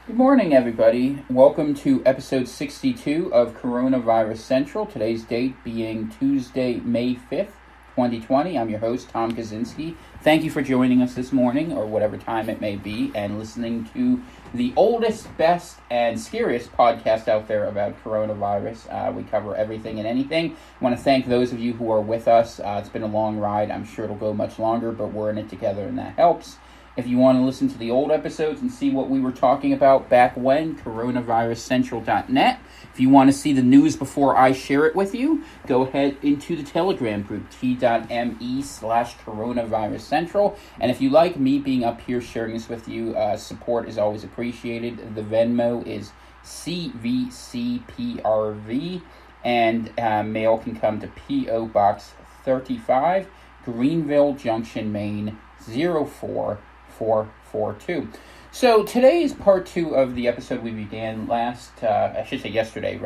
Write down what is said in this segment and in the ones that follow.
Good morning, everybody. Welcome to episode 62 of Coronavirus Central. Today's date being Tuesday, May 5th, 2020. I'm your host, Tom Kaczynski. Thank you for joining us this morning, or whatever time it may be, and listening to the oldest, best, and scariest podcast out there about coronavirus. We cover everything and anything. I want to thank those of you who are with us. It's been a long ride. I'm sure it'll go much longer, but we're in it together, and that helps. If you want to listen to the old episodes and see what we were talking about back when, coronaviruscentral.net. If you want to see the news before I share it with you, go ahead into the Telegram group, t.me/coronaviruscentral. And if you like me being up here sharing this with you, support is always appreciated. The Venmo is CVCPRV, and mail can come to P.O. Box 35, Greenville Junction, Maine, 04442. So today is part 2 of the episode we began yesterday,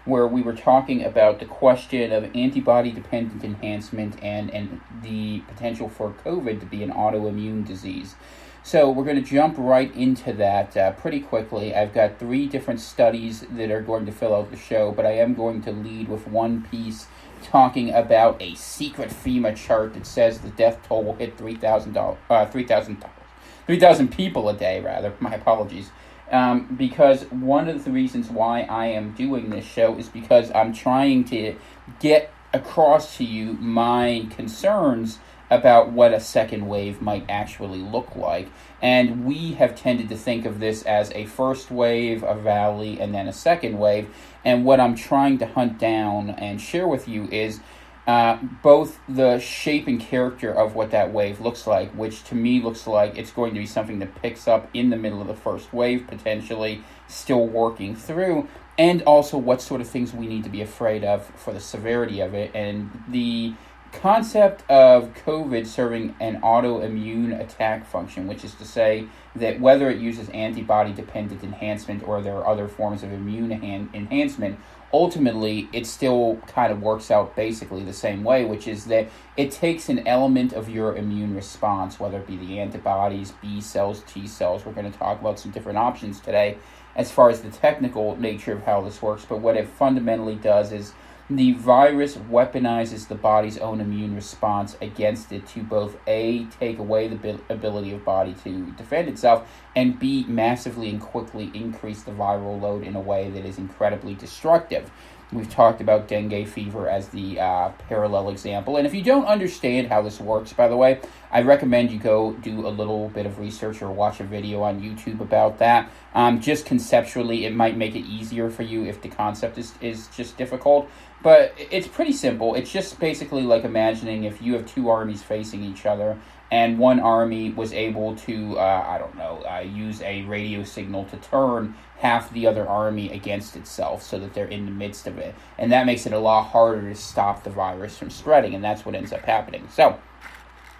where we were talking about the question of antibody-dependent enhancement and the potential for COVID to be an autoimmune disease. So we're going to jump right into that pretty quickly. I've got 3 different studies that are going to fill out the show, but I am going to lead with one piece talking about a secret FEMA chart that says the death toll will hit 3,000 people a day, rather. My apologies. Because one of the reasons why I am doing this show is because I'm trying to get across to you my concerns about what a second wave might actually look like. And we have tended to think of this as a first wave, a valley, and then a second wave. And what I'm trying to hunt down and share with you is both the shape and character of what that wave looks like, which to me looks like it's going to be something that picks up in the middle of the first wave, potentially still working through, and also what sort of things we need to be afraid of for the severity of it, and the concept of COVID serving an autoimmune attack function, which is to say that whether it uses antibody-dependent enhancement or there are other forms of immune enhancement, ultimately it still kind of works out basically the same way, which is that it takes an element of your immune response, whether it be the antibodies, B cells, T cells. We're going to talk about some different options today as far as the technical nature of how this works, but what it fundamentally does is the virus weaponizes the body's own immune response against it to both A, take away the ability of the body to defend itself, and B, massively and quickly increase the viral load in a way that is incredibly destructive. We've talked about dengue fever as the parallel example. And if you don't understand how this works, by the way, I recommend you go do a little bit of research or watch a video on YouTube about that. Just conceptually, it might make it easier for you if the concept is just difficult. But it's pretty simple. It's just basically like imagining if you have 2 armies facing each other, and one army was able to, use a radio signal to turn half the other army against itself so that they're in the midst of it. And that makes it a lot harder to stop the virus from spreading, and that's what ends up happening. So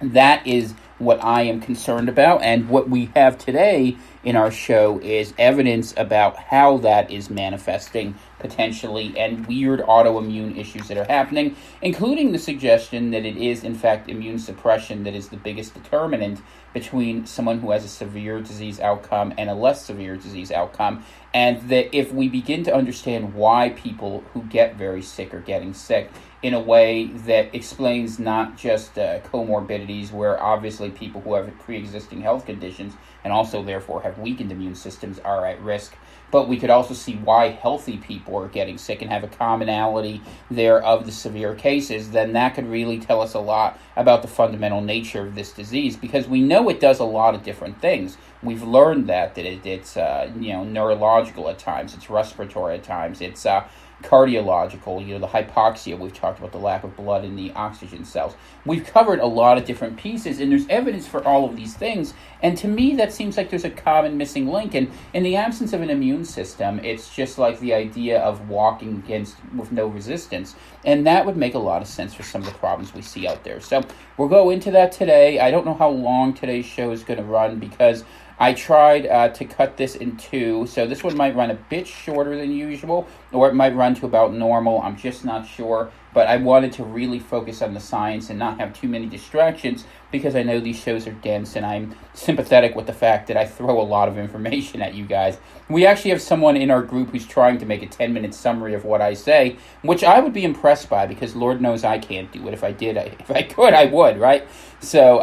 that is what I am concerned about, and what we have today in our show is evidence about how that is manifesting potentially, and weird autoimmune issues that are happening, including the suggestion that it is, in fact, immune suppression that is the biggest determinant between someone who has a severe disease outcome and a less severe disease outcome, and that if we begin to understand why people who get very sick are getting sick in a way that explains not just comorbidities, where obviously people who have pre-existing health conditions and also therefore have weakened immune systems are at risk, but we could also see why healthy people are getting sick and have a commonality there of the severe cases, then that could really tell us a lot about the fundamental nature of this disease, because we know it does a lot of different things. We've learned that it's neurological at times, it's respiratory at times, it's cardiological, the hypoxia. We've talked about the lack of blood in the oxygen cells. We've covered a lot of different pieces, and there's evidence for all of these things. And to me, that seems like there's a common missing link. And in the absence of an immune system, it's just like the idea of walking with no resistance. And that would make a lot of sense for some of the problems we see out there. So we'll go into that today. I don't know how long today's show is going to run, because I tried to cut this in 2, so this one might run a bit shorter than usual, or it might run to about normal. I'm just not sure. but I wanted to really focus on the science and not have too many distractions because I know these shows are dense, and I'm sympathetic with the fact that I throw a lot of information at you guys. We actually have someone in our group who's trying to make a 10-minute summary of what I say, which I would be impressed by because Lord knows I can't do it. If I did, if I could, I would, right? So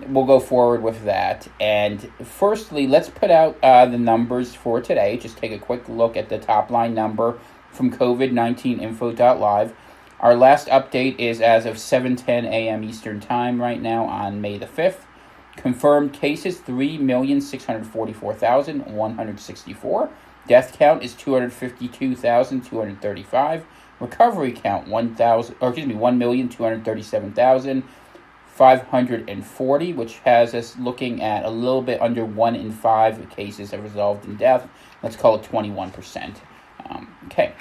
we'll go forward with that. And firstly, let's put out the numbers for today. Just take a quick look at the top line number from COVID-19info.live. Our last update is as of 7:10 a.m. Eastern Time right now on May the 5th. Confirmed cases, 3,644,164. Death count is 252,235. Recovery count, 1,237,540, which has us looking at a little bit under 1 in 5 cases have resolved in death. Let's call it 21%. Okay.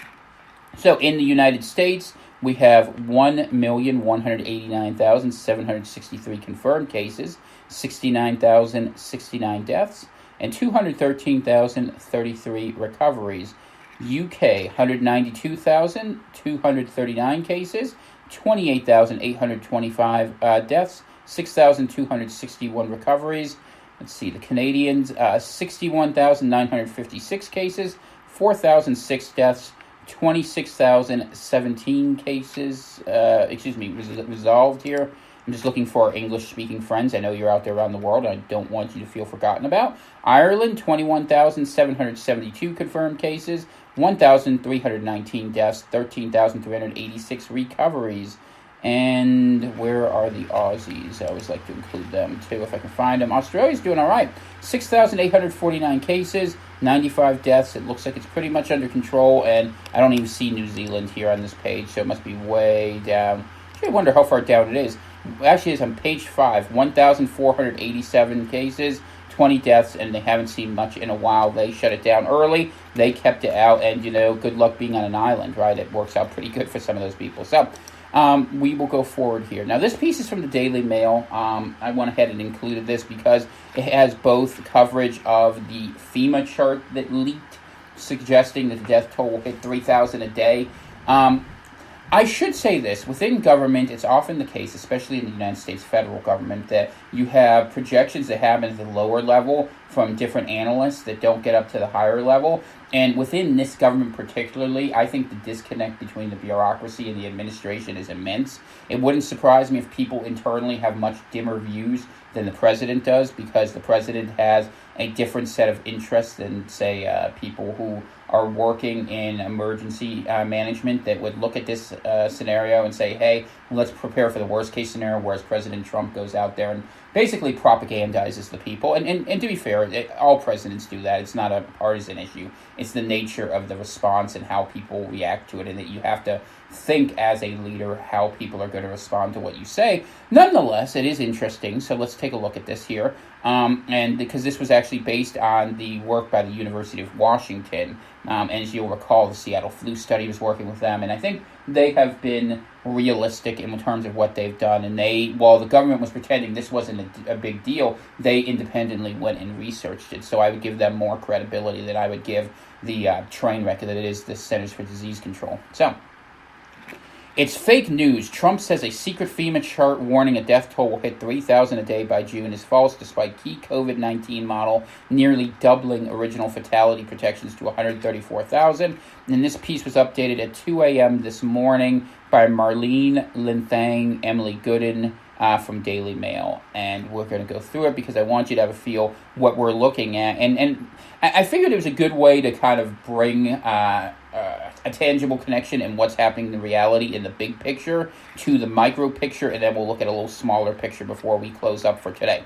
So in the United States, we have 1,189,763 confirmed cases, 69,069 deaths, and 213,033 recoveries. UK, 192,239 cases, 28,825 deaths, 6,261 recoveries. Let's see, the Canadians, 61,956 cases, 4,006 deaths, 26,017 cases, resolved here. I'm just looking for English-speaking friends. I know you're out there around the world. I don't want you to feel forgotten about. Ireland, 21,772 confirmed cases, 1,319 deaths, 13,386 recoveries. And where are the Aussies? I always like to include them, too, if I can find them. Australia's doing all right. 6,849 cases, 95 deaths. It looks like it's pretty much under control, and I don't even see New Zealand here on this page, so it must be way down. I wonder how far down it is. Actually, it's on page 5, 1,487 cases, 20 deaths, and they haven't seen much in a while. They shut it down early. They kept it out, and, good luck being on an island, right? It works out pretty good for some of those people. So we will go forward here. Now, this piece is from the Daily Mail. I went ahead and included this because it has both coverage of the FEMA chart that leaked, suggesting that the death toll will hit 3,000 a day. I should say this, within government, it's often the case, especially in the United States federal government, that you have projections that happen at the lower level from different analysts that don't get up to the higher level. And within this government particularly, I think the disconnect between the bureaucracy and the administration is immense. It wouldn't surprise me if people internally have much dimmer views than the president does, because the president has a different set of interests than, say, people who are working in emergency management that would look at this scenario and say, hey, let's prepare for the worst case scenario, whereas President Trump goes out there and basically propagandizes the people. And to be fair, all presidents do that. It's not a partisan issue. It's the nature of the response and how people react to it, and that you have to think as a leader how people are going to respond to what you say. Nonetheless, it is interesting, so let's take a look at this here. And because this was actually based on the work by the University of Washington, and as you'll recall, the Seattle flu study was working with them, and I think they have been realistic in terms of what they've done. And while the government was pretending this wasn't a big deal, they independently went and researched it. So I would give them more credibility than I would give the train wreck that it is the Centers for Disease Control. So, it's fake news. Trump says a secret FEMA chart warning a death toll will hit 3,000 a day by June is false, despite key COVID-19 model nearly doubling original fatality projections to 134,000. And this piece was updated at 2 a.m. this morning by Marlene Linthang, Emily Gooden from Daily Mail. And we're going to go through it because I want you to have a feel what we're looking at. And I figured it was a good way to kind of bring a tangible connection in what's happening in reality in the big picture to the micro picture, and then we'll look at a little smaller picture before we close up for today.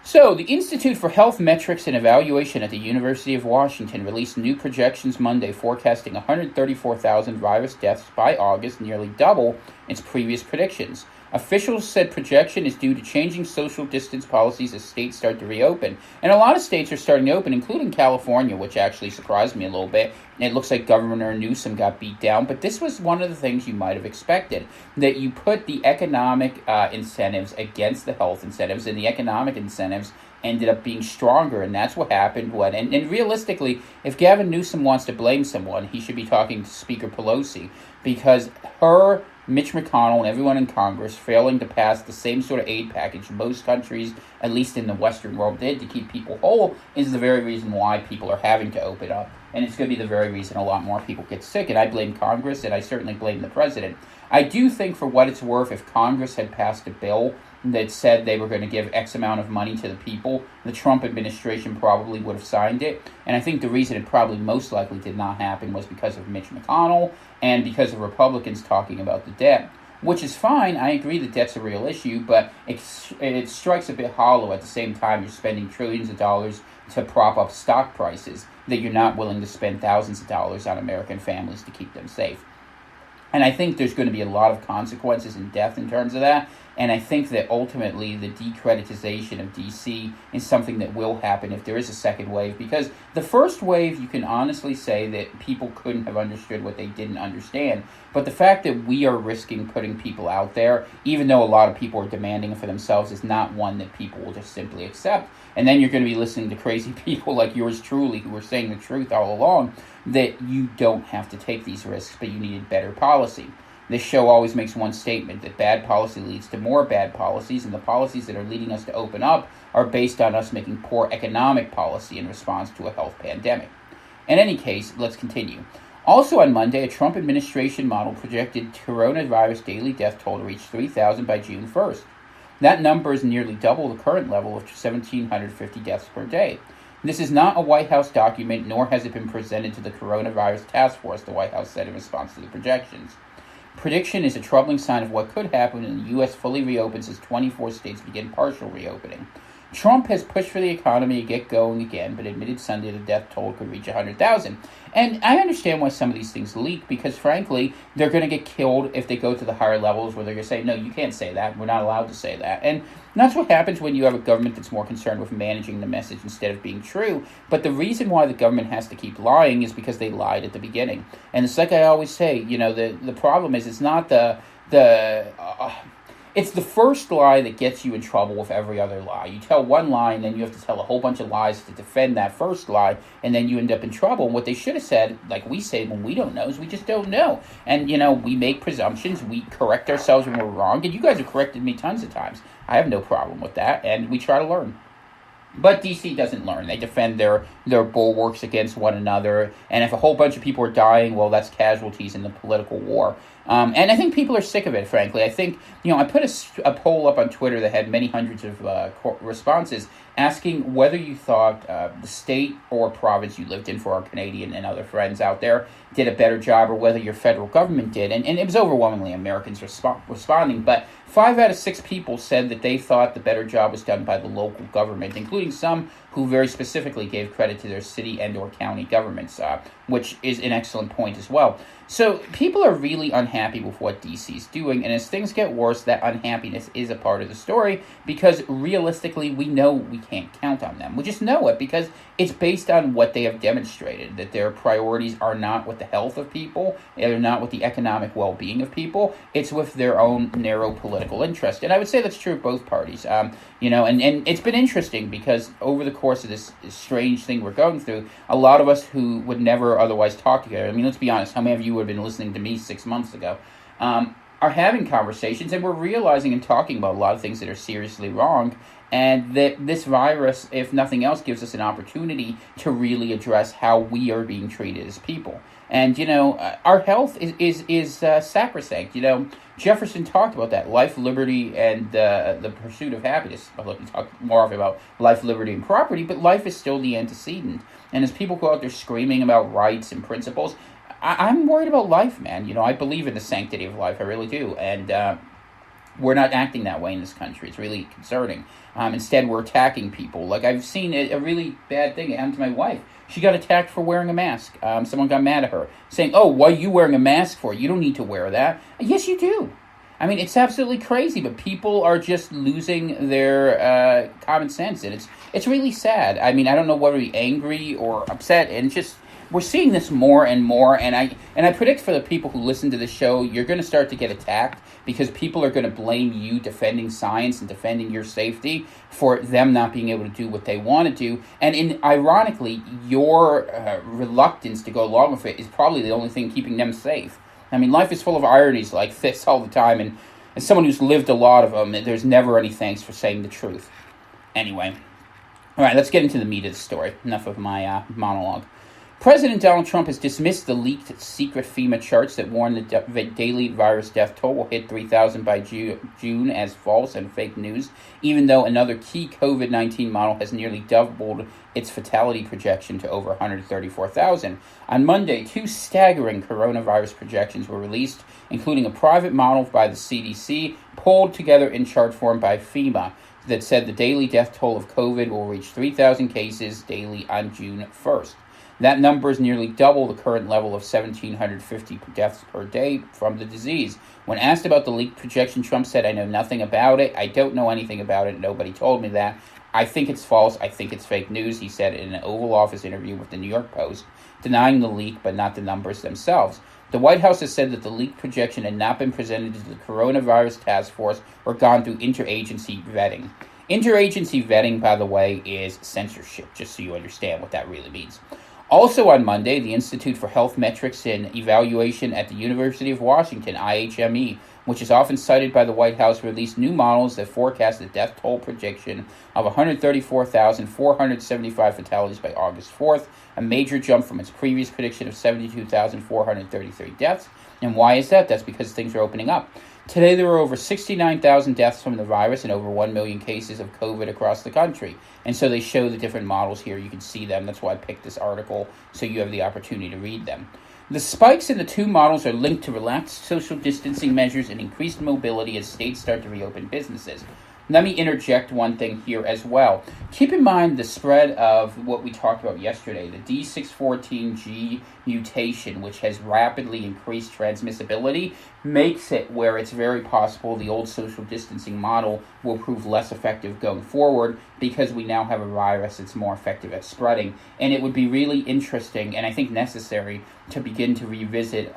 So, the Institute for Health Metrics and Evaluation at the University of Washington released new projections Monday forecasting 134,000 virus deaths by August, nearly double its previous predictions. Officials said projection is due to changing social distance policies as states start to reopen. And a lot of states are starting to open, including California, which actually surprised me a little bit. It looks like Governor Newsom got beat down, but this was one of the things you might have expected, that you put the economic incentives against the health incentives, and the economic incentives ended up being stronger, and that's what happened. And realistically, if Gavin Newsom wants to blame someone, he should be talking to Speaker Pelosi, because her Mitch McConnell and everyone in Congress failing to pass the same sort of aid package most countries, at least in the Western world, did to keep people whole is the very reason why people are having to open up. And it's going to be the very reason a lot more people get sick. And I blame Congress, and I certainly blame the president. I do think, for what it's worth, if Congress had passed a bill that said they were going to give X amount of money to the people, the Trump administration probably would have signed it. And I think the reason it probably most likely did not happen was because of Mitch McConnell and because of Republicans talking about the debt, which is fine. I agree that debt's a real issue, but it strikes a bit hollow at the same time you're spending trillions of dollars to prop up stock prices that you're not willing to spend thousands of dollars on American families to keep them safe. And I think there's going to be a lot of consequences and death in terms of that. And I think that ultimately the decreditization of DC is something that will happen if there is a second wave. Because the first wave, you can honestly say that people couldn't have understood what they didn't understand. But the fact that we are risking putting people out there, even though a lot of people are demanding it for themselves, is not one that people will just simply accept. And then you're going to be listening to crazy people like yours truly who are saying the truth all along, that you don't have to take these risks, but you needed better policy. This show always makes one statement, that bad policy leads to more bad policies, and the policies that are leading us to open up are based on us making poor economic policy in response to a health pandemic. In any case, let's continue. Also on Monday, a Trump administration model projected coronavirus daily death toll to reach 3,000 by June 1st. That number is nearly double the current level of 1,750 deaths per day. This is not a White House document, nor has it been presented to the coronavirus task force, the White House said in response to the projections. Prediction is a troubling sign of what could happen when the U.S. fully reopens as 24 states begin partial reopening. Trump has pushed for the economy to get going again, but admitted Sunday the death toll could reach 100,000. And I understand why some of these things leak, because frankly, they're going to get killed if they go to the higher levels where they're going to say, no, you can't say that, we're not allowed to say that. And that's what happens when you have a government that's more concerned with managing the message instead of being true. But the reason why the government has to keep lying is because they lied at the beginning. And it's like I always say, the problem is it's not it's the first lie that gets you in trouble with every other lie. You tell one lie, and then you have to tell a whole bunch of lies to defend that first lie, and then you end up in trouble. And what they should have said, like we say when we don't know, is we just don't know. And, we make presumptions, we correct ourselves when we're wrong, and you guys have corrected me tons of times. I have no problem with that, and we try to learn. But DC doesn't learn. They defend their bulwarks against one another, and if a whole bunch of people are dying, well, that's casualties in the political war. And I think people are sick of it, frankly. I think, I put a poll up on Twitter that had many hundreds of responses asking whether you thought the state or province you lived in, for our Canadian and other friends out there, did a better job, or whether your federal government did. And it was overwhelmingly Americans responding, but 5 out of 6 people said that they thought the better job was done by the local government, including some who very specifically gave credit to their city and or county governments, which is an excellent point as well. So people are really unhappy with what DC is doing, and as things get worse, that unhappiness is a part of the story, because realistically, we know we can't count on them. We just know it because it's based on what they have demonstrated, that their priorities are not with the health of people, they're not with the economic well-being of people, it's with their own narrow political interest. And I would say that's true of both parties. And it's been interesting because over the course of this strange thing we're going through, a lot of us who would never otherwise talk together, I mean, let's be honest, how many of you would have been listening to me 6 months ago, are having conversations, and we're realizing and talking about a lot of things that are seriously wrong, and that this virus, if nothing else, gives us an opportunity to really address how we are being treated as people. And, our health is sacrosanct. Jefferson talked about that, life, liberty, and the pursuit of happiness. Although he talked more often about life, liberty, and property, but life is still the antecedent. And as people go out there screaming about rights and principles, I'm worried about life, man. I believe in the sanctity of life. I really do. And we're not acting that way in this country. It's really concerning. Instead, we're attacking people. Like, I've seen a really bad thing happen to my wife. She got attacked for wearing a mask. Someone got mad at her, saying, "Oh, what are you wearing a mask for? You don't need to wear that." Yes, you do. I mean, it's absolutely crazy, but people are just losing their common sense, and it's really sad. I mean, I don't know whether to be angry or upset, and it's just, we're seeing this more and more, and I predict for the people who listen to the show, you're going to start to get attacked because people are going to blame you defending science and defending your safety for them not being able to do what they want to do. And ironically, your reluctance to go along with it is probably the only thing keeping them safe. I mean, life is full of ironies like this all the time, and as someone who's lived a lot of them, there's never any thanks for saying the truth. Anyway, all right, let's get into the meat of the story. Enough of my monologue. President Donald Trump has dismissed the leaked secret FEMA charts that warn the daily virus death toll will hit 3,000 by June as false and fake news, even though another key COVID-19 model has nearly doubled its fatality projection to over 134,000. On Monday, two staggering coronavirus projections were released, including a private model by the CDC, pulled together in chart form by FEMA, that said the daily death toll of COVID will reach 3,000 cases daily on June 1st. That number is nearly double the current level of 1,750 deaths per day from the disease. When asked about the leaked projection, Trump said, "I know nothing about it. I don't know anything about it. Nobody told me that. I think it's false. I think it's fake news," he said in an Oval Office interview with the New York Post, denying the leak but not the numbers themselves. The White House has said that the leaked projection had not been presented to the Coronavirus Task Force or gone through interagency vetting. Interagency vetting, by the way, is censorship, just so you understand what that really means. Also on Monday, the Institute for Health Metrics and Evaluation at the University of Washington, IHME, which is often cited by the White House, released new models that forecast a death toll projection of 134,475 fatalities by August 4th, a major jump from its previous prediction of 72,433 deaths. And why is that? That's because things are opening up. Today, there were over 69,000 deaths from the virus and over 1 million cases of COVID across the country. And so they show the different models here. You can see them. That's why I picked this article, so you have the opportunity to read them. The spikes in the two models are linked to relaxed social distancing measures and increased mobility as states start to reopen businesses. Let me interject one thing here as well. Keep in mind the spread of what we talked about yesterday, the D614G mutation, which has rapidly increased transmissibility, makes it where it's very possible the old social distancing model will prove less effective going forward because we now have a virus that's more effective at spreading. And it would be really interesting and I think necessary to begin to revisit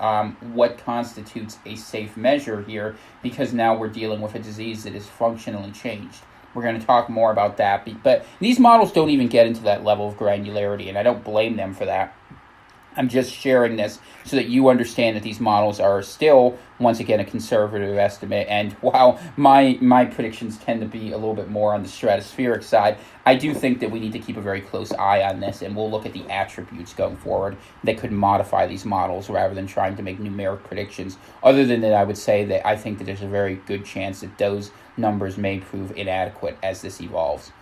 what constitutes a safe measure here, because now we're dealing with a disease that is functionally changed. We're going to talk more about that, but these models don't even get into that level of granularity, and I don't blame them for that. I'm just sharing this so that you understand that these models are still, once again, a conservative estimate. And while my predictions tend to be a little bit more on the stratospheric side, I do think that we need to keep a very close eye on this, and we'll look at the attributes going forward that could modify these models rather than trying to make numeric predictions. Other than that, I would say that I think that there's a very good chance that those numbers may prove inadequate as this evolves.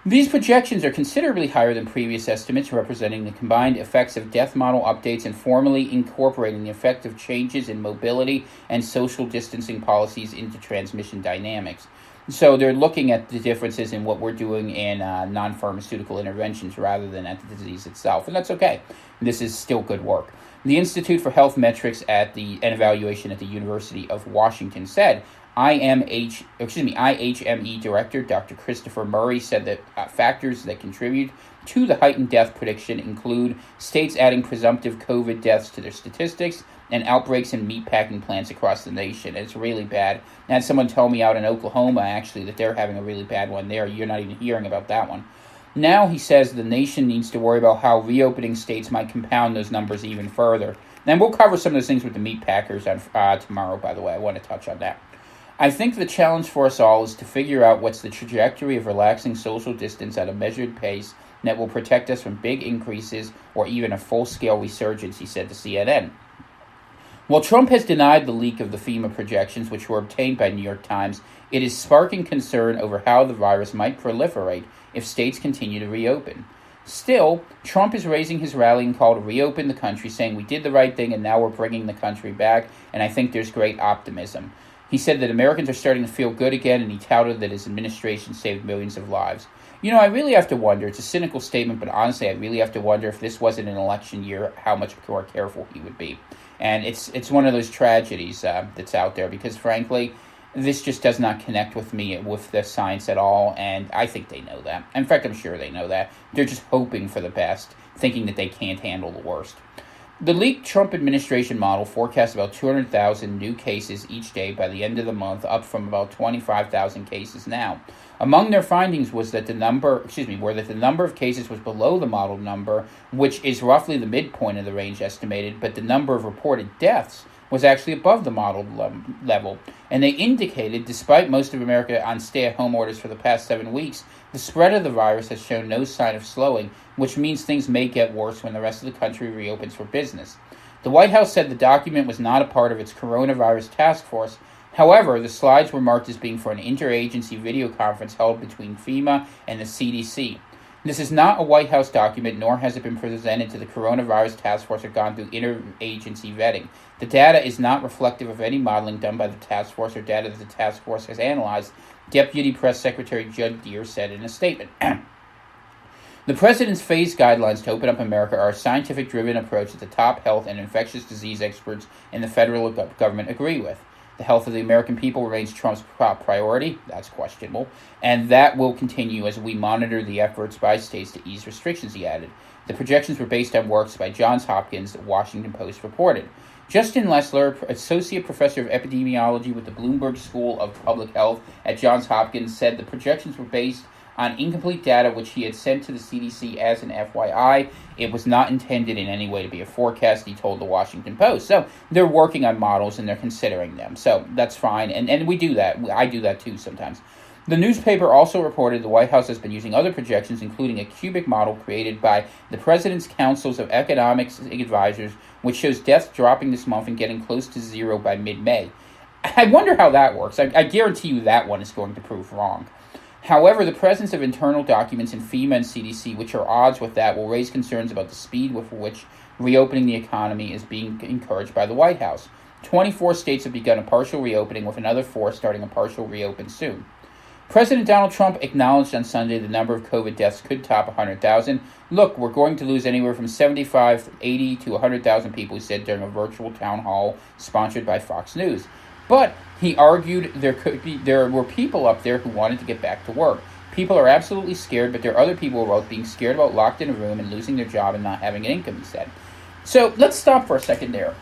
These projections are considerably higher than previous estimates, representing the combined effects of death model updates and formally incorporating the effect of changes in mobility and social distancing policies into transmission dynamics. So they're looking at the differences in what we're doing in non-pharmaceutical interventions rather than at the disease itself, and that's okay. This is still good work. The Institute for Health Metrics and Evaluation at the University of Washington said, IHME Director Dr. Christopher Murray said that factors that contribute to the heightened death prediction include states adding presumptive COVID deaths to their statistics and outbreaks in meatpacking plants across the nation. It's really bad. I had someone tell me out in Oklahoma, actually, that they're having a really bad one there. You're not even hearing about that one. Now, he says the nation needs to worry about how reopening states might compound those numbers even further. And we'll cover some of those things with the meatpackers on tomorrow, by the way. I want to touch on that. I think the challenge for us all is to figure out what's the trajectory of relaxing social distance at a measured pace that will protect us from big increases or even a full-scale resurgence, he said to CNN. While Trump has denied the leak of the FEMA projections, which were obtained by New York Times, it is sparking concern over how the virus might proliferate if states continue to reopen. Still, Trump is raising his rallying call to reopen the country, saying we did the right thing and now we're bringing the country back, and I think there's great optimism. He said that Americans are starting to feel good again, and he touted that his administration saved millions of lives. You know, I really have to wonder, it's a cynical statement, but honestly, I really have to wonder if this wasn't an election year, how much more careful he would be. And it's one of those tragedies that's out there, because frankly, this just does not connect with me, with the science at all, and I think they know that. In fact, I'm sure they know that. They're just hoping for the best, thinking that they can't handle the worst. The leaked Trump administration model forecasts about 200,000 new cases each day by the end of the month, up from about 25,000 cases now. Among their findings was that the number of cases was below the modeled number, which is roughly the midpoint of the range estimated, but the number of reported deaths was actually above the modeled level. And they indicated, despite most of America on stay-at-home orders for the past 7 weeks, the spread of the virus has shown no sign of slowing, which means things may get worse when the rest of the country reopens for business. The White House said the document was not a part of its coronavirus task force. However, the slides were marked as being for an interagency video conference held between FEMA and the CDC. This is not a White House document, nor has it been presented to the coronavirus task force or gone through interagency vetting. The data is not reflective of any modeling done by the task force or data that the task force has analyzed, Deputy Press Secretary Judd Deere said in a statement. The president's phased guidelines to open up America are a scientific-driven approach that the top health and infectious disease experts in the federal government agree with. The health of the American people remains Trump's top priority. That's questionable. And that will continue as we monitor the efforts by states to ease restrictions, he added. The projections were based on works by Johns Hopkins, the Washington Post reported. Justin Lessler, associate professor of epidemiology with the Bloomberg School of Public Health at Johns Hopkins, said the projections were based on incomplete data which he had sent to the CDC as an FYI. It was not intended in any way to be a forecast, he told the Washington Post. So they're working on models and they're considering them. So that's fine. And we do that. I do that too sometimes. The newspaper also reported the White House has been using other projections, including a cubic model created by the President's Councils of Economics Advisors, which shows deaths dropping this month and getting close to zero by mid-May. I wonder how that works. I guarantee you that one is going to prove wrong. However, the presence of internal documents in FEMA and CDC, which are odds with that, will raise concerns about the speed with which reopening the economy is being encouraged by the White House. 24 states have begun a partial reopening, with another 4 starting a partial reopen soon. President Donald Trump acknowledged on Sunday the number of COVID deaths could top 100,000. Look, we're going to lose anywhere from 75, 80 to 100,000 people, he said during a virtual town hall sponsored by Fox News. But he argued there were people up there who wanted to get back to work. People are absolutely scared, but there are other people about being scared about locked in a room and losing their job and not having an income, he said. So let's stop for a second there.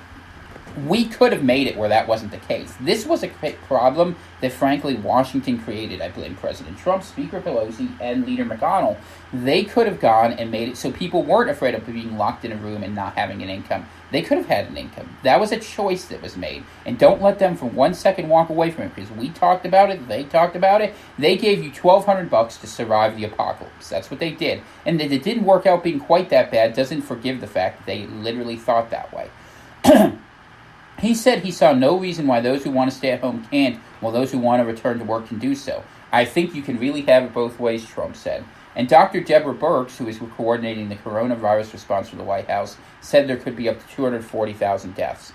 We could have made it where that wasn't the case. This was a problem that, frankly, Washington created. I blame President Trump, Speaker Pelosi, and Leader McConnell. They could have gone and made it so people weren't afraid of being locked in a room and not having an income. They could have had an income. That was a choice that was made. And don't let them for 1 second walk away from it, because we talked about it, they talked about it. They gave you $1,200 to survive the apocalypse. That's what they did. And that it didn't work out being quite that bad doesn't forgive the fact that they literally thought that way. He said he saw no reason why those who want to stay at home can't, while those who want to return to work can do so. I think you can really have it both ways, Trump said. And Dr. Deborah Birx, who is coordinating the coronavirus response for the White House, said there could be up to 240,000 deaths.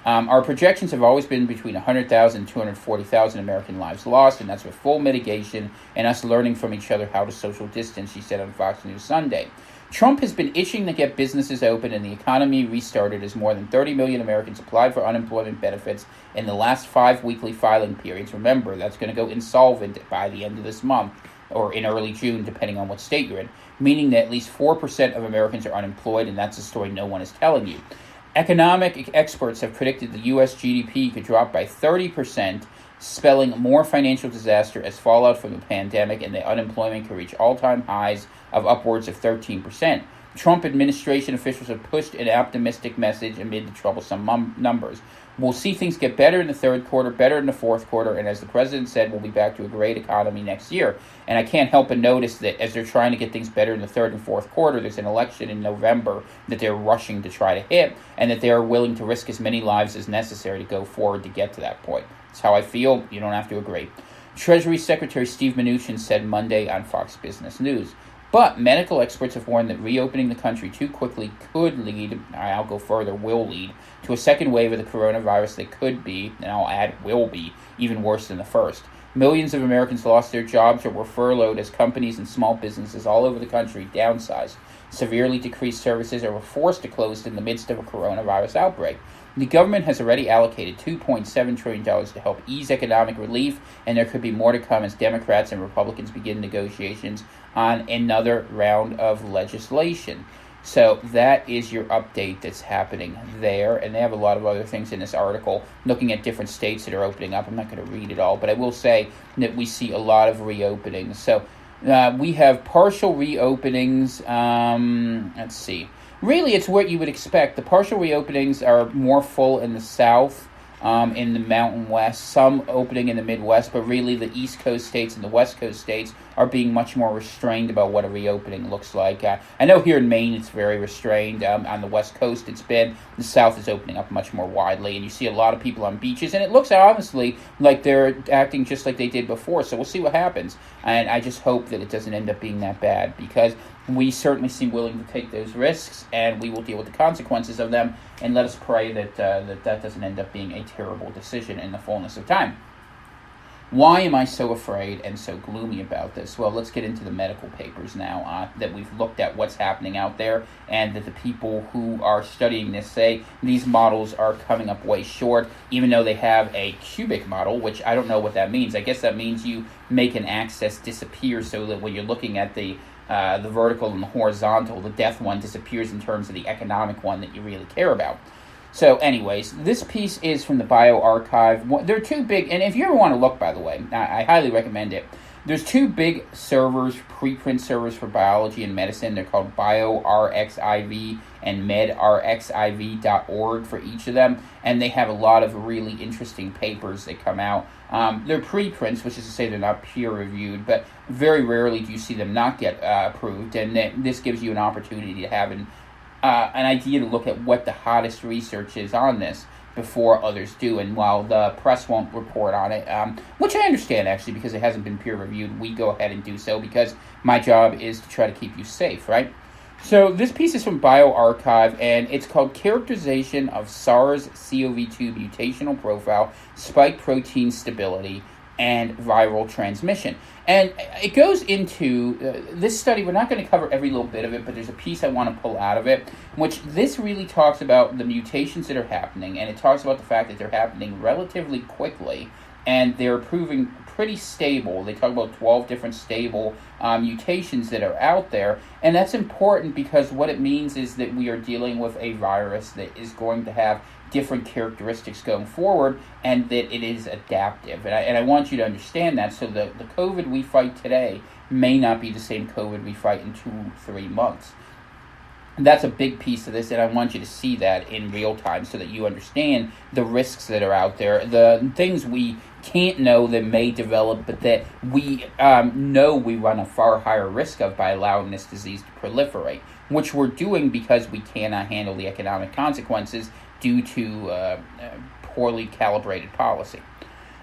Our projections have always been between 100,000 and 240,000 American lives lost, and that's with full mitigation and us learning from each other how to social distance, she said on Fox News Sunday. Trump has been itching to get businesses open and the economy restarted as more than 30 million Americans applied for unemployment benefits in the last 5 weekly filing periods. Remember, that's going to go insolvent by the end of this month or in early June, depending on what state you're in, meaning that at least 4% of Americans are unemployed, and that's a story no one is telling you. Economic experts have predicted the U.S. GDP could drop by 30%, spelling more financial disaster as fallout from the pandemic, and the unemployment could reach all-time highs of upwards of 13%. Trump administration officials have pushed an optimistic message amid the troublesome numbers. We'll see things get better in the third quarter, better in the fourth quarter, and as the president said, we'll be back to a great economy next year. And I can't help but notice that as they're trying to get things better in the third and fourth quarter, there's an election in November that they're rushing to try to hit, and that they are willing to risk as many lives as necessary to go forward to get to that point. That's how I feel. You don't have to agree. Treasury Secretary Steve Mnuchin said Monday on Fox Business News. But medical experts have warned that reopening the country too quickly could lead, I'll go further, will lead, to a second wave of the coronavirus that could be, and I'll add will be, even worse than the first. Millions of Americans lost their jobs or were furloughed as companies and small businesses all over the country downsized, severely decreased services, or were forced to close in the midst of a coronavirus outbreak. The government has already allocated $2.7 trillion to help ease economic relief, and there could be more to come as Democrats and Republicans begin negotiations on another round of legislation. So that is your update that's happening there, and they have a lot of other things in this article looking at different states that are opening up. I'm not going to read it all, but I will say that we see a lot of reopenings. So We have partial reopenings. Let's see. Really, it's what you would expect. The partial reopenings are more full in the south, in the Mountain West, some opening in the Midwest, but really the East Coast states and the West Coast states are being much more restrained about what a reopening looks like. I know here in Maine it's very restrained. On the West Coast it's been. The South is opening up much more widely, and you see a lot of people on beaches, and it looks honestly like they're acting just like they did before, so we'll see what happens. And I just hope that it doesn't end up being that bad, because we certainly seem willing to take those risks, and we will deal with the consequences of them, and let us pray that that doesn't end up being a terrible decision in the fullness of time. Why am I so afraid and so gloomy about this? Well, let's get into the medical papers now, that we've looked at what's happening out there, and that the people who are studying this say these models are coming up way short, even though they have a cubic model, which I don't know what that means. I guess that means you make an axis disappear so that when you're looking at the vertical and the horizontal, the death one disappears in terms of the economic one that you really care about. So anyways, this piece is from the bioRxiv. There are two big, and if you ever want to look, by the way, I highly recommend it. There's two big servers, preprint servers for biology and medicine. They're called bioRxiv and medrxiv.org for each of them, and they have a lot of really interesting papers that come out. They're preprints, which is to say they're not peer-reviewed, but very rarely do you see them not get approved, and this gives you an opportunity to have an idea to look at what the hottest research is on this before others do. And while the press won't report on it, which I understand actually because it hasn't been peer-reviewed, we go ahead and do so because my job is to try to keep you safe, right? So this piece is from bioRxiv, and it's called Characterization of SARS-CoV-2 Mutational Profile, Spike Protein Stability, and Viral Transmission. And it goes into this study. We're not going to cover every little bit of it, but there's a piece I want to pull out of it, which this really talks about the mutations that are happening, and it talks about the fact that they're happening relatively quickly, and they're proving pretty stable. They talk about 12 different stable mutations that are out there, and that's important because what it means is that we are dealing with a virus that is going to have different characteristics going forward, and that it is adaptive. And I want you to understand that. So the COVID we fight today may not be the same COVID we fight in 2-3 months. And that's a big piece of this, and I want you to see that in real time so that you understand the risks that are out there, the things we can't know that may develop, but that we know we run a far higher risk of by allowing this disease to proliferate, which we're doing because we cannot handle the economic consequences due to poorly calibrated policy.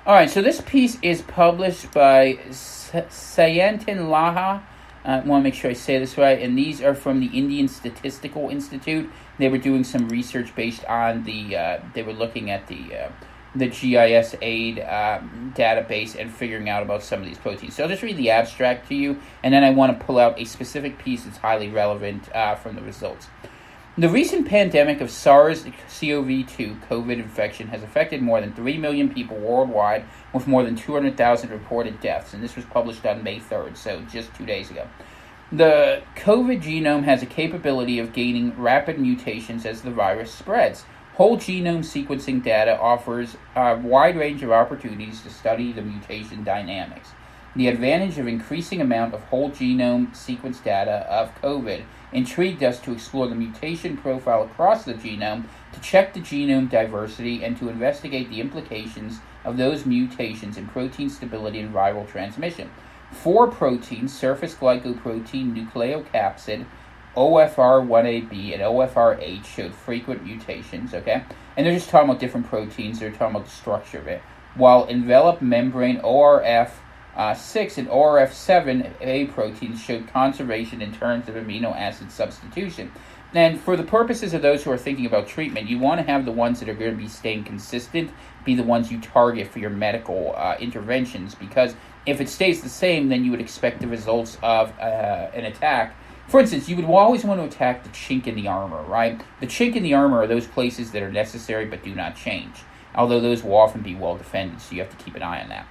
All right, so this piece is published by Sayantan Laha. I want to make sure I say this right, and these are from the Indian Statistical Institute. They were doing some research based on they were looking at the GIS aid database and figuring out about some of these proteins. So I'll just read the abstract to you, and then I want to pull out a specific piece that's highly relevant from the results. The recent pandemic of SARS-CoV-2 COVID infection has affected more than 3 million people worldwide, with more than 200,000 reported deaths, and this was published on May 3rd, so just 2 days ago. The COVID genome has a capability of gaining rapid mutations as the virus spreads. Whole genome sequencing data offers a wide range of opportunities to study the mutation dynamics. The advantage of increasing amount of whole genome sequence data of COVID intrigued us to explore the mutation profile across the genome, to check the genome diversity, and to investigate the implications of those mutations in protein stability and viral transmission. 4 proteins, surface glycoprotein, nucleocapsid, OFR1AB, and OFR8 showed frequent mutations, okay? And they're just talking about different proteins, they're talking about the structure of it. While enveloped membrane ORF6 and ORF7A proteins showed conservation in terms of amino acid substitution. And for the purposes of those who are thinking about treatment, you want to have the ones that are going to be staying consistent be the ones you target for your medical interventions, because if it stays the same, then you would expect the results of an attack. For instance, you would always want to attack the chink in the armor, right? The chink in the armor are those places that are necessary but do not change, although those will often be well defended, so you have to keep an eye on that.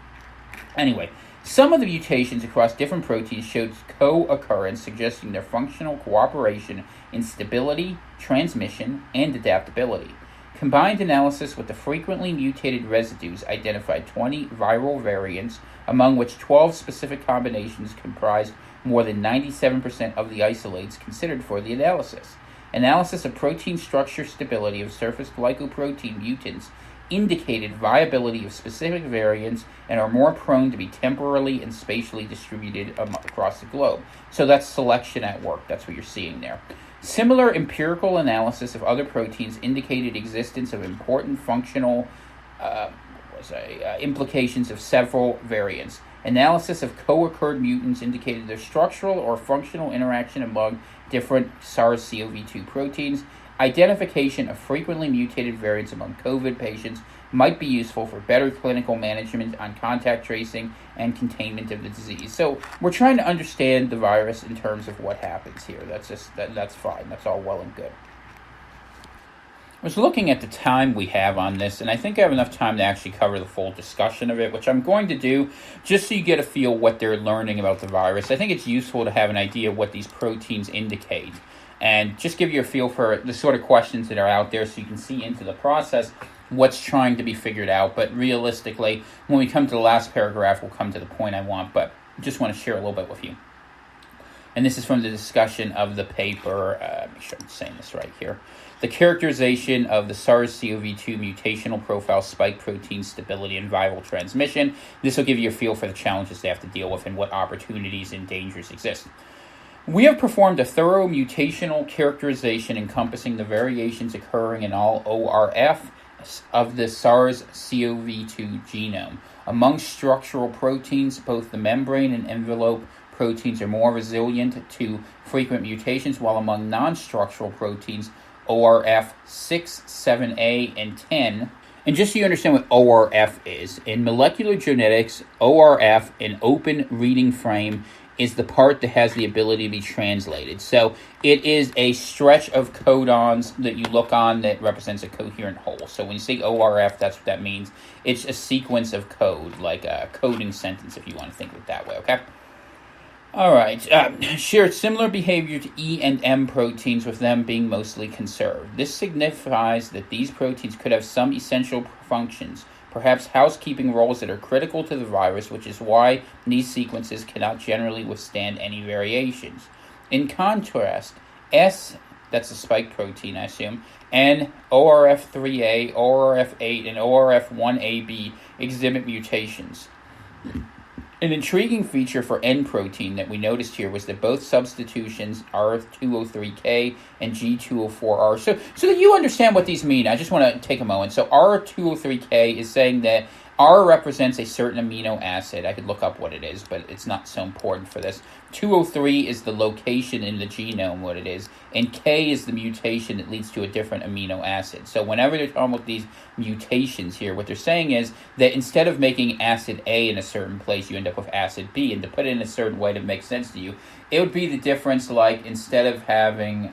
Anyway, some of the mutations across different proteins showed co-occurrence, suggesting their functional cooperation in stability, transmission, and adaptability. Combined analysis with the frequently mutated residues identified 20 viral variants, among which 12 specific combinations comprised more than 97% of the isolates considered for the analysis. Analysis of protein structure stability of surface glycoprotein mutants indicated viability of specific variants and are more prone to be temporally and spatially distributed across the globe. So that's selection at work. That's what you're seeing there. Similar empirical analysis of other proteins indicated existence of important functional implications of several variants. Analysis of co-occurred mutants indicated their structural or functional interaction among different SARS-CoV-2 proteins. Identification of frequently mutated variants among COVID patients might be useful for better clinical management on contact tracing and containment of the disease. So we're trying to understand the virus in terms of what happens here. That's fine. That's all well and good. I was looking at the time we have on this, and I think I have enough time to actually cover the full discussion of it, which I'm going to do just so you get a feel what they're learning about the virus. I think it's useful to have an idea of what these proteins indicate and just give you a feel for the sort of questions that are out there so you can see into the process what's trying to be figured out. But realistically, when we come to the last paragraph, we'll come to the point I want, but I just want to share a little bit with you. And this is from the discussion of the paper, make sure I'm saying this right here. The characterization of the SARS-CoV-2 mutational profile, spike protein stability, and viral transmission. This will give you a feel for the challenges they have to deal with and what opportunities and dangers exist. We have performed a thorough mutational characterization encompassing the variations occurring in all ORF of the SARS-CoV-2 genome. Among structural proteins, both the membrane and envelope proteins are more resilient to frequent mutations, while among non-structural proteins, ORF 6, 7a, and 10. And just so you understand what ORF is, in molecular genetics, ORF, an open reading frame, is the part that has the ability to be translated. So it is a stretch of codons that you look on that represents a coherent whole. So when you say ORF, that's what that means. It's a sequence of code, like a coding sentence, if you want to think of it that way, okay? All right. Shared similar behavior to E and M proteins, with them being mostly conserved. This signifies that these proteins could have some essential functions, perhaps housekeeping roles that are critical to the virus, which is why these sequences cannot generally withstand any variations. In contrast, S, that's a spike protein, I assume, and ORF3A, ORF8, and ORF1AB exhibit mutations. An intriguing feature for N protein that we noticed here was that both substitutions, R203K and G204R, so that you understand what these mean, I just want to take a moment. So R203K is saying that R represents a certain amino acid. I could look up what it is, but it's not so important for this. 203 is the location in the genome, what it is, and K is the mutation that leads to a different amino acid. So whenever they're talking about these mutations here, what they're saying is that instead of making acid A in a certain place, you end up with acid B, and to put it in a certain way to make sense to you, it would be the difference, like instead of having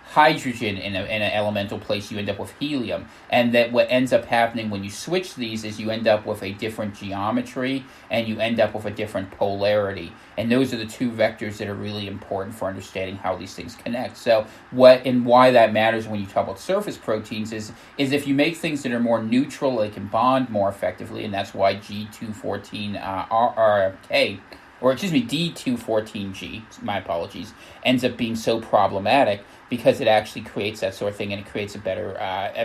hydrogen in an elemental place, you end up with helium. And that what ends up happening when you switch these is you end up with a different geometry and you end up with a different polarity. And those are the two vectors that are really important for understanding how these things connect. So what and why that matters when you talk about surface proteins is if you make things that are more neutral, they can bond more effectively, and that's why D214G, my apologies, ends up being so problematic, because it actually creates that sort of thing, and it creates a better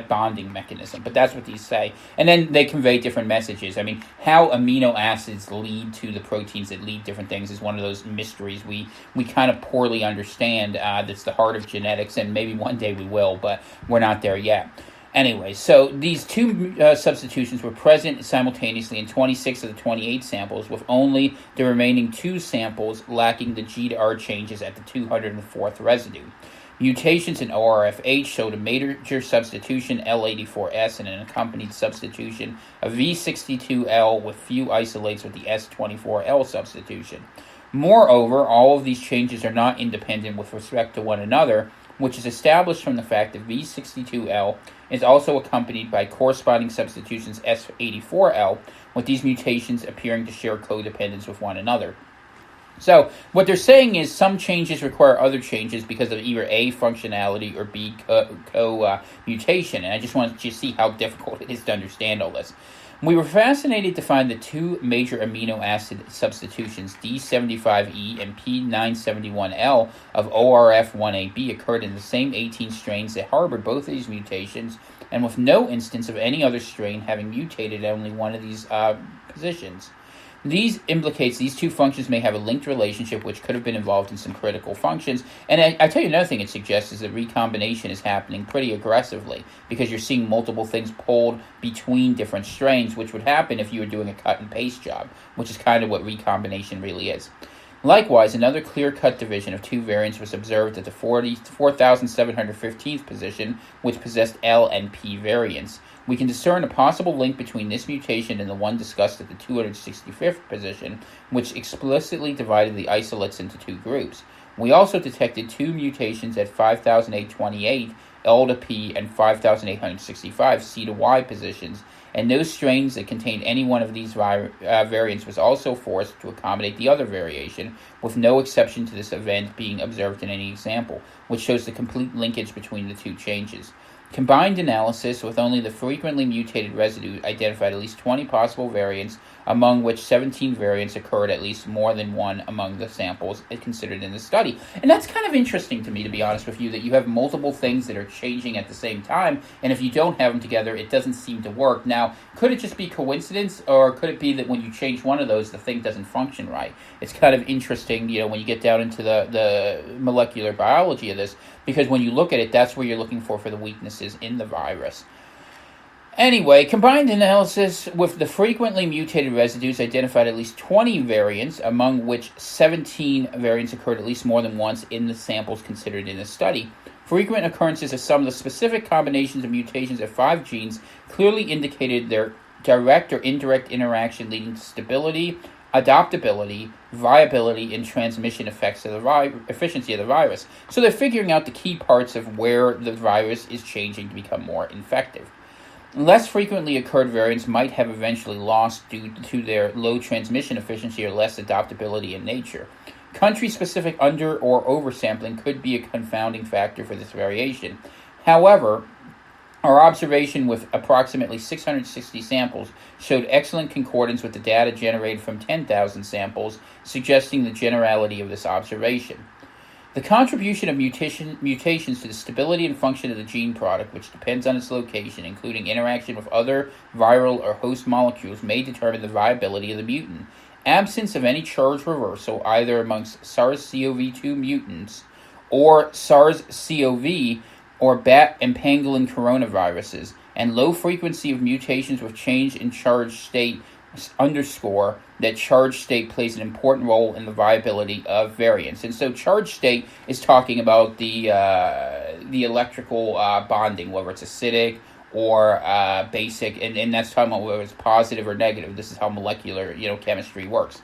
bonding mechanism. But that's what these say. And then they convey different messages. I mean, how amino acids lead to the proteins that lead different things is one of those mysteries we kind of poorly understand. That's the heart of genetics, and maybe one day we will, but we're not there yet. Anyway, so these two substitutions were present simultaneously in 26 of the 28 samples, with only the remaining 2 samples lacking the G to R changes at the 204th residue. Mutations in ORF8 showed a major substitution, L84S, and an accompanied substitution of V62L with few isolates with the S24L substitution. Moreover, all of these changes are not independent with respect to one another, which is established from the fact that V62L is also accompanied by corresponding substitutions S84L, with these mutations appearing to share codependence with one another. So what they're saying is some changes require other changes because of either A, functionality, or B, mutation. And I just wanted you to see how difficult it is to understand all this. We were fascinated to find that two major amino acid substitutions, D75E and P971L of ORF1AB, occurred in the same 18 strains that harbored both of these mutations, and with no instance of any other strain having mutated at only one of these positions. These implicates these two functions may have a linked relationship which could have been involved in some critical functions. And I tell you another thing it suggests is that recombination is happening pretty aggressively because you're seeing multiple things pulled between different strains, which would happen if you were doing a cut and paste job, which is kind of what recombination really is. Likewise, another clear-cut division of two variants was observed at the 4,715th position, which possessed L and P variants. We can discern a possible link between this mutation and the one discussed at the 265th position, which explicitly divided the isolates into two groups. We also detected two mutations at 5,828 L to P and 5,865 C to Y positions, and those strains that contained any one of these variants was also forced to accommodate the other variation, with no exception to this event being observed in any example, which shows the complete linkage between the two changes. Combined analysis with only the frequently mutated residue identified at least 20 possible variants, among which 17 variants occurred at least more than one among the samples considered in the study. And that's kind of interesting to me, to be honest with you, that you have multiple things that are changing at the same time, and if you don't have them together, it doesn't seem to work. Now, could it just be coincidence, or could it be that when you change one of those, the thing doesn't function right? It's kind of interesting, when you get down into the molecular biology of this, because when you look at it, that's where you're looking for the weaknesses in the virus. Anyway, combined analysis with the frequently mutated residues identified at least 20 variants, among which 17 variants occurred at least more than once in the samples considered in the study. Frequent occurrences of some of the specific combinations of mutations of 5 genes clearly indicated their direct or indirect interaction leading to stability, adaptability, viability, and transmission effects of the efficiency of the virus. So they're figuring out the key parts of where the virus is changing to become more infective. Less frequently occurred variants might have eventually lost due to their low transmission efficiency or less adaptability in nature. Country-specific under- or oversampling could be a confounding factor for this variation. However, our observation with approximately 660 samples showed excellent concordance with the data generated from 10,000 samples, suggesting the generality of this observation. The contribution of mutations to the stability and function of the gene product, which depends on its location, including interaction with other viral or host molecules, may determine the viability of the mutant. Absence of any charge reversal, either amongst SARS-CoV-2 mutants or SARS-CoV or bat and pangolin coronaviruses, and low frequency of mutations with change in charge state underscore that charge state plays an important role in the viability of variants. And so charge state is talking about the electrical bonding, whether it's acidic or basic, and that's talking about whether it's positive or negative. This is how molecular chemistry works.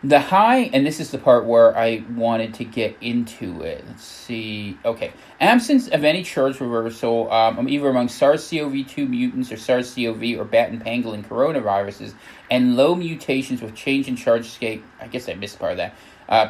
The high, and this is the part where I wanted to get into it. Let's see. Okay. Absence of any charge reversal, either among SARS-CoV-2 mutants or SARS-CoV or bat and pangolin coronaviruses, and low mutations with change in charge state, I guess I missed part of that,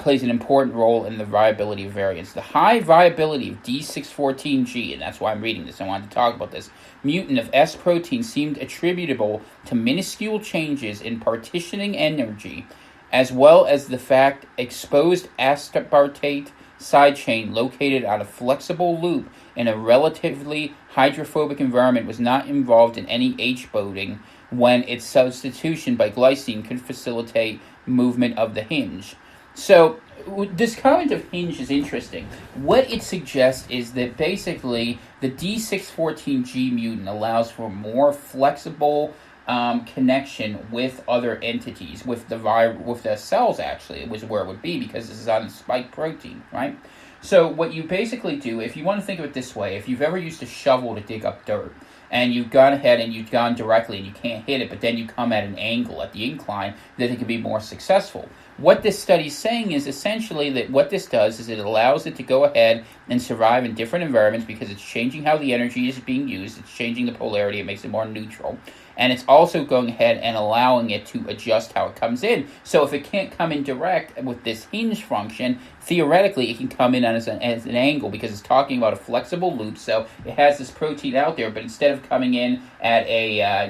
plays an important role in the viability of variants. The high viability of D614G, and that's why I'm reading this, I wanted to talk about this, mutant of S protein seemed attributable to minuscule changes in partitioning energy, as well as the fact exposed aspartate side chain located on a flexible loop in a relatively hydrophobic environment was not involved in any H-boating when its substitution by glycine could facilitate movement of the hinge. So this comment of hinge is interesting. What it suggests is that basically the D614G mutant allows for more flexible connection with other entities, with the cells actually, which is where it would be because this is on the spike protein, right? So what you basically do, if you want to think of it this way, if you've ever used a shovel to dig up dirt, and you've gone ahead and you've gone directly and you can't hit it, but then you come at an angle, at the incline, that it can be more successful. What this study is saying is essentially that what this does is it allows it to go ahead and survive in different environments because it's changing how the energy is being used, it's changing the polarity, it makes it more neutral. and it's also going ahead and allowing it to adjust how it comes in. So if it can't come in direct with this hinge function, theoretically it can come in as an angle, because it's talking about a flexible loop. So it has this protein out there, but instead of coming in at a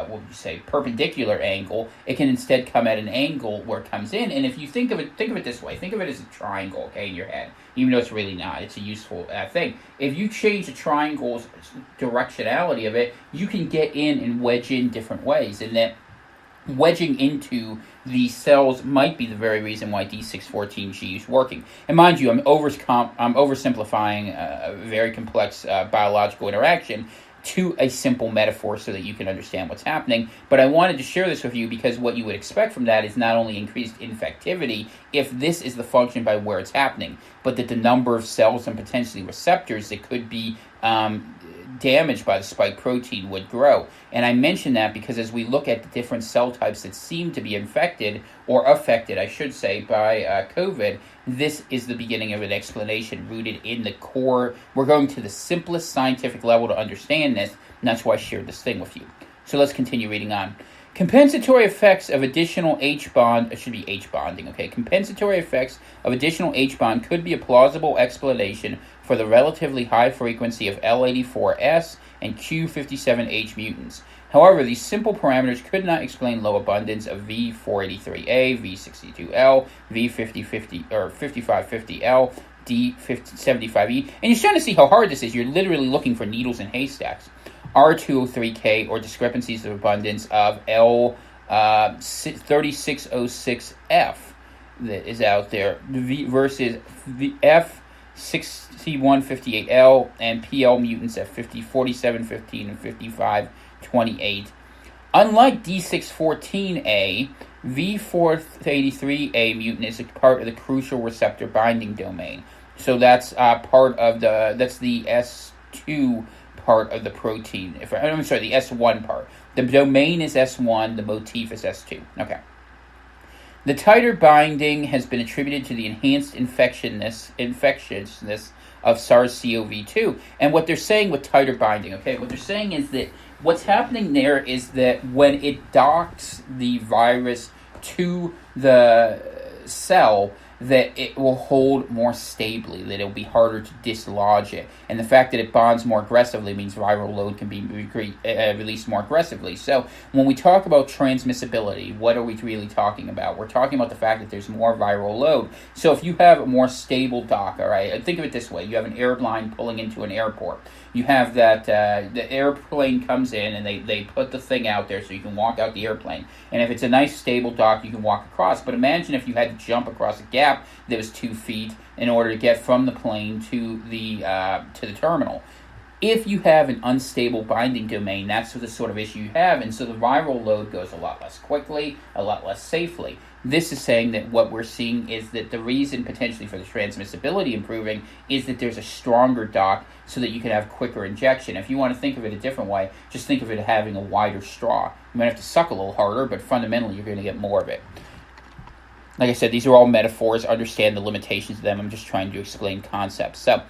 what would you say, perpendicular angle, it can instead come at an angle where it comes in. And if you think of it this way, think of it as a triangle, okay, in your head, even though it's really not. It's a useful thing. If you change the triangle's directionality of it, you can get in and wedge in different ways, and that wedging into these cells might be the very reason why D614G is working. And mind you, I'm oversimplifying a very complex biological interaction to a simple metaphor so that you can understand what's happening. But I wanted to share this with you because what you would expect from that is not only increased infectivity if this is the function by where it's happening, but that the number of cells and potentially receptors that could be damaged by the spike protein would grow. And I mention that because as we look at the different cell types that seem to be infected, or affected, I should say, by COVID, this is the beginning of an explanation rooted in the core. We're going to the simplest scientific level to understand this, and that's why I shared this thing with you. So let's continue reading on. Compensatory effects of additional H-bond, it should be H-bonding, okay? Compensatory effects of additional H-bond could be a plausible explanation for the relatively high frequency of L84S and Q57H mutants. However, these simple parameters could not explain low abundance of V483A, V62L, V5050 or 5550L, D75E. And you're starting to see how hard this is. You're literally looking for needles in haystacks. R203K, or discrepancies of abundance of L3606F that is out there versus the F6158L and PL mutants at 4715 and 5528. Unlike D614A, V483A mutant is a part of the crucial receptor binding domain. So that's that's the S2 part of the protein. The S1 part. The domain is S1, the motif is S2. Okay. The tighter binding has been attributed to the enhanced infectiousness of SARS-CoV-2. And what they're saying with tighter binding, okay, what they're saying is that what's happening there is that when it docks the virus to the cell, that it will hold more stably, that it'll be harder to dislodge it. And the fact that it bonds more aggressively means viral load can be released more aggressively. So when we talk about transmissibility, what are we really talking about? We're talking about the fact that there's more viral load. So if you have a more stable dock, all right, think of it this way. You have an airline pulling into an airport. You have that the airplane comes in and they put the thing out there so you can walk out the airplane. And if it's a nice stable dock, you can walk across. But imagine if you had to jump across a gap that was 2 feet in order to get from the plane to the terminal. If you have an unstable binding domain, that's the sort of issue you have, and so the viral load goes a lot less quickly, a lot less safely. This is saying that what we're seeing is that the reason potentially for the transmissibility improving is that there's a stronger dock so that you can have quicker injection. If you want to think of it a different way, just think of it as having a wider straw. You might have to suck a little harder, but fundamentally you're going to get more of it. Like I said, these are all metaphors. Understand the limitations of them. I'm just trying to explain concepts. So,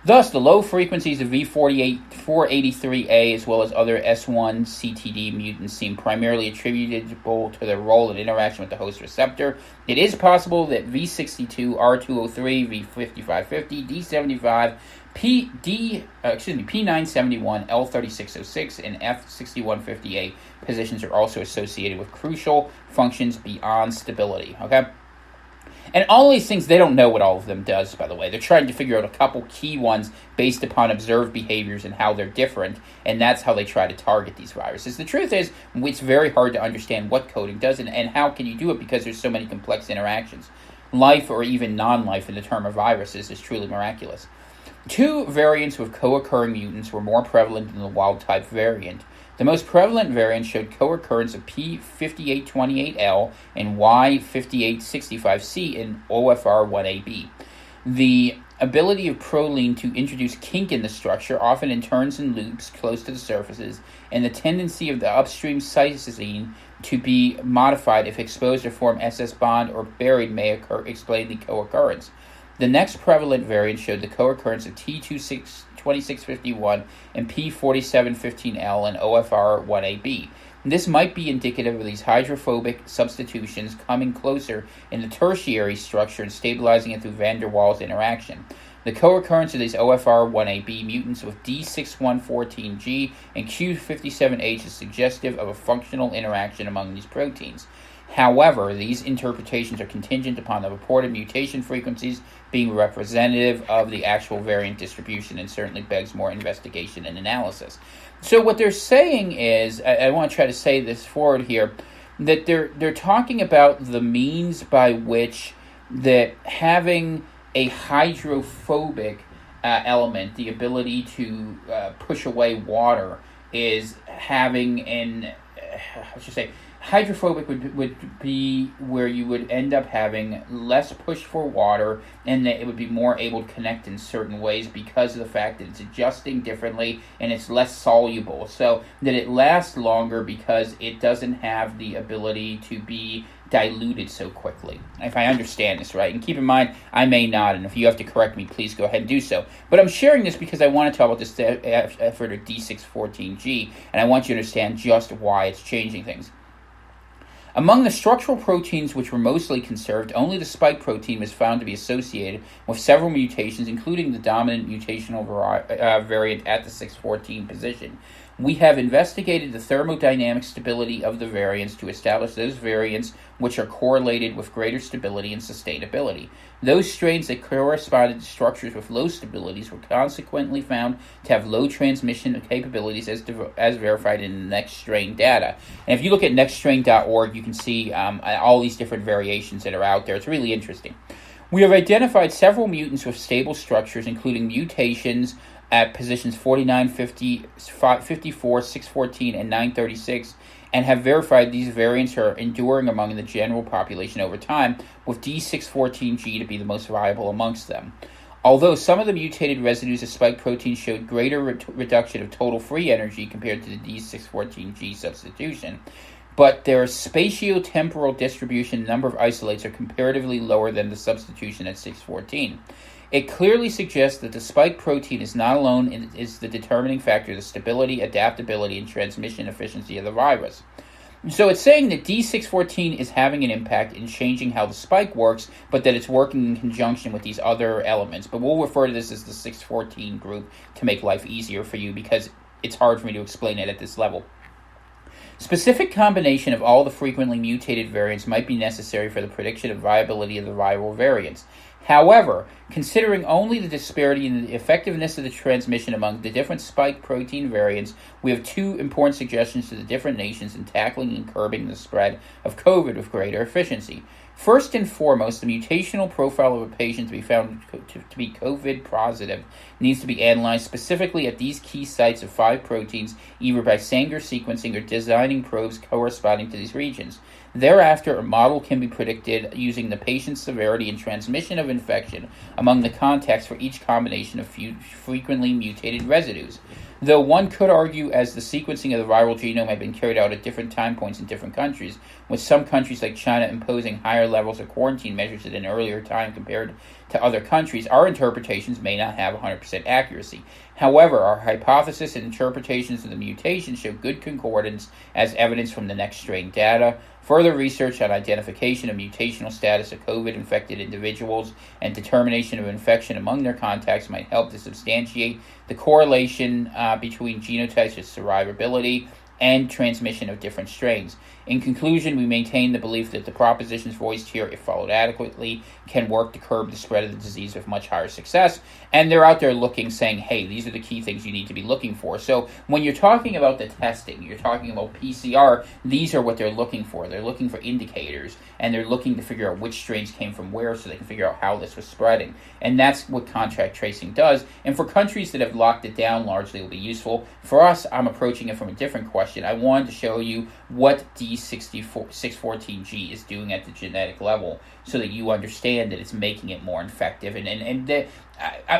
thus, the low frequencies of V483A as well as other S1 CTD mutants seem primarily attributable to their role in interaction with the host receptor. It is possible that V62, R203, V5550, D75, P971, L3606, and F6158 positions are also associated with crucial functions beyond stability. Okay? And all these things, they don't know what all of them does, by the way. They're trying to figure out a couple key ones based upon observed behaviors and how they're different, and that's how they try to target these viruses. The truth is, it's very hard to understand what coding does and how can you do it because there's so many complex interactions. Life or even non-life in the term of viruses is truly miraculous. 2 variants with co-occurring mutants were more prevalent than the wild-type variant. The most prevalent variant showed co-occurrence of P5828L and Y5865C in OFR1AB. The ability of proline to introduce kink in the structure, often in turns and loops close to the surfaces, and the tendency of the upstream cytosine to be modified if exposed to form SS bond or buried may explain the co-occurrence. The next prevalent variant showed the co-occurrence of T2651 and P4715L and OFR1AB. This might be indicative of these hydrophobic substitutions coming closer in the tertiary structure and stabilizing it through van der Waals interaction. The co-occurrence of these OFR1AB mutants with D6114G and Q57H is suggestive of a functional interaction among these proteins. However, these interpretations are contingent upon the reported mutation frequencies being representative of the actual variant distribution and certainly begs more investigation and analysis. So what they're saying is, I want to try to say this forward here, that they're talking about the means by which that having a hydrophobic element, the ability to push away water, is having hydrophobic would be where you would end up having less push for water and that it would be more able to connect in certain ways because of the fact that it's adjusting differently and it's less soluble. So that it lasts longer because it doesn't have the ability to be diluted so quickly, if I understand this right. And keep in mind, I may not, and if you have to correct me, please go ahead and do so. But I'm sharing this because I want to talk about this effort of D614G, and I want you to understand just why it's changing things. Among the structural proteins which were mostly conserved, only the spike protein was found to be associated with several mutations, including the dominant mutational variant at the 614 position. We have investigated the thermodynamic stability of the variants to establish those variants which are correlated with greater stability and sustainability. Those strains that corresponded to structures with low stabilities were consequently found to have low transmission capabilities as verified in the next strain data. And if you look at nextstrain.org, you can see all these different variations that are out there. It's really interesting. We have identified several mutants with stable structures, including mutations at positions 49, 50, 54, 614, and 936, and have verified these variants are enduring among the general population over time, with D614G to be the most viable amongst them. Although some of the mutated residues of spike protein showed greater reduction of total free energy compared to the D614G substitution, but their spatiotemporal distribution number of isolates are comparatively lower than the substitution at 614. It clearly suggests that the spike protein is not alone is the determining factor of the stability, adaptability, and transmission efficiency of the virus. So it's saying that D614 is having an impact in changing how the spike works, but that it's working in conjunction with these other elements. But we'll refer to this as the 614 group to make life easier for you because it's hard for me to explain it at this level. Specific combination of all the frequently mutated variants might be necessary for the prediction of viability of the viral variants. However, considering only the disparity in the effectiveness of the transmission among the different spike protein variants, we have two important suggestions to the different nations in tackling and curbing the spread of COVID with greater efficiency. First and foremost, the mutational profile of a patient to be found to be COVID positive needs to be analyzed specifically at these key sites of 5 proteins, either by Sanger sequencing or designing probes corresponding to these regions. Thereafter, a model can be predicted using the patient's severity and transmission of infection among the contacts for each combination of frequently mutated residues. Though one could argue as the sequencing of the viral genome had been carried out at different time points in different countries, with some countries like China imposing higher levels of quarantine measures at an earlier time compared to other countries, our interpretations may not have 100% accuracy. However, our hypothesis and interpretations of the mutations show good concordance as evidenced from the next strain data. Further research on identification of mutational status of COVID-infected individuals and determination of infection among their contacts might help to substantiate the correlation between genotypes with survivability and transmission of different strains. In conclusion, we maintain the belief that the propositions voiced here, if followed adequately, can work to curb the spread of the disease with much higher success. And they're out there looking, saying, hey, these are the key things you need to be looking for. So when you're talking about the testing, you're talking about PCR, these are what they're looking for. They're looking for indicators, and they're looking to figure out which strains came from where so they can figure out how this was spreading. And that's what contact tracing does. And for countries that have locked it down largely, it will be useful. For us, I'm approaching it from a different question. I wanted to show you what D614G is doing at the genetic level so that you understand that it's making it more effective. And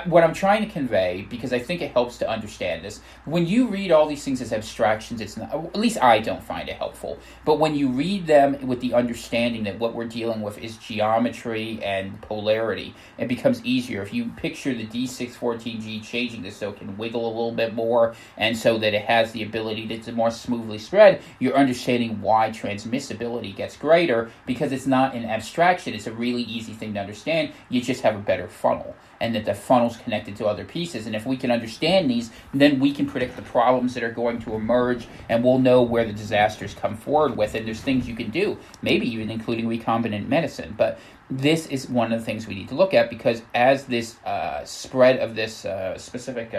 what I'm trying to convey, because I think it helps to understand this, when you read all these things as abstractions, it's not, at least I don't find it helpful, but when you read them with the understanding that what we're dealing with is geometry and polarity, it becomes easier. If you picture the D614G changing this so it can wiggle a little bit more, and so that it has the ability to more smoothly spread, you're understanding why transmissibility gets greater, because it's not an abstraction, it's a really easy thing to understand. You just have a better funnel, and that the funnel's connected to other pieces. And if we can understand these, then we can predict the problems that are going to emerge, and we'll know where the disasters come forward with, and there's things you can do, maybe even including recombinant medicine. But this is one of the things we need to look at, because as this spread of this specific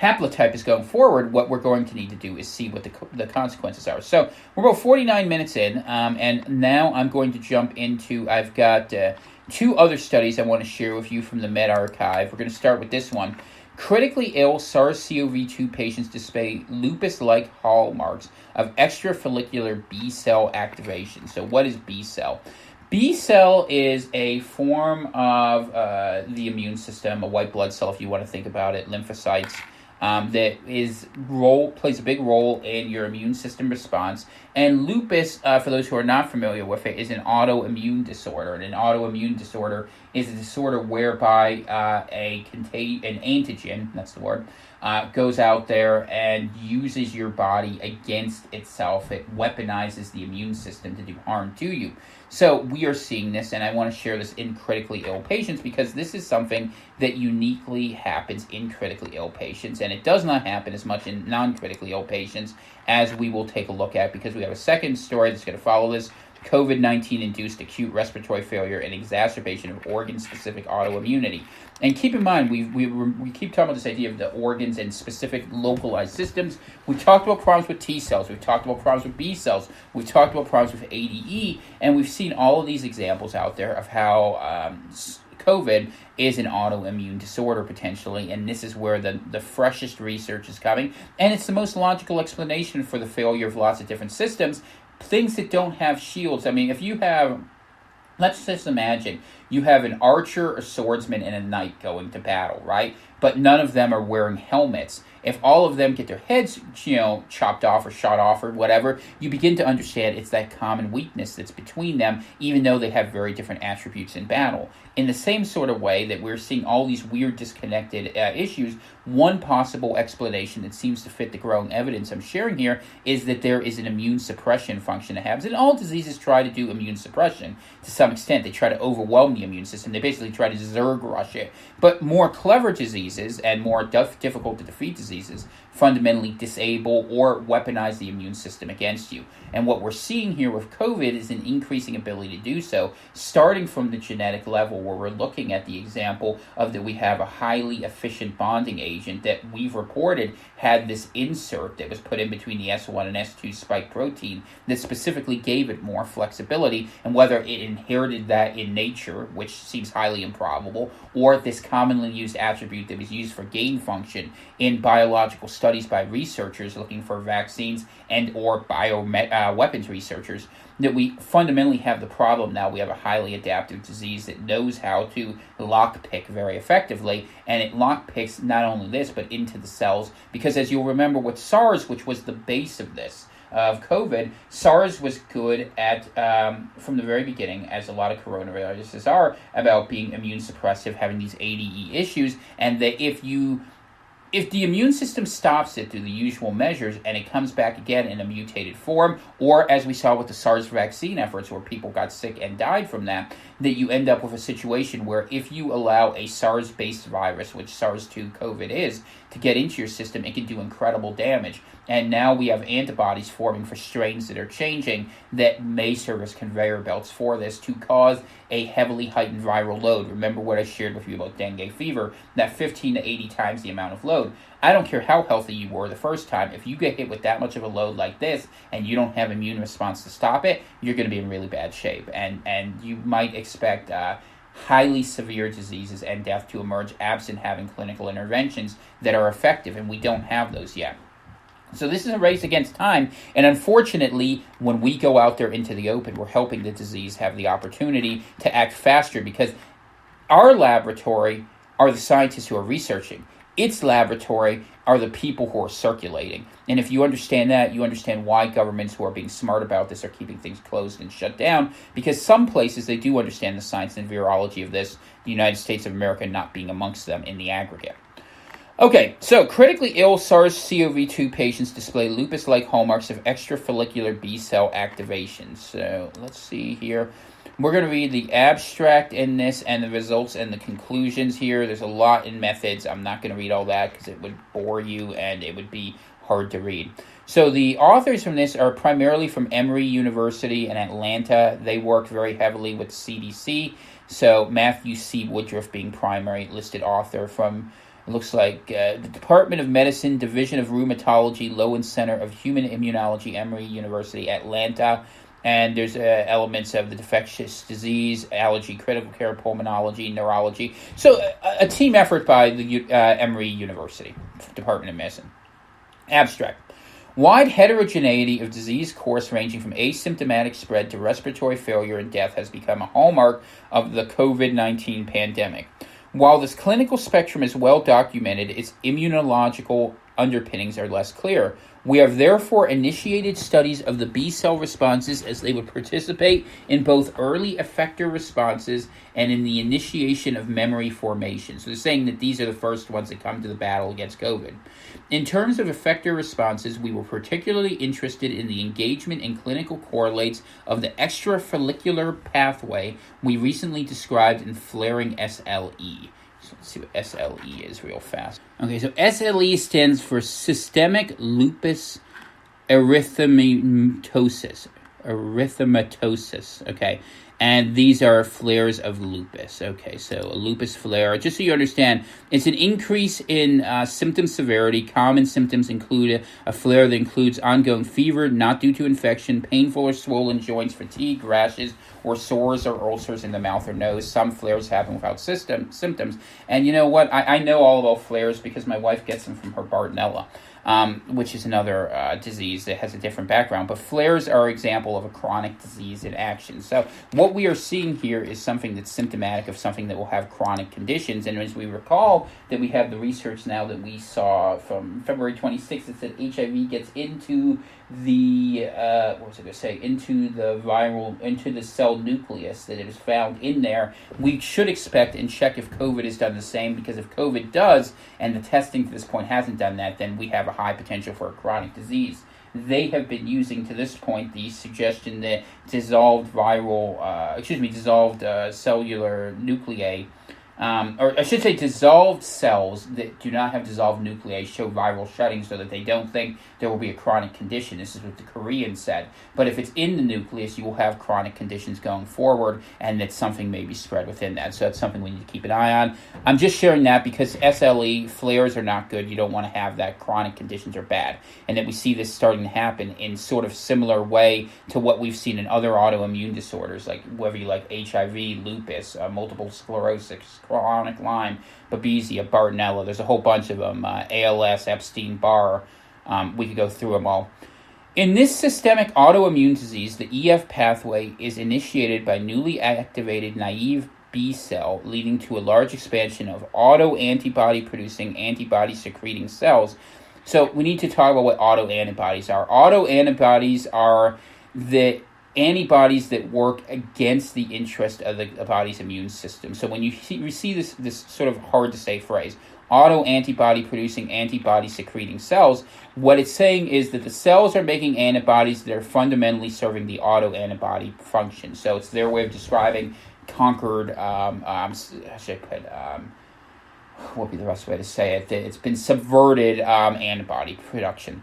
haplotype is going forward, what we're going to need to do is see what the consequences are. So we're about 49 minutes in, and now I'm going to jump into, I've got 2 other studies I want to share with you from the Med Archive. We're going to start with this one. Critically ill SARS-CoV-2 patients display lupus-like hallmarks of extrafollicular B-cell activation. So what is B-cell? B-cell is a form of the immune system, a white blood cell if you want to think about it, lymphocytes, that plays a big role in your immune system response. And lupus, for those who are not familiar with it, is an autoimmune disorder. And an autoimmune disorder is a disorder whereby an antigen, that's the word, goes out there and uses your body against itself. It weaponizes the immune system to do harm to you. So we are seeing this, and I want to share this in critically ill patients, because this is something that uniquely happens in critically ill patients, and it does not happen as much in non-critically ill patients, as we will take a look at, because we have a second story that's going to follow this. COVID-19 induced acute respiratory failure and exacerbation of organ-specific autoimmunity. And keep in mind, we keep talking about this idea of the organs and specific localized systems. We talked about problems with T cells. We've talked about problems with B cells. We've talked about problems with ADE. And we've seen all of these examples out there of how COVID is an autoimmune disorder potentially, and this is where the freshest research is coming. And it's the most logical explanation for the failure of lots of different systems, things that don't have shields. I mean, if you have, let's just imagine, you have an archer, a swordsman, and a knight going to battle, right? But none of them are wearing helmets. If all of them get their heads, chopped off or shot off or whatever, you begin to understand it's that common weakness that's between them, even though they have very different attributes in battle. In the same sort of way that we're seeing all these weird disconnected issues, one possible explanation that seems to fit the growing evidence I'm sharing here is that there is an immune suppression function that happens. And all diseases try to do immune suppression to some extent. They try to overwhelm the immune system. They basically try to Zerg rush it. But more clever diseases and more difficult to defeat diseases fundamentally disable or weaponize the immune system against you. And what we're seeing here with COVID is an increasing ability to do so, starting from the genetic level, where we're looking at the example of that we have a highly efficient bonding agent that we've reported had this insert that was put in between the S1 and S2 spike protein that specifically gave it more flexibility, and whether it inherited that in nature, which seems highly improbable, or this commonly used attribute that was used for gain function in biological studies by researchers looking for vaccines and or weapons researchers, that we fundamentally have the problem now. We have a highly adaptive disease that knows how to lockpick very effectively, and it lockpicks not only this, but into the cells, because as you'll remember with SARS, which was the base of this, of COVID, SARS was good at, from the very beginning, as a lot of coronaviruses are, about being immune suppressive, having these ADE issues, and that if the immune system stops it through the usual measures and it comes back again in a mutated form, or as we saw with the SARS vaccine efforts where people got sick and died from that you end up with a situation where if you allow a SARS-based virus, which SARS-2 COVID is, to get into your system, it can do incredible damage. And now we have antibodies forming for strains that are changing that may serve as conveyor belts for this to cause a heavily heightened viral load. Remember what I shared with you about dengue fever, that 15 to 80 times the amount of load. I don't care how healthy you were the first time, if you get hit with that much of a load like this and you don't have immune response to stop it, you're going to be in really bad shape. And you might expect highly severe diseases and death to emerge absent having clinical interventions that are effective, and we don't have those yet. So this is a race against time, and unfortunately, when we go out there into the open, we're helping the disease have the opportunity to act faster, because Our laboratory are the scientists who are researching. Its laboratory are the people who are circulating. And if you understand that, you understand why governments who are being smart about this are keeping things closed and shut down, because some places they do understand the science and virology of this, the United States of America not being amongst them in the aggregate. Okay, so critically ill SARS-CoV-2 patients display lupus-like hallmarks of extrafollicular B-cell activation. So let's see here. We're going to read the abstract in this and the results and the conclusions here. There's a lot in methods. I'm not going to read all that because it would bore you and it would be hard to read. So the authors from this are primarily from Emory University in Atlanta. They worked very heavily with CDC. So Matthew C. Woodruff being primary listed author from, it looks like, the Department of Medicine, Division of Rheumatology, Lowen Center of Human Immunology, Emory University, Atlanta. And there's elements of the infectious disease, allergy, critical care, pulmonology, neurology. So a team effort by the Emory University, Department of Medicine. Abstract. Wide heterogeneity of disease course ranging from asymptomatic spread to respiratory failure and death has become a hallmark of the COVID-19 pandemic. While this clinical spectrum is well documented, its immunological underpinnings are less clear. We have therefore initiated studies of the B-cell responses as they would participate in both early effector responses and in the initiation of memory formation. So they're saying that these are the first ones that come to the battle against COVID. In terms of effector responses, we were particularly interested in the engagement and clinical correlates of the extrafollicular pathway we recently described in flaring SLE. So let's see what SLE is real fast. Okay, so SLE stands for systemic lupus erythematosus. Okay. And these are flares of lupus. Okay, so a lupus flare. Just so you understand, it's an increase in symptom severity. Common symptoms include a flare that includes ongoing fever, not due to infection, painful or swollen joints, fatigue, rashes, or sores or ulcers in the mouth or nose. Some flares happen without symptoms. And you know what? I know all about flares because my wife gets them from her Bartonella. Which is another disease that has a different background. But flares are an example of a chronic disease in action. So what we are seeing here is something that's symptomatic of something that will have chronic conditions. And as we recall that we have the research now that we saw from February 26th that said HIV gets into the, into the cell nucleus, that it is found in there. We should expect and check if COVID has done the same, because if COVID does, and the testing to this point hasn't done that, then we have a high potential for a chronic disease. They have been using to this point the suggestion that dissolved cellular nuclei, or I should say dissolved cells that do not have dissolved nuclei show viral shedding so that they don't think there will be a chronic condition. This is what the Koreans said. But if it's in the nucleus, you will have chronic conditions going forward, and that something may be spread within that. So that's something we need to keep an eye on. I'm just sharing that because SLE, flares are not good. You don't want to have that. Chronic conditions are bad. And that we see this starting to happen in sort of similar way to what we've seen in other autoimmune disorders, like whether you like HIV, lupus, multiple sclerosis, chronic Lyme, Babesia, Bartonella. There's a whole bunch of them. ALS, Epstein-Barr. We could go through them all. In this systemic autoimmune disease, the EF pathway is initiated by newly activated naive B cell, leading to a large expansion of autoantibody producing antibody secreting cells. So we need to talk about what autoantibodies are. Autoantibodies are the antibodies that work against the interest of the body's immune system. So when you see this sort of hard to say phrase, autoantibody producing antibody secreting cells, what it's saying is that the cells are making antibodies that are fundamentally serving the autoantibody function. So it's their way of describing conquered, what would be the best way to say it? It's been subverted antibody production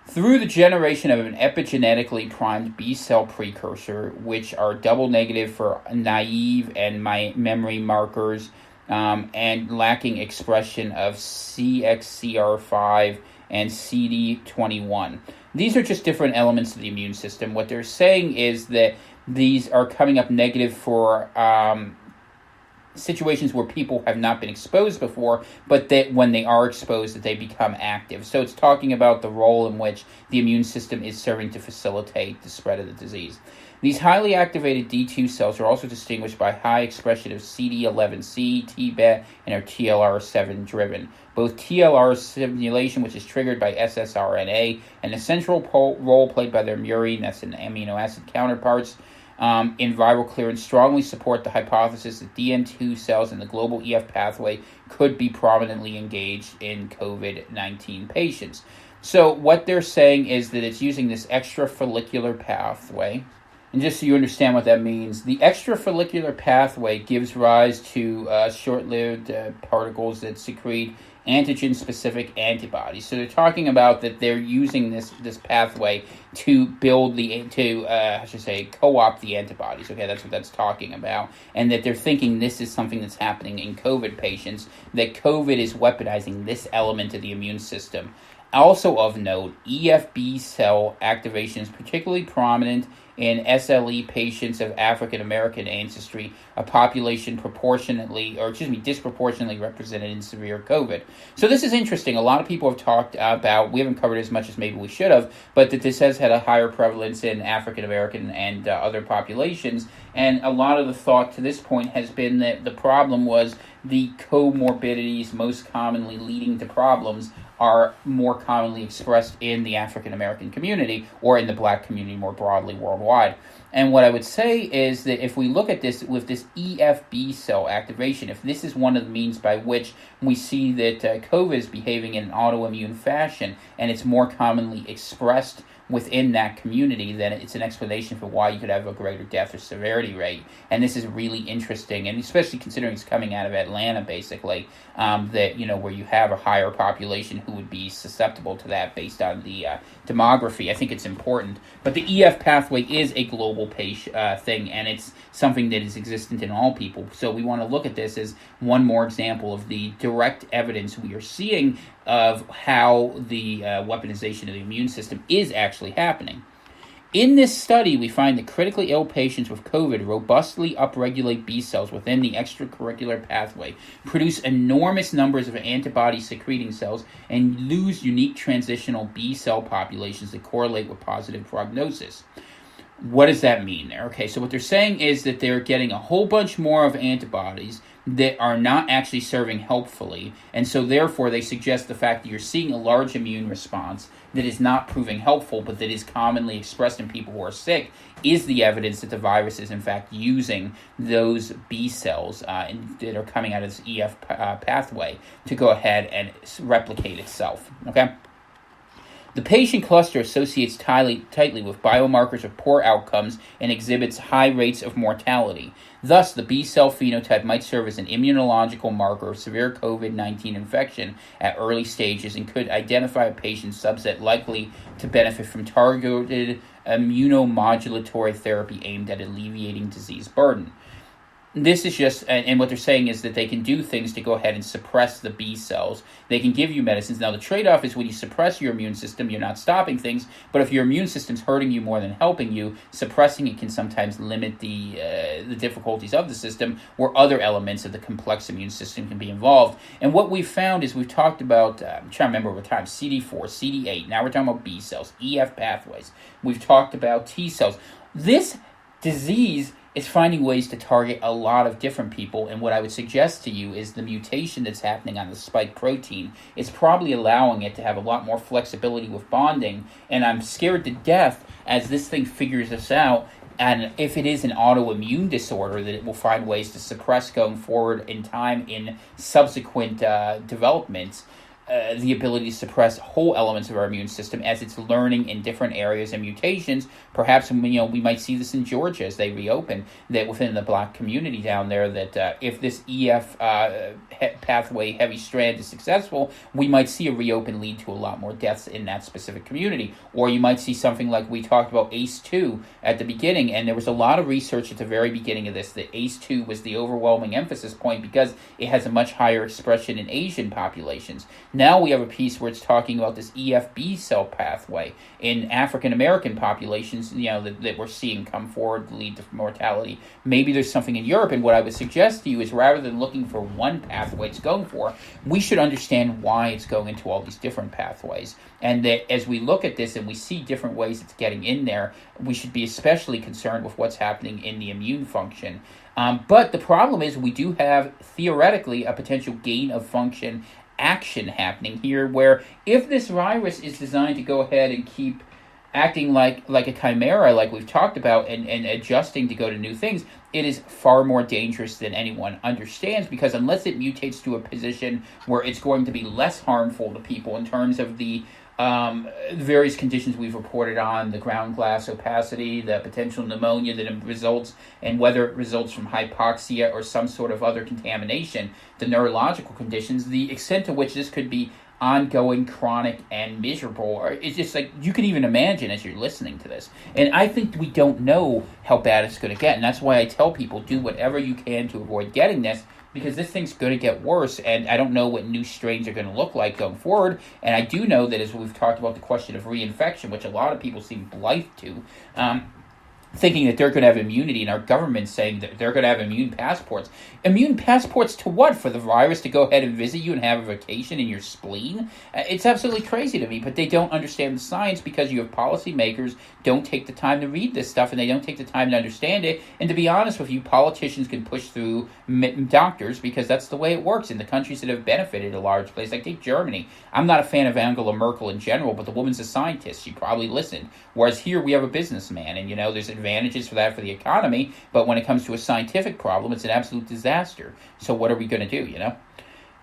through the generation of an epigenetically primed B-cell precursor, which are double negative for naive and memory markers, and lacking expression of CXCR5 and CD21. These are just different elements of the immune system. What they're saying is that these are coming up negative for situations where people have not been exposed before, but that when they are exposed, that they become active. So it's talking about the role in which the immune system is serving to facilitate the spread of the disease. These highly activated D2 cells are also distinguished by high expression of CD11C, TBET, and are TLR7 driven. Both TLR stimulation, which is triggered by ssRNA, and the central role played by their murine, that's an amino acid counterparts, in viral clearance strongly support the hypothesis that DN2 cells in the global EF pathway could be prominently engaged in COVID-19 patients. So what they're saying is that it's using this extrafollicular pathway. And just so you understand what that means, the extrafollicular pathway gives rise to short-lived particles that secrete antigen-specific antibodies. So they're talking about that they're using this pathway to build co-opt the antibodies. Okay, that's what that's talking about. And that they're thinking this is something that's happening in COVID patients, that COVID is weaponizing this element of the immune system. Also of note, EFB cell activation is particularly prominent in SLE patients of African American ancestry, a population disproportionately represented in severe COVID. So this is interesting. A lot of people have talked about, we haven't covered as much as maybe we should have, but that this has had a higher prevalence in African American and other populations. And a lot of the thought to this point has been that the problem was the comorbidities most commonly leading to problems are more commonly expressed in the African American community or in the Black community more broadly worldwide. And what I would say is that if we look at this with this EFB cell activation, if this is one of the means by which we see that COVID is behaving in an autoimmune fashion and it's more commonly expressed within that community, then it's an explanation for why you could have a greater death or severity rate. And this is really interesting, and especially considering it's coming out of Atlanta, basically, that, where you have a higher population who would be susceptible to that based on the demography. I think it's important. But the EF pathway is a global thing, and it's something that is existent in all people. So we want to look at this as one more example of the direct evidence we are seeing of how the weaponization of the immune system is actually happening. In this study, we find that critically ill patients with COVID robustly upregulate B cells within the extracurricular pathway, produce enormous numbers of antibody-secreting cells, and lose unique transitional B cell populations that correlate with positive prognosis. What does that mean there? Okay, so what they're saying is that they're getting a whole bunch more of antibodies that are not actually serving helpfully, and so therefore they suggest the fact that you're seeing a large immune response that is not proving helpful, but that is commonly expressed in people who are sick, is the evidence that the virus is in fact using those B cells that are coming out of this EF pathway to go ahead and replicate itself. Okay. The patient cluster associates tightly with biomarkers of poor outcomes and exhibits high rates of mortality. Thus, the B cell phenotype might serve as an immunological marker of severe COVID-19 infection at early stages and could identify a patient subset likely to benefit from targeted immunomodulatory therapy aimed at alleviating disease burden. This is just, and what they're saying is that they can do things to go ahead and suppress the B cells. They can give you medicines. Now, the trade-off is when you suppress your immune system, you're not stopping things, but if your immune system's hurting you more than helping you, suppressing it can sometimes limit the difficulties of the system, where other elements of the complex immune system can be involved. And what we've found is we've talked about, I'm trying to remember over time, CD4, CD8, now we're talking about B cells, EF pathways. We've talked about T cells. This disease is finding ways to target a lot of different people, and what I would suggest to you is the mutation that's happening on the spike protein is probably allowing it to have a lot more flexibility with bonding, and I'm scared to death as this thing figures this out, and if it is an autoimmune disorder, that it will find ways to suppress going forward in time in subsequent developments. The ability to suppress whole elements of our immune system as it's learning in different areas and mutations. Perhaps we might see this in Georgia as they reopen, that within the Black community down there, that if this EF pathway heavy strand is successful, we might see a reopen lead to a lot more deaths in that specific community. Or you might see something like we talked about ACE2 at the beginning, and there was a lot of research at the very beginning of this that ACE2 was the overwhelming emphasis point because it has a much higher expression in Asian populations. Now we have a piece where it's talking about this EFB cell pathway in African American populations, that we're seeing come forward lead to mortality. Maybe there's something in Europe, and what I would suggest to you is rather than looking for one pathway it's going for, we should understand why it's going into all these different pathways. And that as we look at this and we see different ways it's getting in there, we should be especially concerned with what's happening in the immune function. But the problem is we do have, theoretically, a potential gain of function action happening here, where if this virus is designed to go ahead and keep acting like a chimera, like we've talked about, and adjusting to go to new things, it is far more dangerous than anyone understands, because unless it mutates to a position where it's going to be less harmful to people in terms of the various conditions we've reported on, the ground glass opacity, the potential pneumonia that it results, and whether it results from hypoxia or some sort of other contamination, the neurological conditions, the extent to which this could be ongoing, chronic, and miserable, or it's just like you can even imagine as you're listening to this. And I think we don't know how bad it's going to get, and that's why I tell people, do whatever you can to avoid getting this, because this thing's going to get worse, and I don't know what new strains are going to look like going forward. And I do know that as we've talked about the question of reinfection, which a lot of people seem blithe to, thinking that they're going to have immunity, and our government saying that they're going to have immune passports. Immune passports to what? For the virus to go ahead and visit you and have a vacation in your spleen? It's absolutely crazy to me, but they don't understand the science, because you have policymakers don't take the time to read this stuff, and they don't take the time to understand it. And to be honest with you, politicians can push through doctors, because that's the way it works in the countries that have benefited a large place. Like take Germany. I'm not a fan of Angela Merkel in general, but the woman's a scientist. She probably listened. Whereas here we have a businessman, and there's advantages for that for the economy, but when it comes to a scientific problem, it's an absolute disaster. So what are we going to do,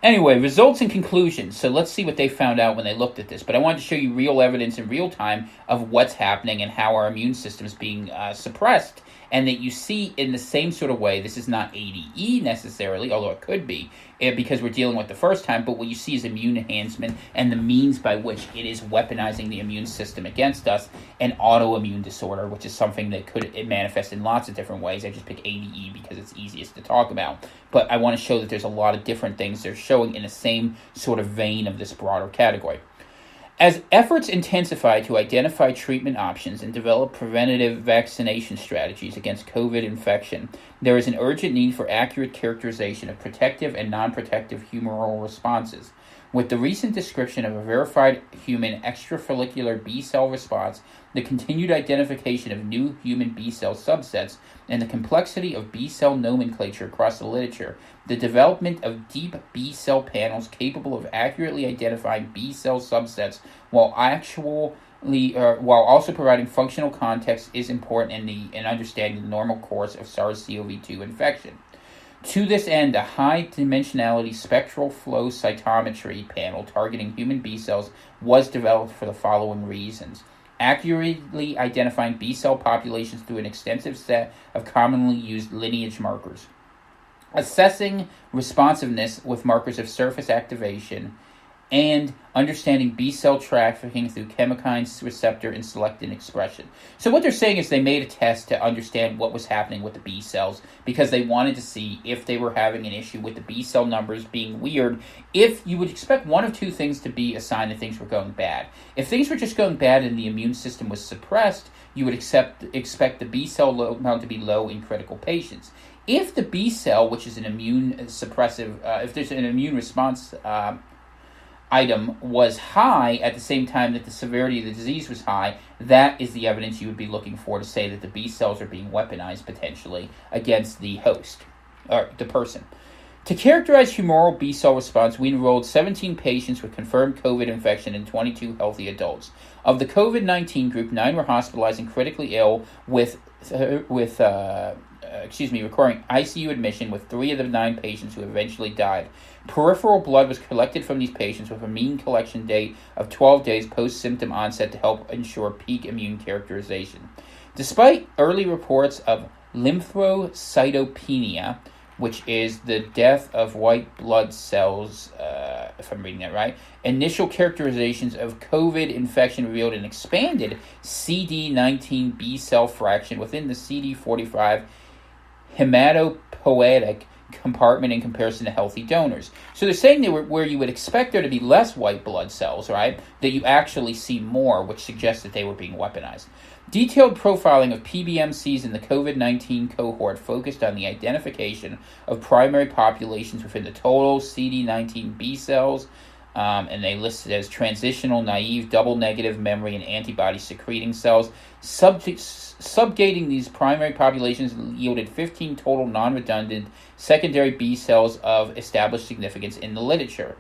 Anyway, results and conclusions. So let's see what they found out when they looked at this. But I wanted to show you real evidence in real time of what's happening and how our immune system is being suppressed, and that you see in the same sort of way. This is not ADE necessarily, although it could be, because we're dealing with the first time, but what you see is immune enhancement and the means by which it is weaponizing the immune system against us, and autoimmune disorder, which is something that could manifest in lots of different ways. I just pick ADE because it's easiest to talk about, but I want to show that there's a lot of different things they're showing in the same sort of vein of this broader category. As efforts intensify to identify treatment options and develop preventative vaccination strategies against COVID infection, there is an urgent need for accurate characterization of protective and non-protective humoral responses. With the recent description of a verified human extrafollicular B-cell response, the continued identification of new human B-cell subsets, and the complexity of B-cell nomenclature across the literature, the development of deep B-cell panels capable of accurately identifying B-cell subsets while also providing functional context is important in understanding the normal course of SARS-CoV-2 infection. To this end, a high-dimensionality spectral flow cytometry panel targeting human B-cells was developed for the following reasons: accurately identifying B-cell populations through an extensive set of commonly used lineage markers, assessing responsiveness with markers of surface activation, and understanding B-cell trafficking through chemokine receptor and selectin expression. So what they're saying is they made a test to understand what was happening with the B-cells, because they wanted to see if they were having an issue with the B-cell numbers being weird. If you would expect one of two things to be a sign that things were going bad. If things were just going bad and the immune system was suppressed, you would expect the B-cell amount to be low in critical patients. If the B-cell, which is an immune suppressive, if there's an immune response item was high at the same time that the severity of the disease was high, that is the evidence you would be looking for to say that the B cells are being weaponized potentially against the host, or the person. To characterize humoral B cell response, we enrolled 17 patients with confirmed COVID infection and 22 healthy adults. Of the COVID-19 group, 9 were hospitalized and critically ill with requiring ICU admission, with 3 of the 9 patients who eventually died. Peripheral blood was collected from these patients with a mean collection date of 12 days post-symptom onset to help ensure peak immune characterization. Despite early reports of lymphocytopenia, which is the death of white blood cells, if I'm reading that right, initial characterizations of COVID infection revealed an expanded CD19 B cell fraction within the CD45 hematopoietic compartment in comparison to healthy donors. So they're saying that where you would expect there to be less white blood cells, right, that you actually see more, which suggests that they were being weaponized. Detailed profiling of PBMCs in the COVID-19 cohort focused on the identification of primary populations within the total CD19 B cells, and they listed as transitional, naive, double negative memory, and antibody secreting cells. Subgating these primary populations yielded 15 total non-redundant secondary B cells of established significance in the literature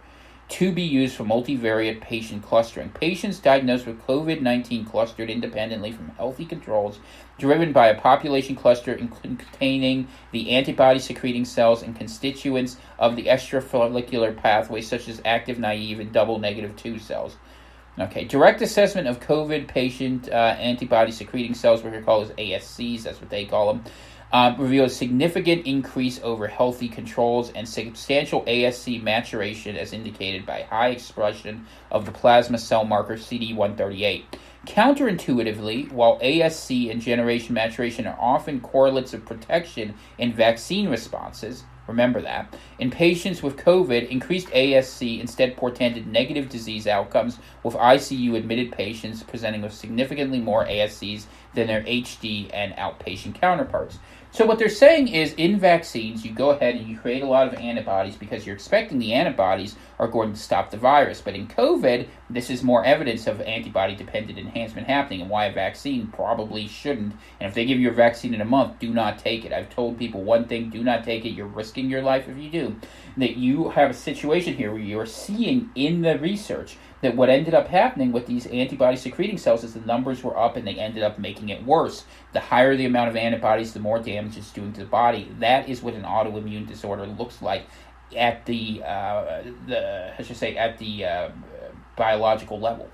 to be used for multivariate patient clustering. Patients diagnosed with COVID-19 clustered independently from healthy controls, driven by a population cluster containing the antibody-secreting cells and constituents of the extrafollicular pathway, such as active, naive, and double negative 2 cells. Okay, direct assessment of COVID patient antibody-secreting cells, what are called as ASCs, that's what they call them, revealed a significant increase over healthy controls and substantial ASC maturation as indicated by high expression of the plasma cell marker CD138. Counterintuitively, while ASC and generation maturation are often correlates of protection in vaccine responses, remember that, in patients with COVID, increased ASC instead portended negative disease outcomes, with ICU-admitted patients presenting with significantly more ASCs than their HD and outpatient counterparts. So what they're saying is, in vaccines, you go ahead and you create a lot of antibodies because you're expecting the antibodies are going to stop the virus. But in COVID, this is more evidence of antibody-dependent enhancement happening and why a vaccine probably shouldn't. And if they give you a vaccine in a month, do not take it. I've told people one thing, do not take it. You're risking your life if you do. That you have a situation here where you're seeing in the research that what ended up happening with these antibody-secreting cells is the numbers were up and they ended up making it worse. The higher the amount of antibodies, the more damage it's doing to the body. That is what an autoimmune disorder looks like at the biological level.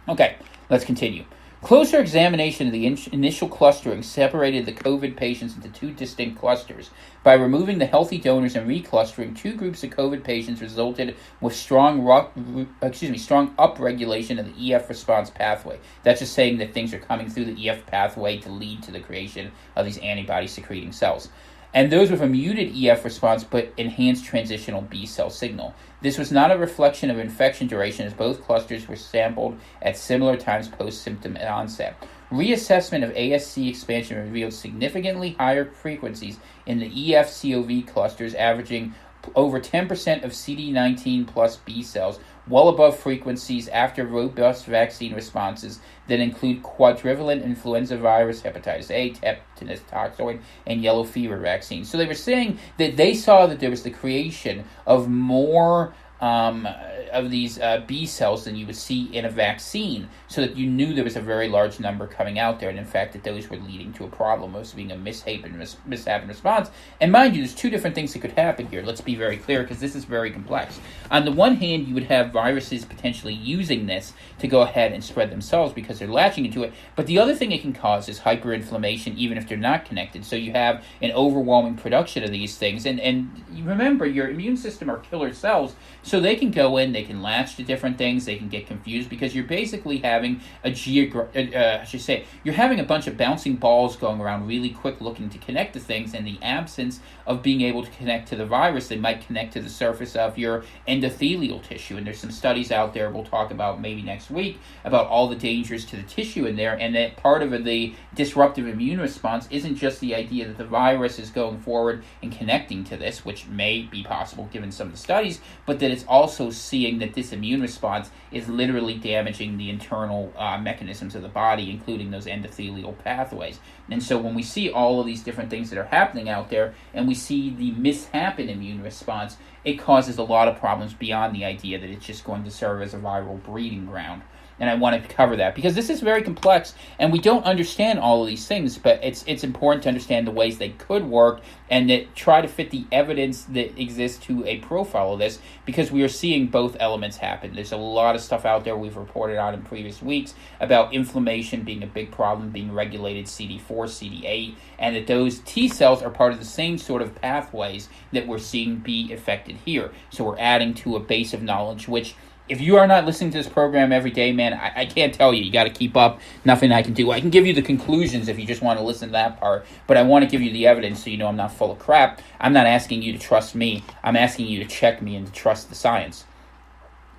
Okay, let's continue. Closer examination of the initial clustering separated the COVID patients into two distinct clusters. By removing the healthy donors and reclustering, two groups of COVID patients resulted with strong upregulation of the EF response pathway. That's just saying that things are coming through the EF pathway to lead to the creation of these antibody-secreting cells. And those with a muted EF response but enhanced transitional B cell signal. This was not a reflection of infection duration, as both clusters were sampled at similar times post-symptom onset. Reassessment of ASC expansion revealed significantly higher frequencies in the EF-CoV clusters, averaging over 10% of CD19 plus B cells, well above frequencies after robust vaccine responses that include quadrivalent influenza virus, hepatitis A, tetanus toxoid, and yellow fever vaccines. So they were saying that they saw that there was the creation of more of these B cells than you would see in a vaccine, so that you knew there was a very large number coming out there, and in fact that those were leading to a problem of being a mishap in response. And mind you, there's two different things that could happen here. Let's be very clear, because this is very complex. On the one hand, you would have viruses potentially using this to go ahead and spread themselves because they're latching into it, but the other thing it can cause is hyperinflammation, even if they're not connected. So you have an overwhelming production of these things, and you remember, your immune system are killer cells, so they can go in, they can latch to different things, they can get confused, because you're basically having you're having a bunch of bouncing balls going around really quick looking to connect to things. In the absence of being able to connect to the virus, they might connect to the surface of your endothelial tissue. And there's some studies out there we'll talk about maybe next week about all the dangers to the tissue in there, and that part of the disruptive immune response isn't just the idea that the virus is going forward and connecting to this, which may be possible given some of the studies, but that it's also seeing that this immune response is literally damaging the internal mechanisms of the body, including those endothelial pathways. And so when we see all of these different things that are happening out there, and we see the mishap in immune response, it causes a lot of problems beyond the idea that it's just going to serve as a viral breeding ground. And I want to cover that because this is very complex, and we don't understand all of these things, but it's important to understand the ways they could work and that try to fit the evidence that exists to a profile of this, because we are seeing both elements happen. There's a lot of stuff out there we've reported on in previous weeks about inflammation being a big problem, being regulated CD4, CD8, and that those T cells are part of the same sort of pathways that we're seeing be affected here. So we're adding to a base of knowledge which if you are not listening to this program every day, man, I can't tell you. You got to keep up. Nothing I can do. I can give you the conclusions if you just want to listen to that part, but I want to give you the evidence so you know I'm not full of crap. I'm not asking you to trust me. I'm asking you to check me and to trust the science.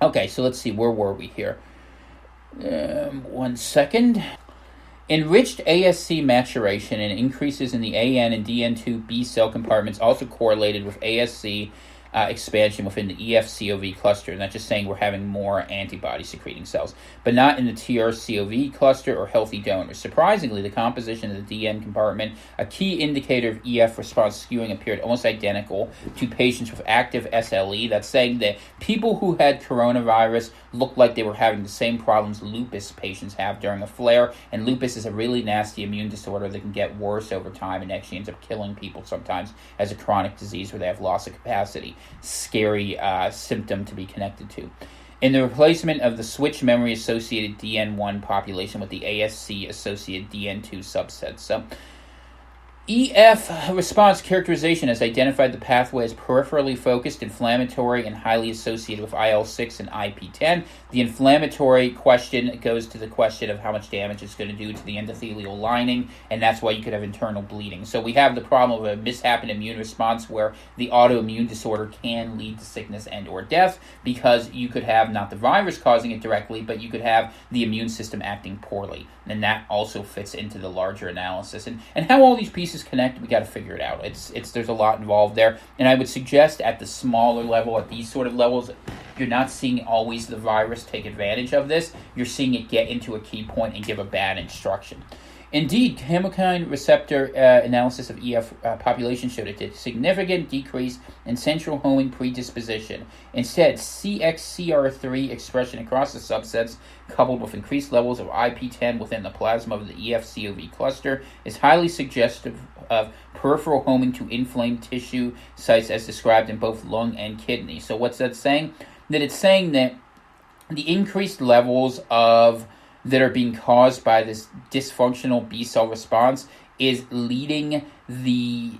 Okay, so let's see. Where were we here? 1 second. Enriched ASC maturation and increases in the AN and DN2 B cell compartments also correlated with ASC expansion within the EF-CoV cluster. And that's just saying we're having more antibody-secreting cells, but not in the TR-CoV cluster or healthy donors. Surprisingly, the composition of the DN compartment, a key indicator of EF response skewing, appeared almost identical to patients with active SLE. That's saying that people who had coronavirus looked like they were having the same problems lupus patients have during a flare, and lupus is a really nasty immune disorder that can get worse over time and actually ends up killing people sometimes as a chronic disease where they have loss of capacity. Scary symptom to be connected to. In the replacement of the switch memory-associated DN1 population with the ASC-associated DN2 subsets. So, EF response characterization has identified the pathway as peripherally focused, inflammatory, and highly associated with IL-6 and IP-10. The inflammatory question goes to the question of how much damage it's going to do to the endothelial lining, and that's why you could have internal bleeding. So we have the problem of a mishap in immune response where the autoimmune disorder can lead to sickness and or death because you could have not the virus causing it directly, but you could have the immune system acting poorly. And that also fits into the larger analysis. And how all these pieces connect, we got to figure it out. There's a lot involved there. And I would suggest at the smaller level, at these sort of levels, you're not seeing always the virus take advantage of this. You're seeing it get into a key point and give a bad instruction. Indeed, chemokine receptor analysis of EF population showed a significant decrease in central homing predisposition. Instead, CXCR3 expression across the subsets, coupled with increased levels of IP-10 within the plasma of the EF-CoV cluster, is highly suggestive of peripheral homing to inflamed tissue sites as described in both lung and kidney. So what's that saying? That it's saying that the increased levels of that are being caused by this dysfunctional B cell response is leading the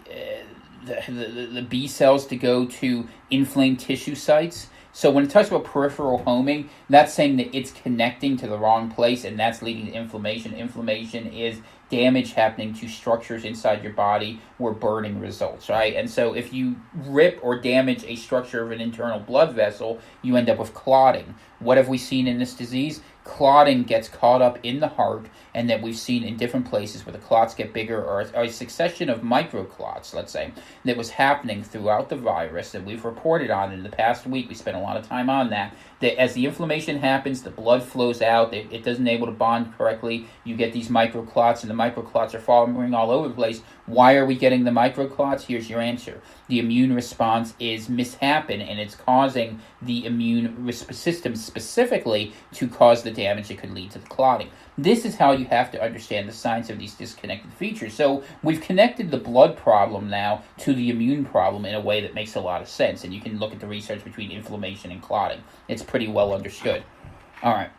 B cells to go to inflamed tissue sites. So when it talks about peripheral homing, that's saying that it's connecting to the wrong place, and that's leading to inflammation. Inflammation is damage happening to structures inside your body where burning results, right? And so if you rip or damage a structure of an internal blood vessel, you end up with clotting. What have we seen in this disease? Clotting gets caught up in the heart, and that we've seen in different places where the clots get bigger, or a succession of microclots, let's say, that was happening throughout the virus that we've reported on in the past week. We spent a lot of time on that as the inflammation happens, the blood flows out, it doesn't able to bond correctly, you get these microclots, and the microclots are falling all over the place. Why are we getting the microclots? Here's your answer. The immune response is mishappen, and it's causing the immune system specifically to cause the damage that could lead to the clotting. This is how you have to understand the science of these disconnected features. So we've connected the blood problem now to the immune problem in a way that makes a lot of sense, and you can look at the research between inflammation and clotting. It's pretty well understood. All right.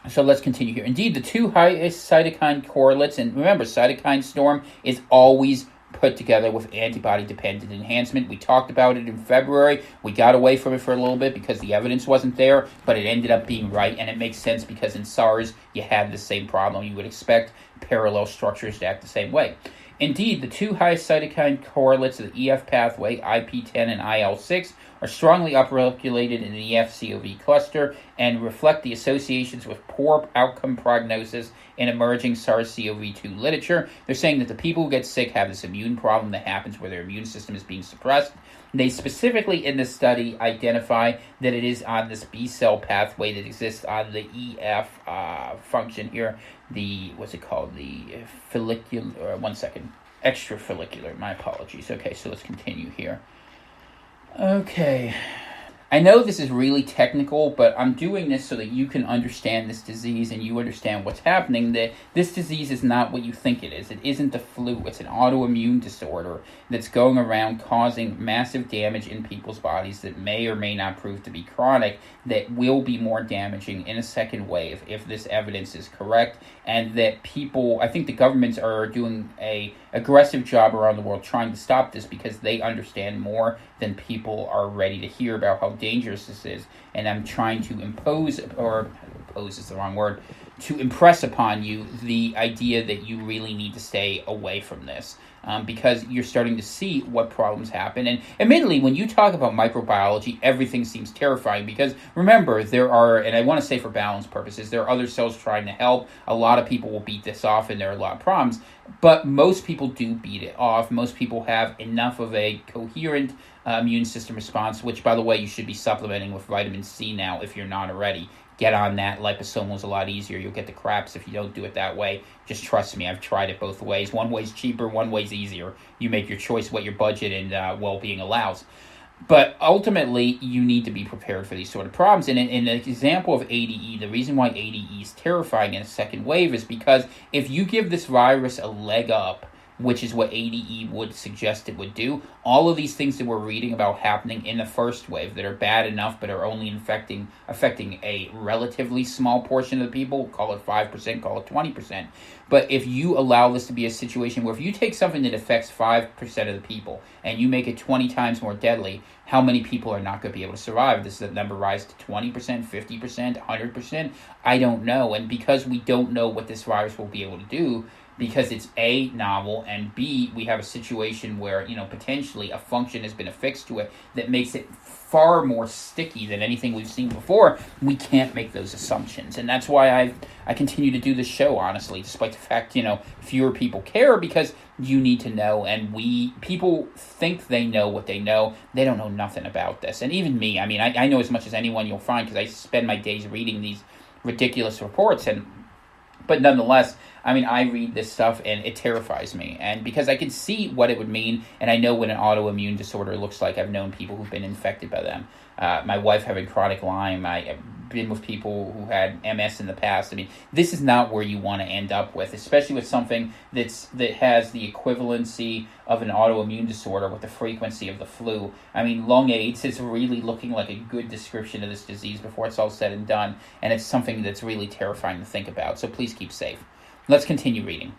So let's continue here. Indeed, the two highest cytokine correlates, and remember, cytokine storm is always put together with antibody-dependent enhancement. We talked about it in February. We got away from it for a little bit because the evidence wasn't there, but it ended up being right, and it makes sense because in SARS, you had the same problem. You would expect parallel structures to act the same way. Indeed, the two highest cytokine correlates of the EF pathway, IP-10 and IL-6, are strongly upregulated in the EF-CoV cluster and reflect the associations with poor outcome prognosis in emerging SARS-CoV-2 literature. They're saying that the people who get sick have this immune problem that happens where their immune system is being suppressed. They specifically in this study identify that it is on this B cell pathway that exists on the EF function here. What's it called? The follicular, extrafollicular, my apologies. Okay, so let's continue here. Okay. I know this is really technical, but I'm doing this so that you can understand this disease and you understand what's happening, that this disease is not what you think it is. It isn't the flu. It's an autoimmune disorder that's going around causing massive damage in people's bodies that may or may not prove to be chronic, that will be more damaging in a second wave if this evidence is correct, and that people, I think the governments are doing a aggressive job around the world trying to stop this because they understand more than people are ready to hear about how dangerous this is. And I'm trying to impose is the wrong word, to impress upon you the idea that you really need to stay away from this. Because you're starting to see what problems happen. And admittedly, when you talk about microbiology, everything seems terrifying because remember, there are, and I want to say for balance purposes, there are other cells trying to help. A lot of people will beat this off and there are a lot of problems, but most people do beat it off. Most people have enough of a coherent immune system response, which, by the way, you should be supplementing with vitamin C now if you're not already. Get on that. Liposomal is a lot easier. You'll get the craps if you don't do it that way. Just trust me, I've tried it both ways. One way's cheaper, one way's easier. You make your choice what your budget and well-being allows. But ultimately, you need to be prepared for these sort of problems. And in the example of ADE, the reason why ADE is terrifying in a second wave is because if you give this virus a leg up, which is what ADE would suggest it would do, all of these things that we're reading about happening in the first wave that are bad enough but are only affecting a relatively small portion of the people, call it 5%, call it 20%. But if you allow this to be a situation where if you take something that affects 5% of the people and you make it 20 times more deadly, how many people are not going to be able to survive? Does the number rise to 20%, 50%, 100%? I don't know. And because we don't know what this virus will be able to do, because it's A, novel, and B, we have a situation where, potentially a function has been affixed to it that makes it far more sticky than anything we've seen before, we can't make those assumptions. And that's why I continue to do this show, honestly, despite the fact, fewer people care, because you need to know, and people think they know what they know. They don't know nothing about this. And even me, I know as much as anyone you'll find, because I spend my days reading these ridiculous reports, but nonetheless, I read this stuff and it terrifies me. And because I can see what it would mean, and I know what an autoimmune disorder looks like. I've known people who've been infected by them. My wife having chronic Lyme. I've been with people who had MS in the past. This is not where you want to end up with, especially with something that has the equivalency of an autoimmune disorder with the frequency of the flu. Lung AIDS is really looking like a good description of this disease before it's all said and done, and it's something that's really terrifying to think about. So please keep safe. Let's continue reading.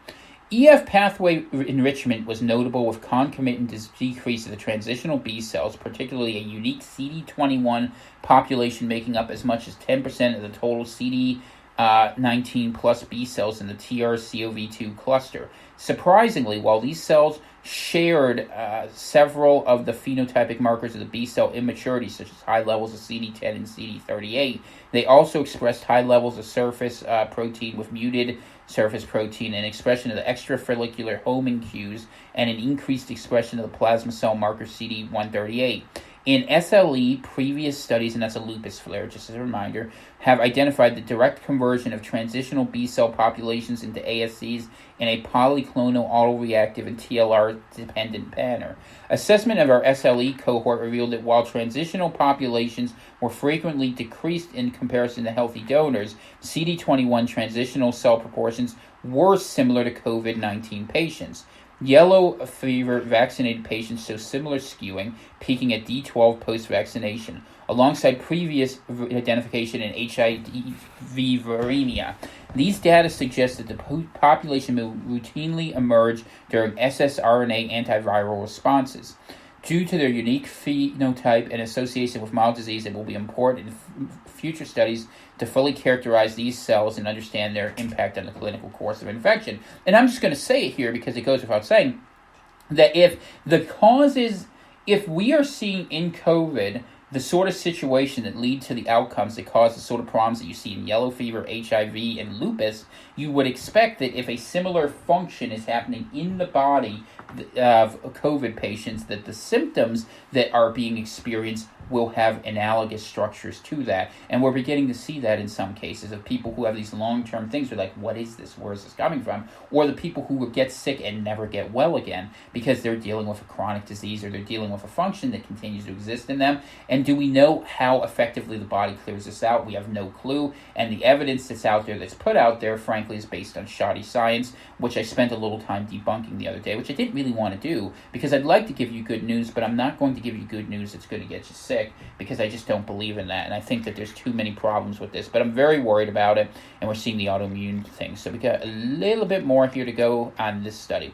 EF pathway enrichment was notable with concomitant decrease of the transitional B cells, particularly a unique CD21 population making up as much as 10% of the total CD19 plus B cells in the TRCOV2 cluster. Surprisingly, while these cells shared several of the phenotypic markers of the B cell immaturity, such as high levels of CD10 and CD38, they also expressed high levels of surface protein with muted surface protein and expression of the extrafollicular homing cues and an increased expression of the plasma cell marker CD138. In SLE, previous studies, and that's a lupus flare, just as a reminder, have identified the direct conversion of transitional B-cell populations into ASCs in a polyclonal autoreactive and TLR-dependent manner. Assessment of our SLE cohort revealed that while transitional populations were frequently decreased in comparison to healthy donors, CD21 transitional cell proportions were similar to COVID-19 patients. Yellow fever vaccinated patients show similar skewing, peaking at D12 post-vaccination, alongside previous identification in HIV viremia. These data suggest that the population will routinely emerge during ssRNA antiviral responses. Due to their unique phenotype and association with mild disease, it will be important in future studies to fully characterize these cells and understand their impact on the clinical course of infection. And I'm just going to say it here because it goes without saying that if we are seeing in COVID the sort of situation that lead to the outcomes that cause the sort of problems that you see in yellow fever, HIV, and lupus, you would expect that if a similar function is happening in the body of COVID patients, that the symptoms that are being experienced will have analogous structures to that. And we're beginning to see that in some cases of people who have these long-term things. They're like, what is this? Where is this coming from? Or the people who will get sick and never get well again because they're dealing with a chronic disease or they're dealing with a function that continues to exist in them. And do we know how effectively the body clears this out? We have no clue. And the evidence that's out there, that's put out there, frankly, is based on shoddy science, which I spent a little time debunking the other day, which I didn't really want to do because I'd like to give you good news, but I'm not going to give you good news that's going to get you sick because I just don't believe in that. And I think that there's too many problems with this, but I'm very worried about it, and we're seeing the autoimmune thing. So we got a little bit more here to go on this study.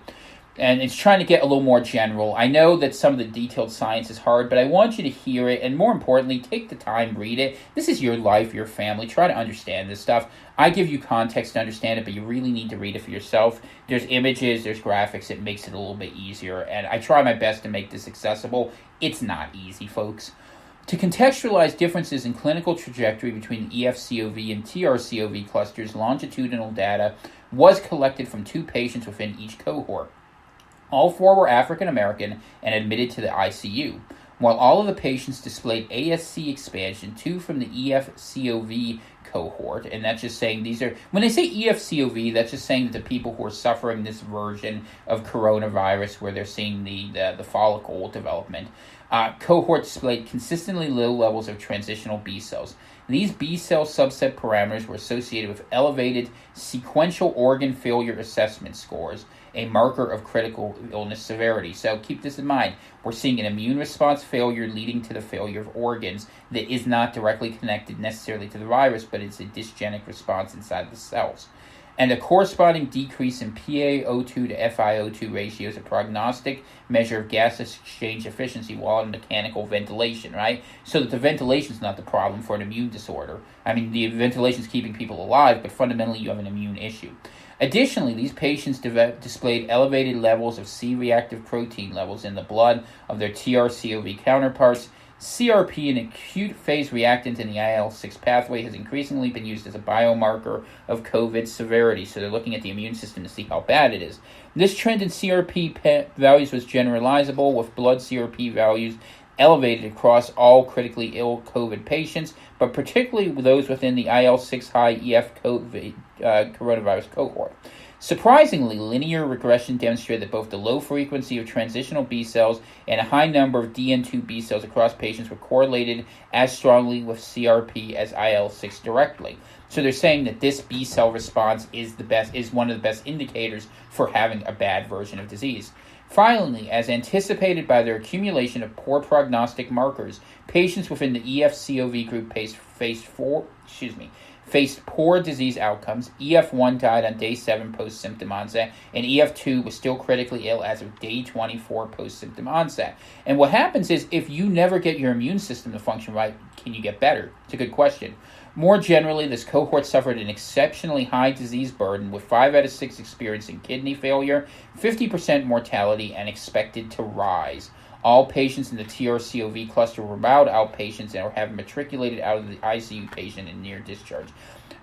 And it's trying to get a little more general. I know that some of the detailed science is hard, but I want you to hear it, and more importantly, take the time, read it. This is your life, your family. Try to understand this stuff. I give you context to understand it, but you really need to read it for yourself. There's images, there's graphics. It makes it a little bit easier, and I try my best to make this accessible. It's not easy, folks. To contextualize differences in clinical trajectory between the EFCOV and TRCOV clusters, longitudinal data was collected from 2 patients within each cohort. All 4 were African American and admitted to the ICU. While all of the patients displayed ASC expansion, 2 from the EFCOV cohort, and that's just saying when they say EFCOV, that's just saying that the people who are suffering this version of coronavirus where they're seeing the follicle development, cohort displayed consistently low levels of transitional B cells. These B cell subset parameters were associated with elevated sequential organ failure assessment scores, a marker of critical illness severity. So keep this in mind. We're seeing an immune response failure leading to the failure of organs that is not directly connected necessarily to the virus, but it's a dysgenic response inside the cells. And a corresponding decrease in PaO2 to FiO2 ratios, a prognostic measure of gas exchange efficiency while in mechanical ventilation, right? So that the ventilation is not the problem for an immune disorder. I mean, the ventilation is keeping people alive, but fundamentally you have an immune issue. Additionally, these patients displayed elevated levels of C-reactive protein levels in the blood of their TRCOV counterparts. CRP, an acute phase reactant in the IL-6 pathway, has increasingly been used as a biomarker of COVID severity. So they're looking at the immune system to see how bad it is. This trend in CRP values was generalizable, with blood CRP values elevated across all critically ill COVID patients, but particularly those within the IL-6 high EF COVID coronavirus cohort. Surprisingly, linear regression demonstrated that both the low frequency of transitional B cells and a high number of DN2 B cells across patients were correlated as strongly with CRP as IL-6 directly. So they're saying that this B cell response is one of the best indicators for having a bad version of disease. Finally, as anticipated by their accumulation of poor prognostic markers, patients within the EFCOV group faced poor disease outcomes. EF1 died on day 7 post-symptom onset, and EF2 was still critically ill as of day 24 post-symptom onset. And what happens is, if you never get your immune system to function right, can you get better? It's a good question. More generally, this cohort suffered an exceptionally high disease burden, with 5 out of 6 experiencing kidney failure, 50% mortality, and expected to rise. All patients in the TRCOV cluster were mild outpatients and have matriculated out of the ICU patient in near discharge.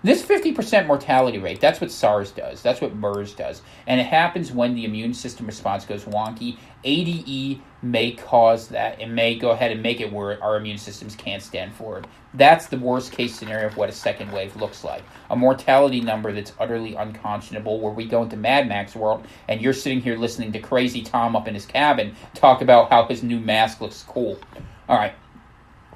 This 50% mortality rate, that's what SARS does. That's what MERS does. And it happens when the immune system response goes wonky. ADE may cause that. It may go ahead and make it where our immune systems can't stand for it. That's the worst case scenario of what a second wave looks like. A mortality number that's utterly unconscionable, where we go into Mad Max world and you're sitting here listening to Crazy Tom up in his cabin talk about how his new mask looks cool. All right.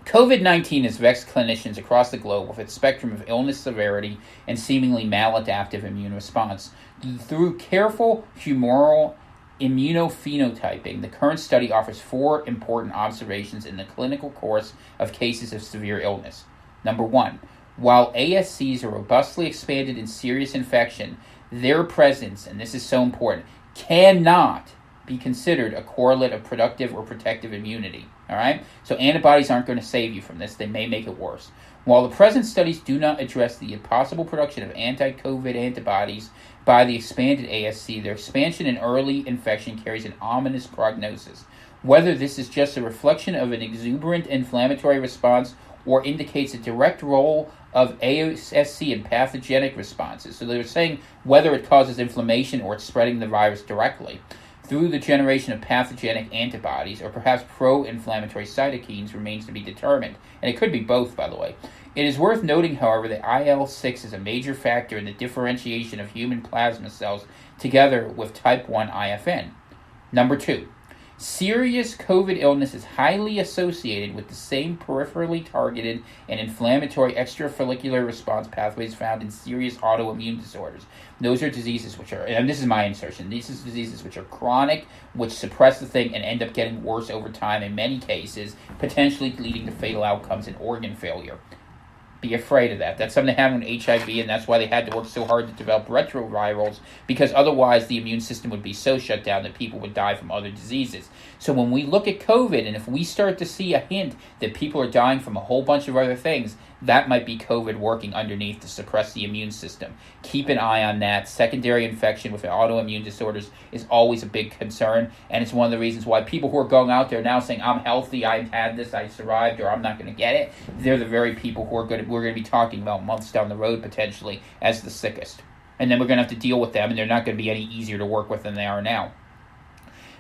COVID-19 has vexed clinicians across the globe with its spectrum of illness severity and seemingly maladaptive immune response. Through careful humoral immunophenotyping, the current study offers 4 important observations in the clinical course of cases of severe illness. Number 1, while ASCs are robustly expanded in serious infection, their presence, and this is so important, cannot be considered a correlate of productive or protective immunity. All right? So antibodies aren't going to save you from this. They may make it worse. While the present studies do not address the possible production of anti-COVID antibodies by the expanded ASC, their expansion in early infection carries an ominous prognosis. Whether this is just a reflection of an exuberant inflammatory response or indicates a direct role of ASC in pathogenic responses. So they're saying whether it causes inflammation or it's spreading the virus directly through the generation of pathogenic antibodies, or perhaps pro-inflammatory cytokines, remains to be determined. And it could be both, by the way. It is worth noting, however, that IL-6 is a major factor in the differentiation of human plasma cells together with type 1 IFN. Number 2, serious COVID illness is highly associated with the same peripherally targeted and inflammatory extrafollicular response pathways found in serious autoimmune disorders. Those are diseases which are, and this is my insertion, these are diseases which are chronic, which suppress the thing and end up getting worse over time in many cases, potentially leading to fatal outcomes and organ failure. be afraid of that. That's something that happened with HIV, and that's why they had to work so hard to develop retrovirals, because otherwise the immune system would be so shut down that people would die from other diseases. So when we look at COVID, and if we start to see a hint that people are dying from a whole bunch of other things, that might be COVID working underneath to suppress the immune system. Keep an eye on that. Secondary infection with autoimmune disorders is always a big concern, and it's one of the reasons why people who are going out there now saying, I'm healthy, I've had this, I survived, or I'm not going to get it, they're the very people who we're going to be talking about months down the road potentially as the sickest. And then we're going to have to deal with them, and they're not going to be any easier to work with than they are now.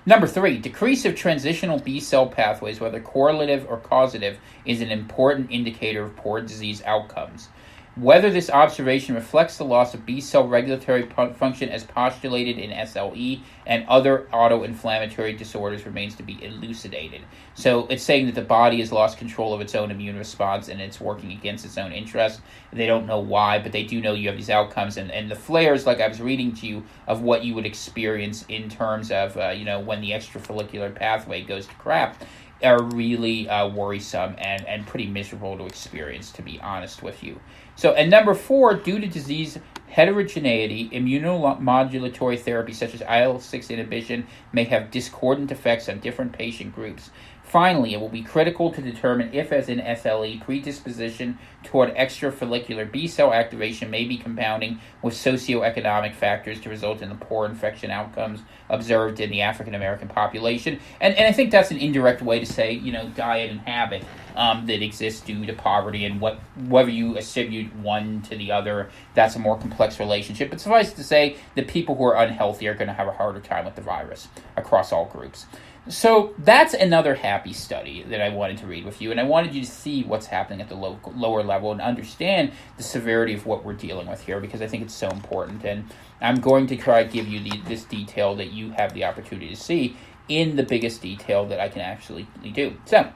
Number 3, decrease of transitional B-cell pathways, whether correlative or causative, is an important indicator of poor disease outcomes. Whether this observation reflects the loss of B-cell regulatory function as postulated in SLE and other autoinflammatory disorders remains to be elucidated. So it's saying that the body has lost control of its own immune response and it's working against its own interest. They don't know why, but they do know you have these outcomes. And the flares, like I was reading to you, of what you would experience in terms of, when the extrafollicular pathway goes to crap, are really worrisome and pretty miserable to experience, to be honest with you. So, and number 4, due to disease heterogeneity, immunomodulatory therapy such as IL-6 inhibition may have discordant effects on different patient groups. Finally, it will be critical to determine if, as in SLE, predisposition toward extrafollicular B-cell activation may be compounding with socioeconomic factors to result in the poor infection outcomes observed in the African American population. And I think that's an indirect way to say, diet and habit that exists due to poverty, and whether you attribute one to the other, that's a more complex relationship. But suffice to say, the people who are unhealthy are going to have a harder time with the virus across all groups. So that's another happy study that I wanted to read with you, and I wanted you to see what's happening at the lower level and understand the severity of what we're dealing with here, because I think it's so important. And I'm going to try to give you this detail that you have the opportunity to see in the biggest detail that I can actually do. So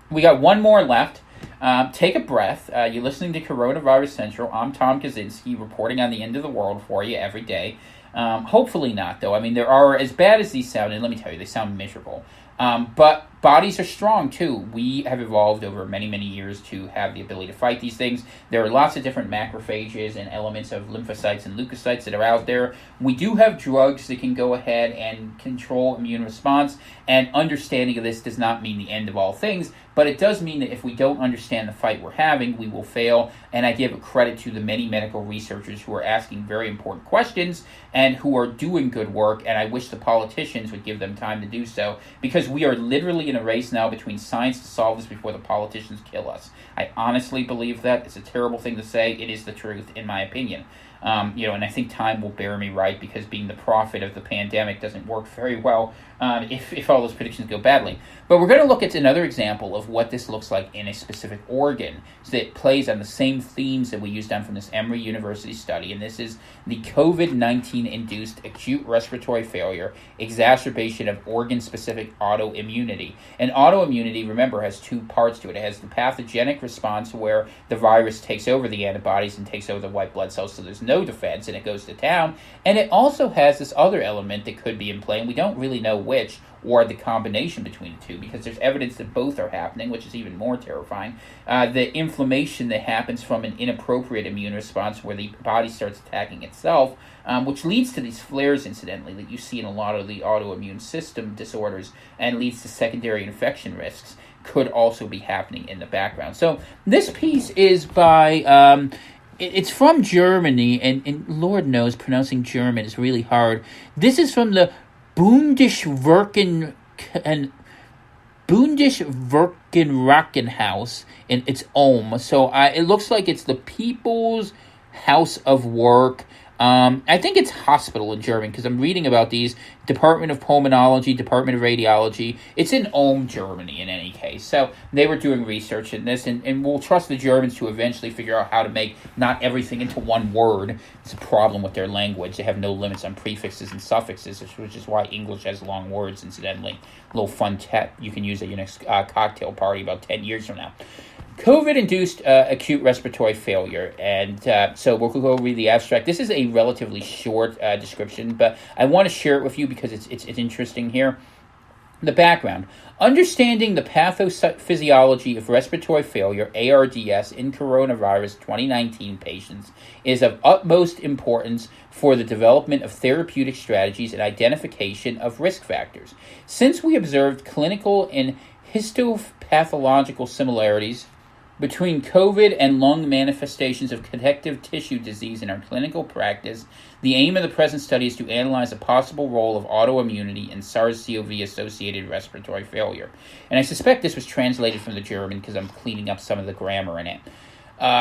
we got one more left. Take a breath. You're listening to Coronavirus Central. I'm Tom Kaczynski, reporting on the end of the world for you every day. Hopefully not, though. I mean, there are, as bad as these sound, and let me tell you, they sound miserable. But bodies are strong, too. We have evolved over many, many years to have the ability to fight these things. There are lots of different macrophages and elements of lymphocytes and leukocytes that are out there. We do have drugs that can go ahead and control immune response, and understanding of this does not mean the end of all things, but it does mean that if we don't understand the fight we're having, we will fail. And I give credit to the many medical researchers who are asking very important questions and who are doing good work, and I wish the politicians would give them time to do so, because we are literally in a race now between science to solve this before the politicians kill us. I honestly believe that. It's a terrible thing to say. It is the truth, in my opinion. And I think time will bear me right, because being the prophet of the pandemic doesn't work very well if all those predictions go badly. But we're going to look at another example of what this looks like in a specific organ that plays on the same themes that we used on from this Emory University study, and this is the COVID-19-induced acute respiratory failure, exacerbation of organ-specific autoimmunity. And autoimmunity, remember, has two parts to it. It has the pathogenic response, where the virus takes over the antibodies and takes over the white blood cells, so there's no defense, and it goes to town. And it also has this other element that could be in play, and we don't really know which, or the combination between the two, because there's evidence that both are happening, which is even more terrifying. The inflammation that happens from an inappropriate immune response, where the body starts attacking itself, which leads to these flares, incidentally, that you see in a lot of the autoimmune system disorders, and leads to secondary infection risks, could also be happening in the background. So this piece is by... It's from Germany, and Lord knows pronouncing German is really hard. This is from the Bundesverkehrenhaus, and it's Ulm. So it looks like it's the People's House of Work. I think it's hospital in German, because I'm reading about these. Department of Pulmonology, Department of Radiology. It's in Ulm, Germany, in any case. So they were doing research in this, and we'll trust the Germans to eventually figure out how to make not everything into one word. It's a problem with their language. They have no limits on prefixes and suffixes, which is why English has long words, incidentally. A little fun tech you can use at your next cocktail party about 10 years from now. COVID-induced acute respiratory failure, and so we'll go read the abstract. This is a relatively short description, but I want to share it with you because it's interesting here. The background. Understanding the pathophysiology of respiratory failure, ARDS, in coronavirus 2019 patients is of utmost importance for the development of therapeutic strategies and identification of risk factors. Since we observed clinical and histopathological similarities between COVID and lung manifestations of connective tissue disease in our clinical practice, the aim of the present study is to analyze a possible role of autoimmunity in SARS-CoV-associated respiratory failure. And I suspect this was translated from the German because I'm cleaning up some of the grammar in it.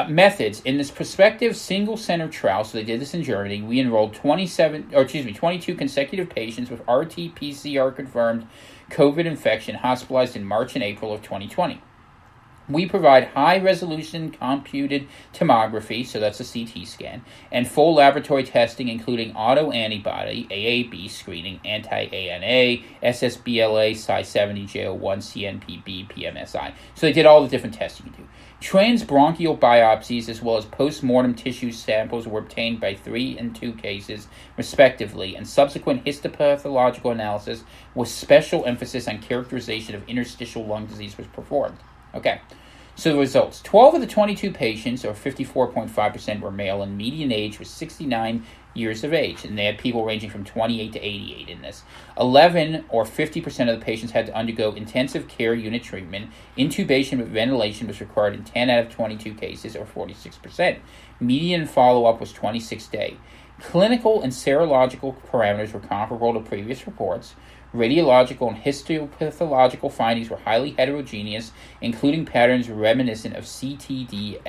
Methods. In this prospective single-center trial, so they did this in Germany, we enrolled 22 consecutive patients with RT-PCR confirmed COVID infection hospitalized in March and April of 2020. We provide high-resolution computed tomography, so that's a CT scan, and full laboratory testing, including autoantibody, AAB screening, anti-ANA, SSBLA, Cy70, JO1, CNPB, PMSI. So they did all the different tests you can do. Transbronchial biopsies as well as post-mortem tissue samples were obtained by 3 and 2 cases, respectively, and subsequent histopathological analysis with special emphasis on characterization of interstitial lung disease was performed. Okay, so the results. 12 of the 22 patients, or 54.5%, were male, and median age was 69 years of age, and they had people ranging from 28 to 88 in this. 11, or 50% of the patients had to undergo intensive care unit treatment. Intubation with ventilation was required in 10 out of 22 cases, or 46%. Median follow-up was 26 days. Clinical and serological parameters were comparable to previous reports. Radiological and histopathological findings were highly heterogeneous, including patterns reminiscent of CTD-ILD,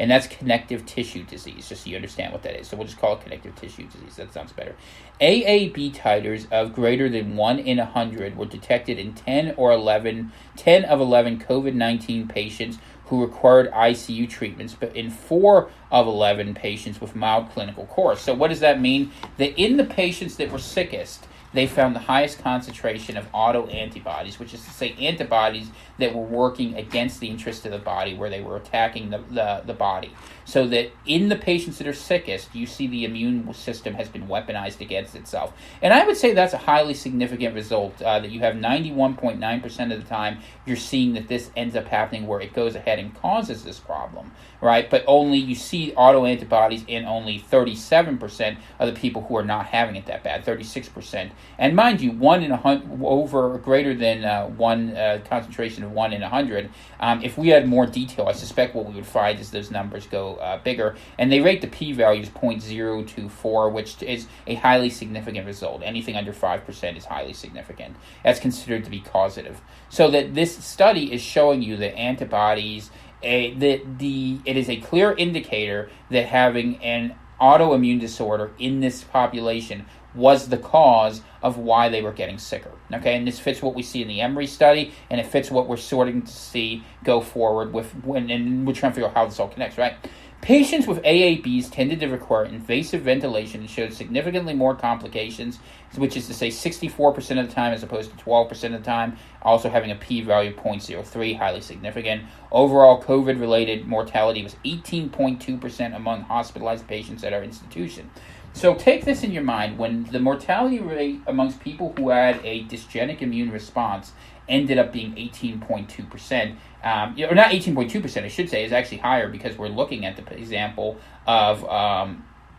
and that's connective tissue disease, just so you understand what that is. So we'll just call it connective tissue disease. That sounds better. AAB titers of greater than 1 in 100 were detected in 10 of 11 COVID-19 patients who required ICU treatments, but in 4 of 11 patients with mild clinical course. So what does that mean? That in the patients that were sickest, they found the highest concentration of autoantibodies, which is to say antibodies that were working against the interest of the body, where they were attacking the body. So that in the patients that are sickest, you see the immune system has been weaponized against itself. And I would say that's a highly significant result, that you have 91.9% of the time you're seeing that this ends up happening where it goes ahead and causes this problem, right? But only you see autoantibodies in only 37% of the people who are not having it that bad, 36%. And mind you, 1 in 100, over greater than one concentration of 1 in 100. If we had more detail, I suspect what we would find is those numbers go bigger. And they rate the p-value as 0.024, which is a highly significant result. Anything under 5% is highly significant. That's considered to be causative. So that this study is showing you that antibodies, it is a clear indicator that having an autoimmune disorder in this population was the cause of why they were getting sicker. Okay, and this fits what we see in the Emory study, and it fits what we're starting to see go forward with and we're trying to figure out how this all connects, right? Patients with AABs tended to require invasive ventilation and showed significantly more complications, which is to say 64% of the time as opposed to 12% of the time, also having a p-value of 0.03, highly significant. Overall, COVID-related mortality was 18.2% among hospitalized patients at our institution. So take this in your mind. When the mortality rate amongst people who had a dysgenic immune response ended up being 18.2%, or not 18.2%, I should say, is actually higher because we're looking at the example of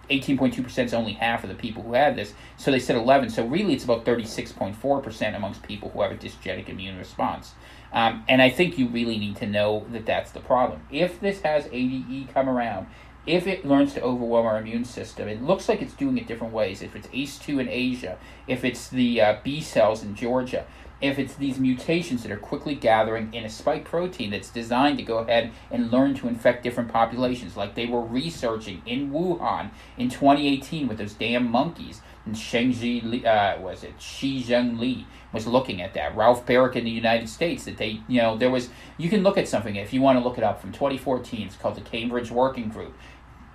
18.2% is only half of the people who had this. So they said 11. So really it's about 36.4% amongst people who have a dysgenic immune response. And I think you really need to know that that's the problem. If this has ADE come around, if it learns to overwhelm our immune system, it looks like it's doing it different ways. If it's ACE2 in Asia, if it's the B cells in Georgia, if it's these mutations that are quickly gathering in a spike protein that's designed to go ahead and learn to infect different populations, like they were researching in Wuhan in 2018 with those damn monkeys. And Shi Zheng Li was looking at that. Ralph Barrick in the United States, that they, there was, you can look at something if you want to look it up from 2014. It's called the Cambridge Working Group.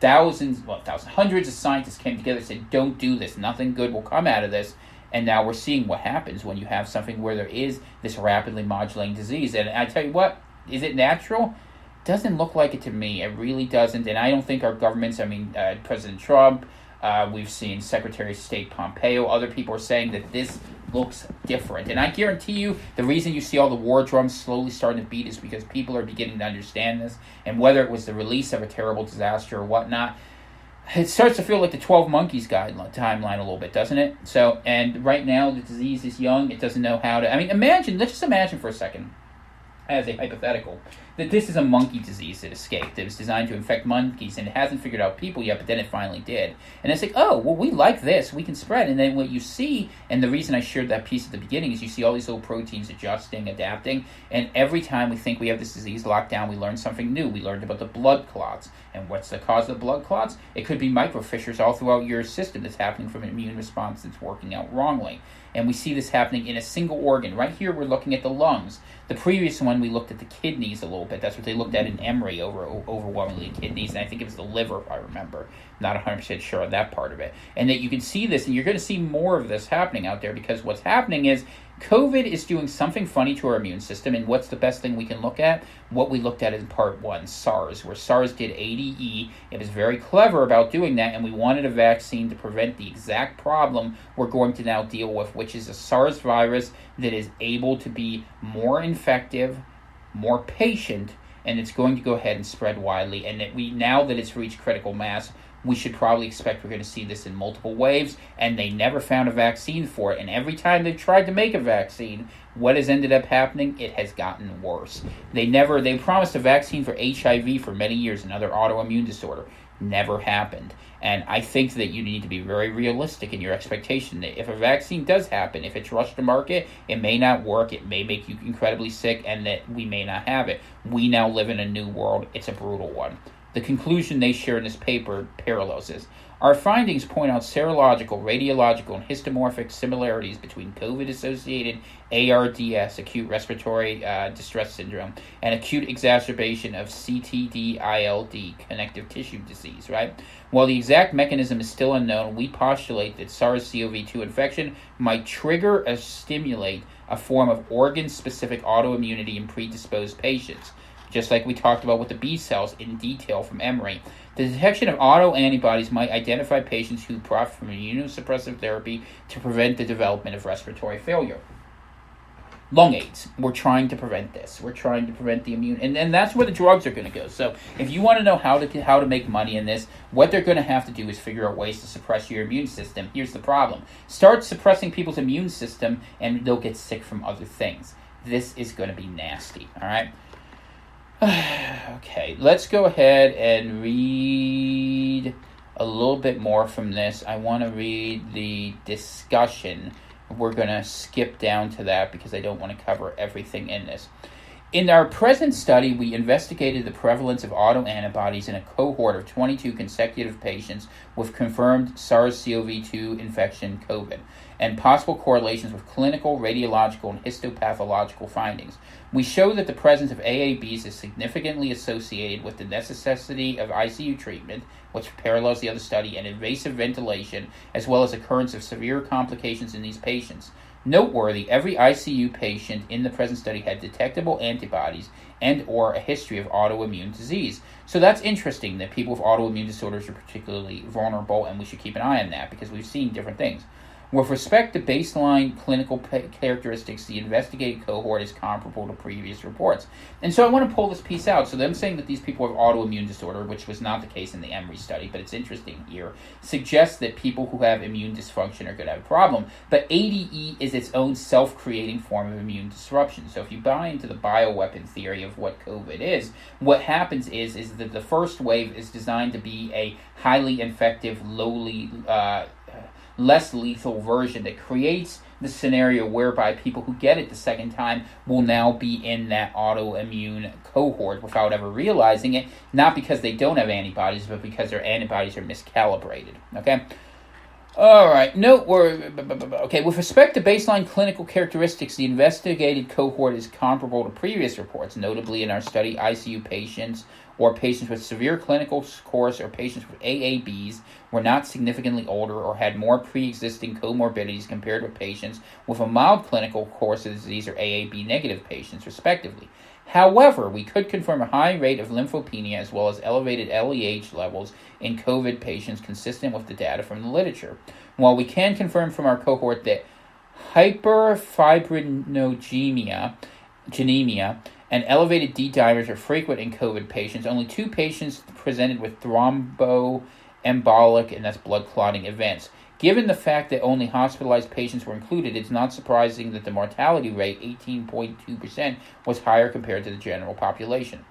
Hundreds of scientists came together and said, don't do this. Nothing good will come out of this. And now we're seeing what happens when you have something where there is this rapidly modulating disease. And I tell you what, is it natural? Doesn't look like it to me. It really doesn't. And I don't think our governments, President Trump, we've seen Secretary of State Pompeo, other people are saying that this looks different. And I guarantee you, the reason you see all the war drums slowly starting to beat is because people are beginning to understand this. And whether it was the release of a terrible disaster or whatnot, it starts to feel like the 12 Monkeys timeline a little bit, doesn't it? So, and right now, the disease is young. It doesn't know how to... I mean, let's just imagine for a second, as a hypothetical, that this is a monkey disease that escaped. It was designed to infect monkeys, and it hasn't figured out people yet, but then it finally did. And it's like, oh, well, we like this. We can spread. And then what you see, and the reason I shared that piece at the beginning, is you see all these little proteins adjusting, adapting, and every time we think we have this disease locked down, we learn something new. We learned about the blood clots. And what's the cause of the blood clots? It could be microfissures all throughout your system that's happening from an immune response that's working out wrongly. And we see this happening in a single organ. Right here, we're looking at the lungs. The previous one, we looked at the kidneys a little bit. That's what they looked at in Emory, overwhelmingly kidneys. And I think it was the liver, if I remember. Not 100% sure on that part of it. And that you can see this, and you're going to see more of this happening out there, because what's happening is COVID is doing something funny to our immune system. And what's the best thing we can look at? What we looked at in part 1, SARS, where SARS did ADE. It was very clever about doing that, and we wanted a vaccine to prevent the exact problem we're going to now deal with, which is a SARS virus that is able to be more infective, more patient, and it's going to go ahead and spread widely. And that now that it's reached critical mass, we should probably expect we're going to see this in multiple waves, and they never found a vaccine for it. And every time they've tried to make a vaccine, what has ended up happening? It has gotten worse. They promised a vaccine for HIV for many years, another autoimmune disorder. Never happened. And I think that you need to be very realistic in your expectation that if a vaccine does happen, if it's rushed to market, it may not work, it may make you incredibly sick, and that we may not have it. We now live in a new world. It's a brutal one. The conclusion they share in this paper parallels this. Our findings point out serological, radiological, and histomorphic similarities between COVID-associated ARDS, acute respiratory distress syndrome, and acute exacerbation of CTD-ILD, connective tissue disease, right? While the exact mechanism is still unknown, we postulate that SARS-CoV-2 infection might trigger or stimulate a form of organ-specific autoimmunity in predisposed patients, just like we talked about with the B cells in detail from Emory. The detection of autoantibodies might identify patients who profit from immunosuppressive therapy to prevent the development of respiratory failure. Lung AIDS. We're trying to prevent this. We're trying to prevent the immune, and that's where the drugs are going to go. So if you want to know how to make money in this, what they're going to have to do is figure out ways to suppress your immune system. Here's the problem. Start suppressing people's immune system, and they'll get sick from other things. This is going to be nasty, all right? Okay, let's go ahead and read a little bit more from this. I want to read the discussion. We're going to skip down to that because I don't want to cover everything in this. In our present study, we investigated the prevalence of autoantibodies in a cohort of 22 consecutive patients with confirmed SARS-CoV-2 infection, COVID, and possible correlations with clinical, radiological, and histopathological findings. We show that the presence of AABs is significantly associated with the necessity of ICU treatment, which parallels the other study, and invasive ventilation, as well as occurrence of severe complications in these patients. Noteworthy, every ICU patient in the present study had detectable antibodies and or a history of autoimmune disease. So that's interesting that people with autoimmune disorders are particularly vulnerable, and we should keep an eye on that because we've seen different things. With respect to baseline clinical characteristics, the investigated cohort is comparable to previous reports. And so I want to pull this piece out. So them saying that these people have autoimmune disorder, which was not the case in the Emory study, but it's interesting here, suggests that people who have immune dysfunction are going to have a problem. But ADE is its own self-creating form of immune disruption. So if you buy into the bioweapon theory of what COVID is, what happens is that the first wave is designed to be a highly effective, less lethal version that creates the scenario whereby people who get it the second time will now be in that autoimmune cohort without ever realizing it, not because they don't have antibodies, but because their antibodies are miscalibrated. Okay? All right. Okay, with respect to baseline clinical characteristics, the investigated cohort is comparable to previous reports, notably in our study, ICU patients or patients with severe clinical course or patients with AABs were not significantly older or had more pre-existing comorbidities compared with patients with a mild clinical course of disease or AAB negative patients, respectively. However, we could confirm a high rate of lymphopenia as well as elevated LEH levels in COVID patients consistent with the data from the literature. While we can confirm from our cohort that Hyperfibrinogenemia, and elevated D dimers are frequent in COVID patients. Only 2 patients presented with thromboembolic, and that's blood clotting events. Given the fact that only hospitalized patients were included, it's not surprising that the mortality rate, 18.2%, was higher compared to the general population.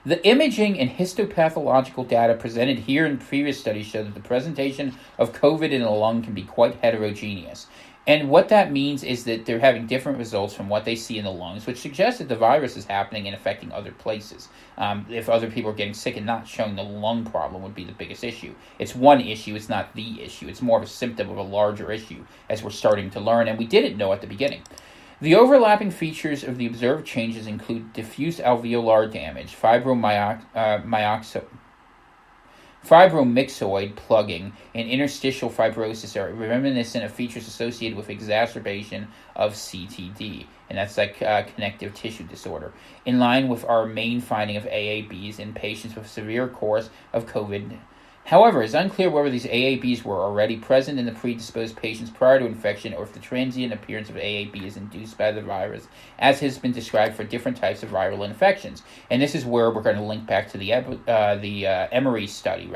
The imaging and histopathological data presented here in previous studies show that the presentation of COVID in the lung can be quite heterogeneous. And what that means is that they're having different results from what they see in the lungs, which suggests that the virus is happening and affecting other places. If other people are getting sick and not showing the lung problem would be the biggest issue. It's one issue, it's not the issue. It's more of a symptom of a larger issue, as we're starting to learn, and we didn't know at the beginning. The overlapping features of the observed changes include diffuse alveolar damage, fibromyxoid plugging, and interstitial fibrosis are reminiscent of features associated with exacerbation of CTD, and that's like connective tissue disorder, in line with our main finding of AABs in patients with severe course of COVID. However, it's unclear whether these AABs were already present in the predisposed patients prior to infection or if the transient appearance of AAB is induced by the virus, as has been described for different types of viral infections. And this is where we're going to link back to the Emory study,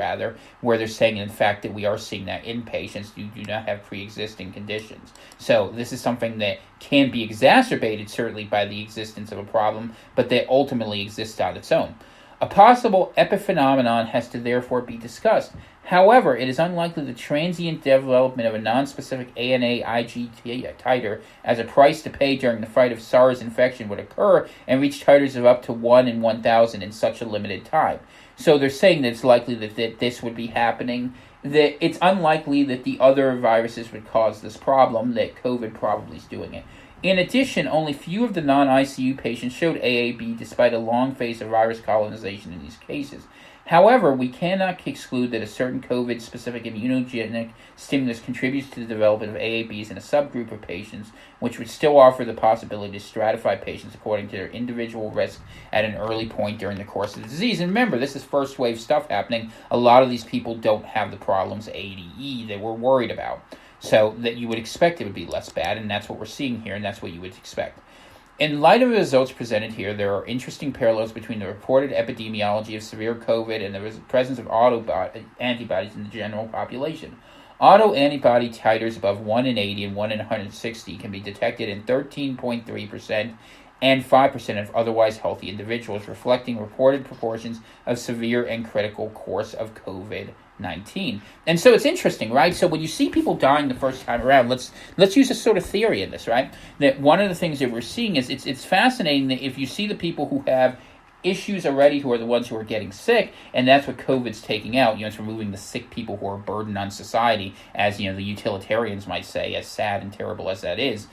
where they're saying, in fact, that we are seeing that in patients who do not have pre-existing conditions. So this is something that can be exacerbated, certainly, by the existence of a problem, but that ultimately exists on its own. A possible epiphenomenon has to therefore be discussed. However, it is unlikely the transient development of a nonspecific ANA-IG titer as a price to pay during the fight of SARS infection would occur and reach titers of up to 1 in 1,000 in such a limited time. So they're saying that it's likely that this would be happening, that it's unlikely that the other viruses would cause this problem, that COVID probably is doing it. In addition, only few of the non-ICU patients showed AAB despite a long phase of virus colonization in these cases. However, we cannot exclude that a certain COVID-specific immunogenic stimulus contributes to the development of AABs in a subgroup of patients, which would still offer the possibility to stratify patients according to their individual risk at an early point during the course of the disease. And remember, this is first wave stuff happening. A lot of these people don't have the problems ADE that we're worried about. So that you would expect it would be less bad, and that's what we're seeing here, and that's what you would expect. In light of the results presented here, there are interesting parallels between the reported epidemiology of severe COVID and the presence of antibodies in the general population. Autoantibody titers above 1 in 80 and 1 in 160 can be detected in 13.3% and 5% of otherwise healthy individuals, reflecting reported proportions of severe and critical course of COVID-19. And so it's interesting, right? So when you see people dying the first time around, let's use a sort of theory in this, right? That one of the things that we're seeing is it's fascinating that if you see the people who have issues already, who are the ones who are getting sick, and that's what COVID's taking out. It's removing the sick people who are a burden on society, as the utilitarians might say, as sad and terrible as that is.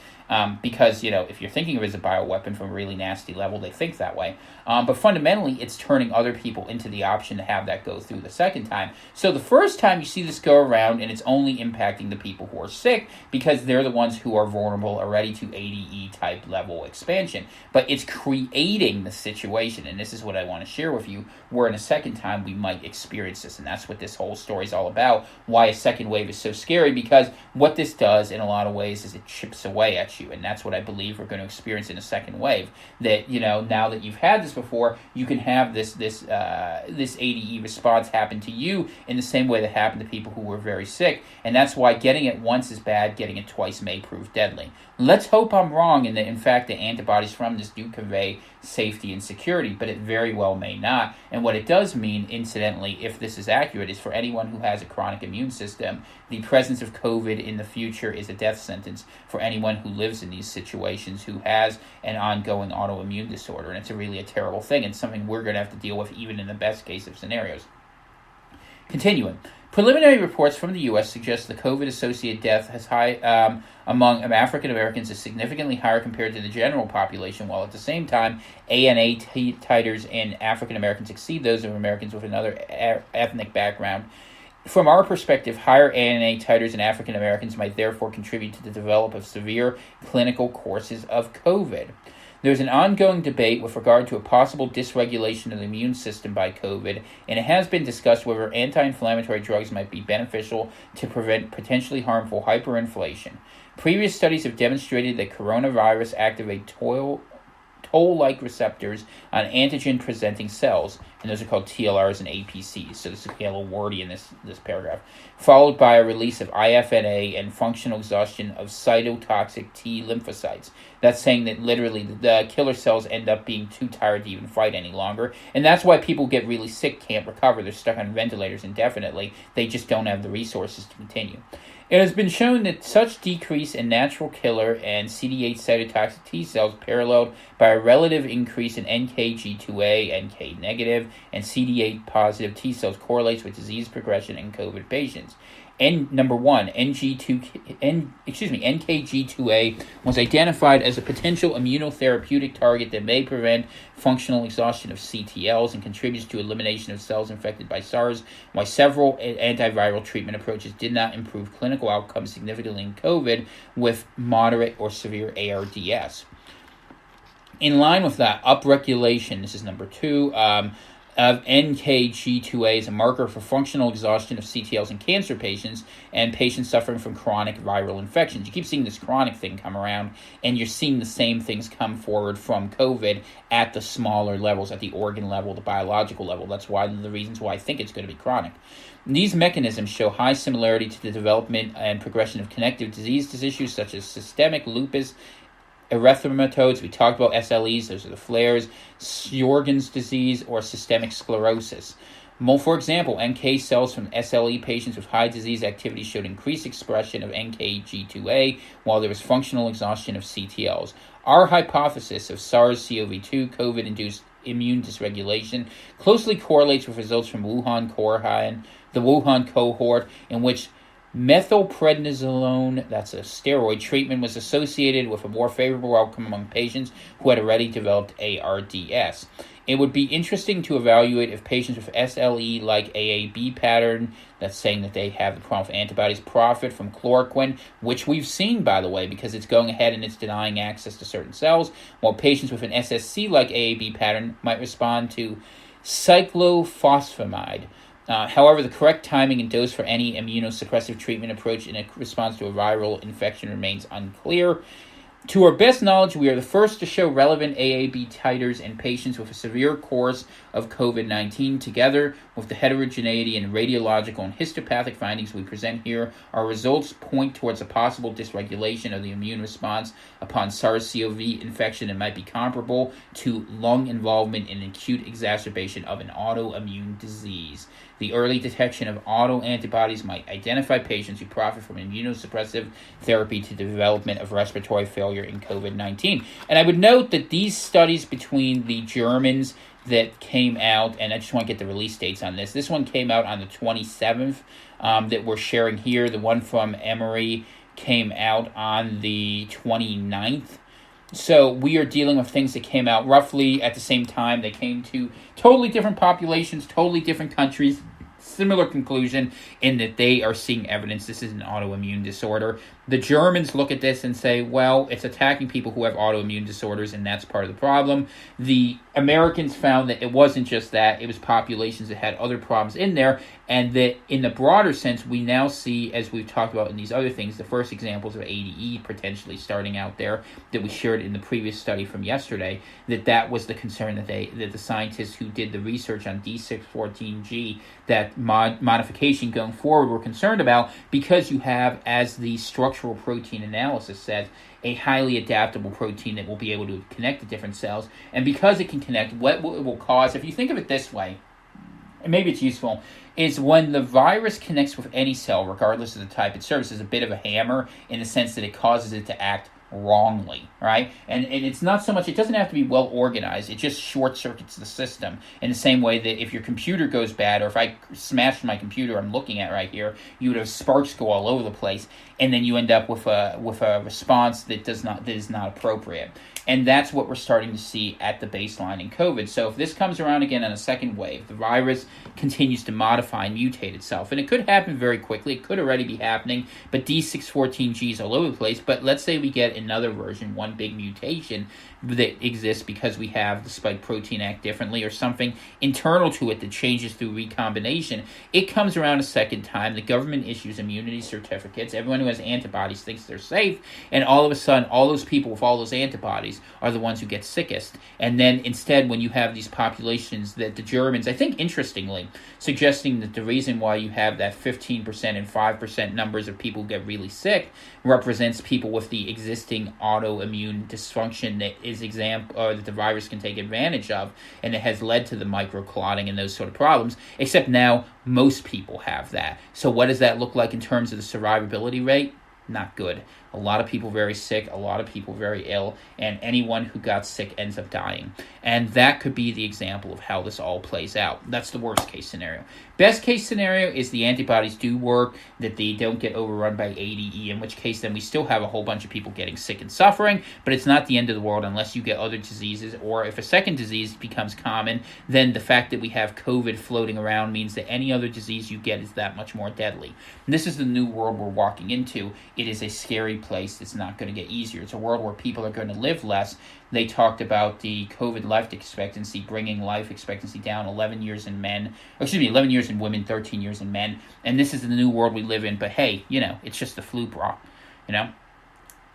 Because, if you're thinking of it as a bioweapon from a really nasty level, they think that way. But fundamentally, it's turning other people into the option to have that go through the second time. So the first time you see this go around, and it's only impacting the people who are sick because they're the ones who are vulnerable already to ADE type level expansion. But it's creating the situation, and this is what I want to share with you, where in a second time we might experience this. And that's what this whole story is all about, why a second wave is so scary, because what this does in a lot of ways is it chips away at you. And that's what I believe we're going to experience in a second wave. That, now that you've had this before, you can have this ADE response happen to you in the same way that happened to people who were very sick. And that's why getting it once is bad, getting it twice may prove deadly. Let's hope I'm wrong and that, in fact, the antibodies from this do convey safety and security, but it very well may not. And what it does mean, incidentally, if this is accurate, is for anyone who has a chronic immune system, the presence of COVID in the future is a death sentence for anyone who lives in these situations who has an ongoing autoimmune disorder. And it's really a terrible thing. It's something we're going to have to deal with even in the best case of scenarios. Continuing. Preliminary reports from the U.S. suggest the COVID-associated death has high among African Americans is significantly higher compared to the general population, while at the same time, ANA titers in African Americans exceed those of Americans with another ethnic background. From our perspective, higher ANA titers in African Americans might therefore contribute to the development of severe clinical courses of COVID. There's an ongoing debate with regard to a possible dysregulation of the immune system by COVID, and it has been discussed whether anti-inflammatory drugs might be beneficial to prevent potentially harmful hyperinflation. Previous studies have demonstrated that coronavirus activate toll-like receptors on antigen-presenting cells, and those are called TLRs and APCs. So this is a little wordy in this paragraph. Followed by a release of IFNA and functional exhaustion of cytotoxic T lymphocytes. That's saying that literally the killer cells end up being too tired to even fight any longer, and that's why people get really sick, can't recover. They're stuck on ventilators indefinitely. They just don't have the resources to continue. It has been shown that such decrease in natural killer and CD8 cytotoxic T cells paralleled by a relative increase in NKG2A, NK negative, and CD8 positive T cells correlates with disease progression in COVID patients. Number one, NKG2A was identified as a potential immunotherapeutic target that may prevent functional exhaustion of CTLs and contributes to elimination of cells infected by SARS, while several antiviral treatment approaches did not improve clinical outcomes significantly in COVID with moderate or severe ARDS. In line with that, upregulation, this is number two, of NKG2A is a marker for functional exhaustion of CTLs in cancer patients and patients suffering from chronic viral infections. You keep seeing this chronic thing come around, and you're seeing the same things come forward from COVID at the smaller levels, at the organ level, the biological level. That's one of the reasons why I think it's going to be chronic. These mechanisms show high similarity to the development and progression of connective disease issues such as systemic lupus, erythematodes, we talked about SLEs, those are the flares, Sjorgen's disease, or systemic sclerosis. For example, NK cells from SLE patients with high disease activity showed increased expression of NKG2A, while there was functional exhaustion of CTLs. Our hypothesis of SARS-CoV-2 COVID-induced immune dysregulation closely correlates with results from the Wuhan cohort, in which methylprednisolone, that's a steroid treatment, was associated with a more favorable outcome among patients who had already developed ARDS. It would be interesting to evaluate if patients with SLE-like AAB pattern, that's saying that they have the problem with antibodies, profit from chloroquine, which we've seen, by the way, because it's going ahead and it's denying access to certain cells, while patients with an SSC-like AAB pattern might respond to cyclophosphamide. However, the correct timing and dose for any immunosuppressive treatment approach in a response to a viral infection remains unclear. To our best knowledge, we are the first to show relevant AAB titers in patients with a severe course of COVID-19. Together with the heterogeneity and radiological and histopathic findings we present here, our results point towards a possible dysregulation of the immune response upon SARS-CoV infection and might be comparable to lung involvement in acute exacerbation of an autoimmune disease. The early detection of autoantibodies might identify patients who profit from immunosuppressive therapy to the development of respiratory failure in COVID-19. And I would note that these studies between the Germans that came out, and I just want to get the release dates on this. This one came out on the 27th that we're sharing here. The one from Emory came out on the 29th. So we are dealing with things that came out roughly at the same time. They came to totally different populations, totally different countries. Similar conclusion in that they are seeing evidence this is an autoimmune disorder. The Germans look at this and say, well, it's attacking people who have autoimmune disorders, and that's part of the problem. The Americans found that it wasn't just that, it was populations that had other problems in there, and that in the broader sense, we now see, as we've talked about in these other things, the first examples of ADE potentially starting out there that we shared in the previous study from yesterday, that was the concern that the scientists who did the research on D614G, that modification going forward, were concerned about, because you have, as the structural protein analysis says, a highly adaptable protein that will be able to connect to different cells. And because it can connect, what it will cause, if you think of it this way, and maybe it's useful, is when the virus connects with any cell, regardless of the type, it serves as a bit of a hammer in the sense that it causes it to act wrongly, right? And it's not so much, it doesn't have to be well organized, it just short circuits the system in the same way that if your computer goes bad, or if I smashed my computer I'm looking at right here, you would have sparks go all over the place, and then you end up with a response that is not appropriate. And that's what we're starting to see at the baseline in COVID. So if this comes around again on a second wave, the virus continues to modify and mutate itself. And it could happen very quickly. It could already be happening. But D614G is all over the place. But let's say we get another version, one big mutation that exists because we have the spike protein act differently, or something internal to it that changes through recombination. It comes around a second time. The government issues immunity certificates. Everyone who has antibodies thinks they're safe, and all of a sudden, all those people with all those antibodies are the ones who get sickest. And then instead, when you have these populations that the Germans, I think interestingly, suggesting that the reason why you have that 15% and 5% numbers of people who get really sick represents people with the existing autoimmune dysfunction that that the virus can take advantage of, and it has led to the microclotting and those sort of problems, except now most people have that. So what does that look like in terms of the survivability rate? Not good. A lot of people very sick, a lot of people very ill, and anyone who got sick ends up dying. And that could be the example of how this all plays out. That's the worst case scenario. Best case scenario is the antibodies do work, that they don't get overrun by ADE, in which case then we still have a whole bunch of people getting sick and suffering, but it's not the end of the world unless you get other diseases, or if a second disease becomes common, then the fact that we have COVID floating around means that any other disease you get is that much more deadly. And this is the new world we're walking into. It is a scary place. It's not going to get easier. It's a world where people are going to live less. They talked about the COVID life expectancy bringing life expectancy down 11 years in 11 years in women, 13 years in men. And this is the new world we live in. But hey, it's just the flu, bro.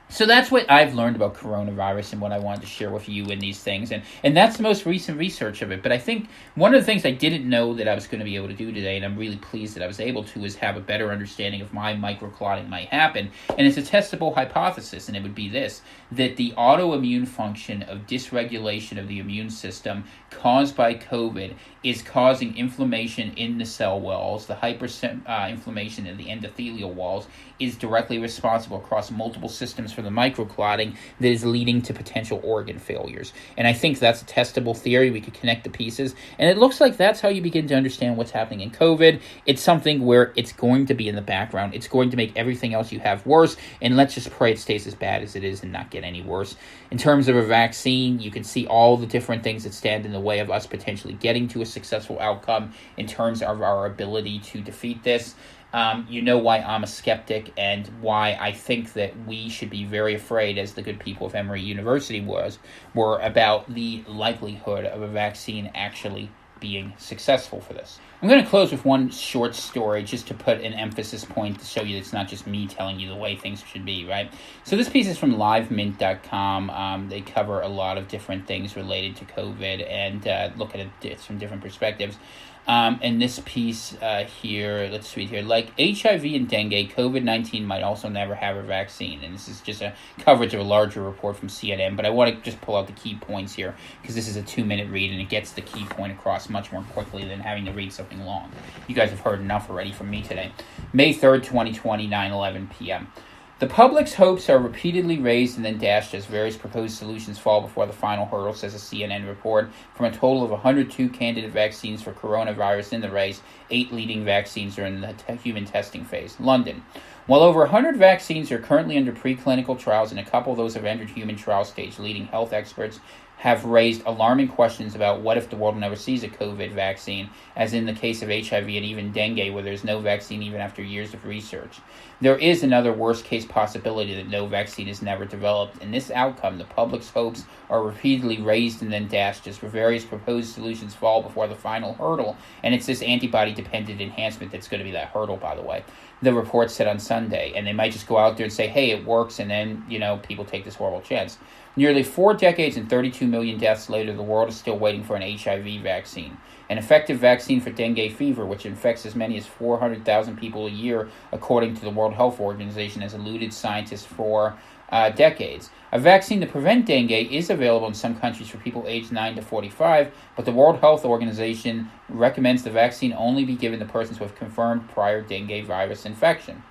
So that's what I've learned about coronavirus and what I wanted to share with you in these things. And that's the most recent research of it. But I think one of the things I didn't know that I was going to be able to do today, and I'm really pleased that I was able to, is have a better understanding of why microclotting might happen. And it's a testable hypothesis, and it would be this, that the autoimmune function of dysregulation of the immune system caused by COVID is causing inflammation in the cell walls. The hyperinflammation in the endothelial walls is directly responsible across multiple systems for the microclotting that is leading to potential organ failures. And I think that's a testable theory. We could connect the pieces. And it looks like that's how you begin to understand what's happening in COVID. It's something where it's going to be in the background. It's going to make everything else you have worse. And let's just pray it stays as bad as it is and not get any worse. In terms of a vaccine, you can see all the different things that stand in the way of us potentially getting to a successful outcome in terms of our ability to defeat this. You know why I'm a skeptic and why I think that we should be very afraid, as the good people of Emory University were about the likelihood of a vaccine actually being successful for this. I'm going to close with one short story just to put an emphasis point to show you it's not just me telling you the way things should be, right? So this piece is from livemint.com. They cover a lot of different things related to COVID and look at it from different perspectives. And this piece here, let's read here, like HIV and dengue, COVID-19 might also never have a vaccine. And this is just a coverage of a larger report from CNN, but I want to just pull out the key points here because this is a 2-minute read and it gets the key point across much more quickly than having to read something long. You guys have heard enough already from me today. May 3rd, 2020, 9:11 p.m. The public's hopes are repeatedly raised and then dashed as various proposed solutions fall before the final hurdle, says a CNN report. From a total of 102 candidate vaccines for coronavirus in the race, 8 leading vaccines are in the human testing phase. London. While over 100 vaccines are currently under preclinical trials and a couple of those have entered human trial stage, leading health experts have raised alarming questions about what if the world never sees a COVID vaccine, as in the case of HIV and even dengue, where there's no vaccine even after years of research. There is another worst-case possibility that no vaccine is never developed. In this outcome, the public's hopes are repeatedly raised and then dashed as various proposed solutions fall before the final hurdle, and it's this antibody-dependent enhancement that's going to be that hurdle, by the way. The report said on Sunday, and they might just go out there and say, hey, it works, and then, people take this horrible chance. Nearly 4 decades and 32 million deaths later, the world is still waiting for an HIV vaccine. An effective vaccine for dengue fever, which infects as many as 400,000 people a year, according to the World Health Organization, has eluded scientists for decades. A vaccine to prevent dengue is available in some countries for people aged 9 to 45, but the World Health Organization recommends the vaccine only be given to persons with confirmed prior dengue virus infection.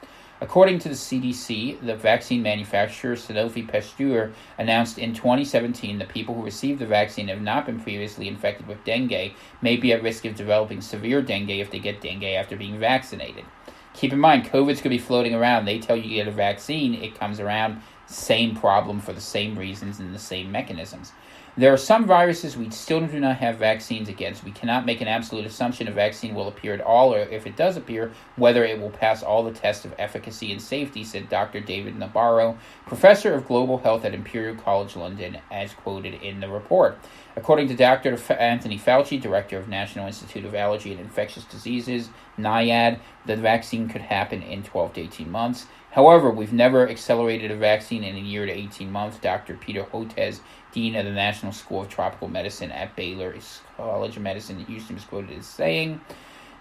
According to the CDC, the vaccine manufacturer Sanofi Pasteur announced in 2017 that people who receive the vaccine and have not been previously infected with dengue may be at risk of developing severe dengue if they get dengue after being vaccinated. Keep in mind, COVID's going to be floating around. They tell you get a vaccine, it comes around, same problem for the same reasons and the same mechanisms. There are some viruses we still do not have vaccines against. We cannot make an absolute assumption a vaccine will appear at all, or if it does appear, whether it will pass all the tests of efficacy and safety, said Dr. David Nabarro, professor of global health at Imperial College London, as quoted in the report. According to Dr. Anthony Fauci, director of National Institute of Allergy and Infectious Diseases, NIAID, the vaccine could happen in 12 to 18 months. However, we've never accelerated a vaccine in a year to 18 months. Dr. Peter Hotez, dean of the National School of Tropical Medicine at Baylor College of Medicine in Houston, is quoted as saying,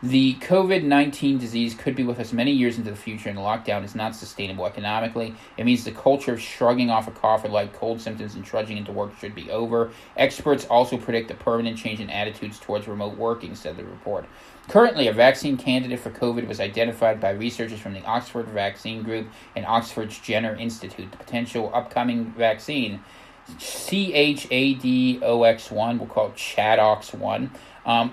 the COVID-19 disease could be with us many years into the future, and the lockdown is not sustainable economically. It means the culture of shrugging off a cough or light cold symptoms and trudging into work should be over. Experts also predict a permanent change in attitudes towards remote working, said the report. Currently, a vaccine candidate for COVID was identified by researchers from the Oxford Vaccine Group and Oxford's Jenner Institute. The potential upcoming vaccine, CHAdOX1, we'll call it ChAdOX1,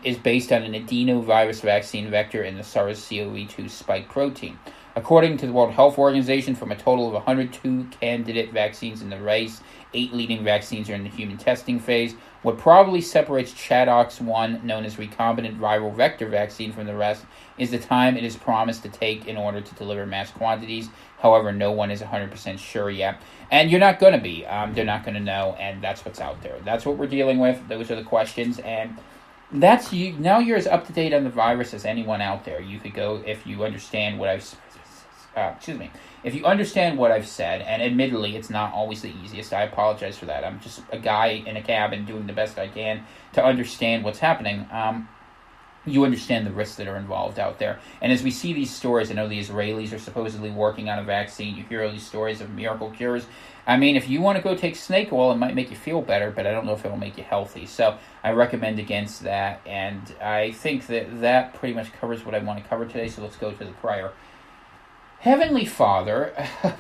is based on an adenovirus vaccine vector in the SARS-CoV-2 spike protein. According to the World Health Organization, from a total of 102 candidate vaccines in the race, 8 leading vaccines are in the human testing phase. What probably separates ChAdOX1, known as recombinant viral vector vaccine, from the rest is the time it is promised to take in order to deliver mass quantities. However, no one is 100% sure yet. And you're not going to be. They're not going to know, and that's what's out there. That's what we're dealing with. Those are the questions, and that's you. Now you're as up to date on the virus as anyone out there. You could go if you understand what if you understand what I've said, and admittedly, it's not always the easiest. I apologize for that. I'm just a guy in a cabin doing the best I can to understand what's happening. You understand the risks that are involved out there. And as we see these stories, I know the Israelis are supposedly working on a vaccine. You hear all these stories of miracle cures. I mean, if you want to go take snake oil, it might make you feel better, but I don't know if it will make you healthy. So I recommend against that. And I think that pretty much covers what I want to cover today. So let's go to the prayer. Heavenly Father,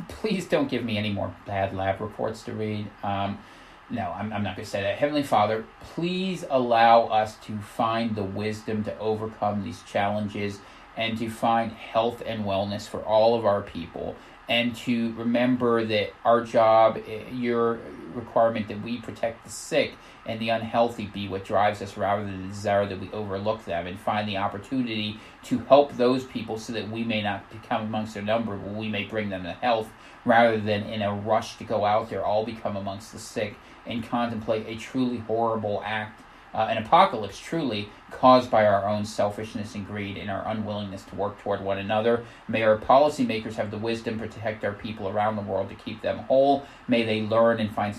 please don't give me any more bad lab reports to read. No, I'm not going to say that. Heavenly Father, please allow us to find the wisdom to overcome these challenges and to find health and wellness for all of our people, and to remember that our job, your requirement that we protect the sick and the unhealthy be what drives us, rather than the desire that we overlook them, and find the opportunity to help those people so that we may not become amongst their number, but we may bring them to health, rather than in a rush to go out there, all become amongst the sick and contemplate a truly horrible act, an apocalypse truly, caused by our own selfishness and greed and our unwillingness to work toward one another. May our policymakers have the wisdom to protect our people around the world, to keep them whole. May they learn and find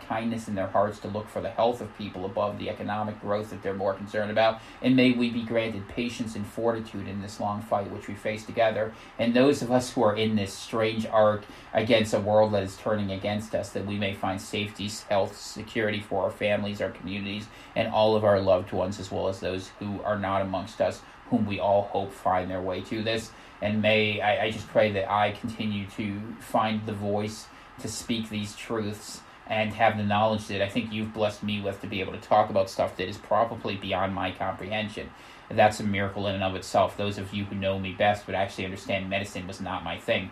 kindness in their hearts to look for the health of people above the economic growth that they're more concerned about. And may we be granted patience and fortitude in this long fight which we face together. And those of us who are in this strange arc against a world that is turning against us, that we may find safety, health, security for our families, our communities, and all of our loved ones, as well as those who are not amongst us, whom we all hope find their way to this. And may I just pray that I continue to find the voice to speak these truths and have the knowledge that I think you've blessed me with, to be able to talk about stuff that is probably beyond my comprehension. That's a miracle in and of itself. Those of you who know me best would actually understand medicine was not my thing.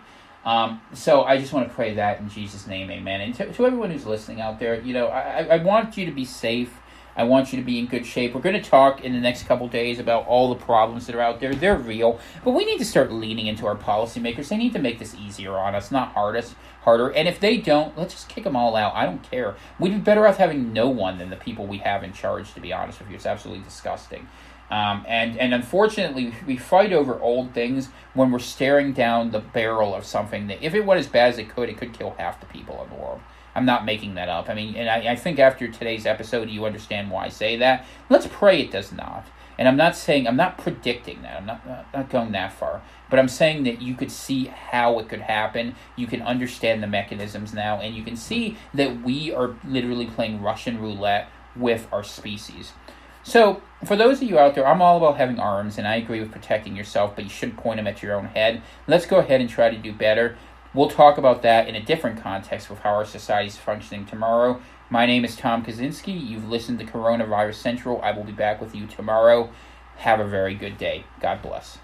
So I just want to pray that in Jesus' name, amen. And to everyone who's listening out there, I want you to be safe. I want you to be in good shape. We're going to talk in the next couple days about all the problems that are out there. They're real, but we need to start leaning into our policymakers. They need to make this easier on us, not harder. And if they don't, let's just kick them all out. I don't care. We'd be better off having no one than the people we have in charge, to be honest with you. It's absolutely disgusting. And unfortunately, we fight over old things when we're staring down the barrel of something that, if it went as bad as it could kill half the people in the world. I'm not making that up. I mean, and I think after today's episode, you understand why I say that. Let's pray it does not. And I'm not predicting that. I'm not going that far. But I'm saying that you could see how it could happen. You can understand the mechanisms now. And you can see that we are literally playing Russian roulette with our species. So, for those of you out there, I'm all about having arms, and I agree with protecting yourself, but you shouldn't point them at your own head. Let's go ahead and try to do better. We'll talk about that in a different context with how our society is functioning tomorrow. My name is Tom Kaczynski. You've listened to Coronavirus Central. I will be back with you tomorrow. Have a very good day. God bless.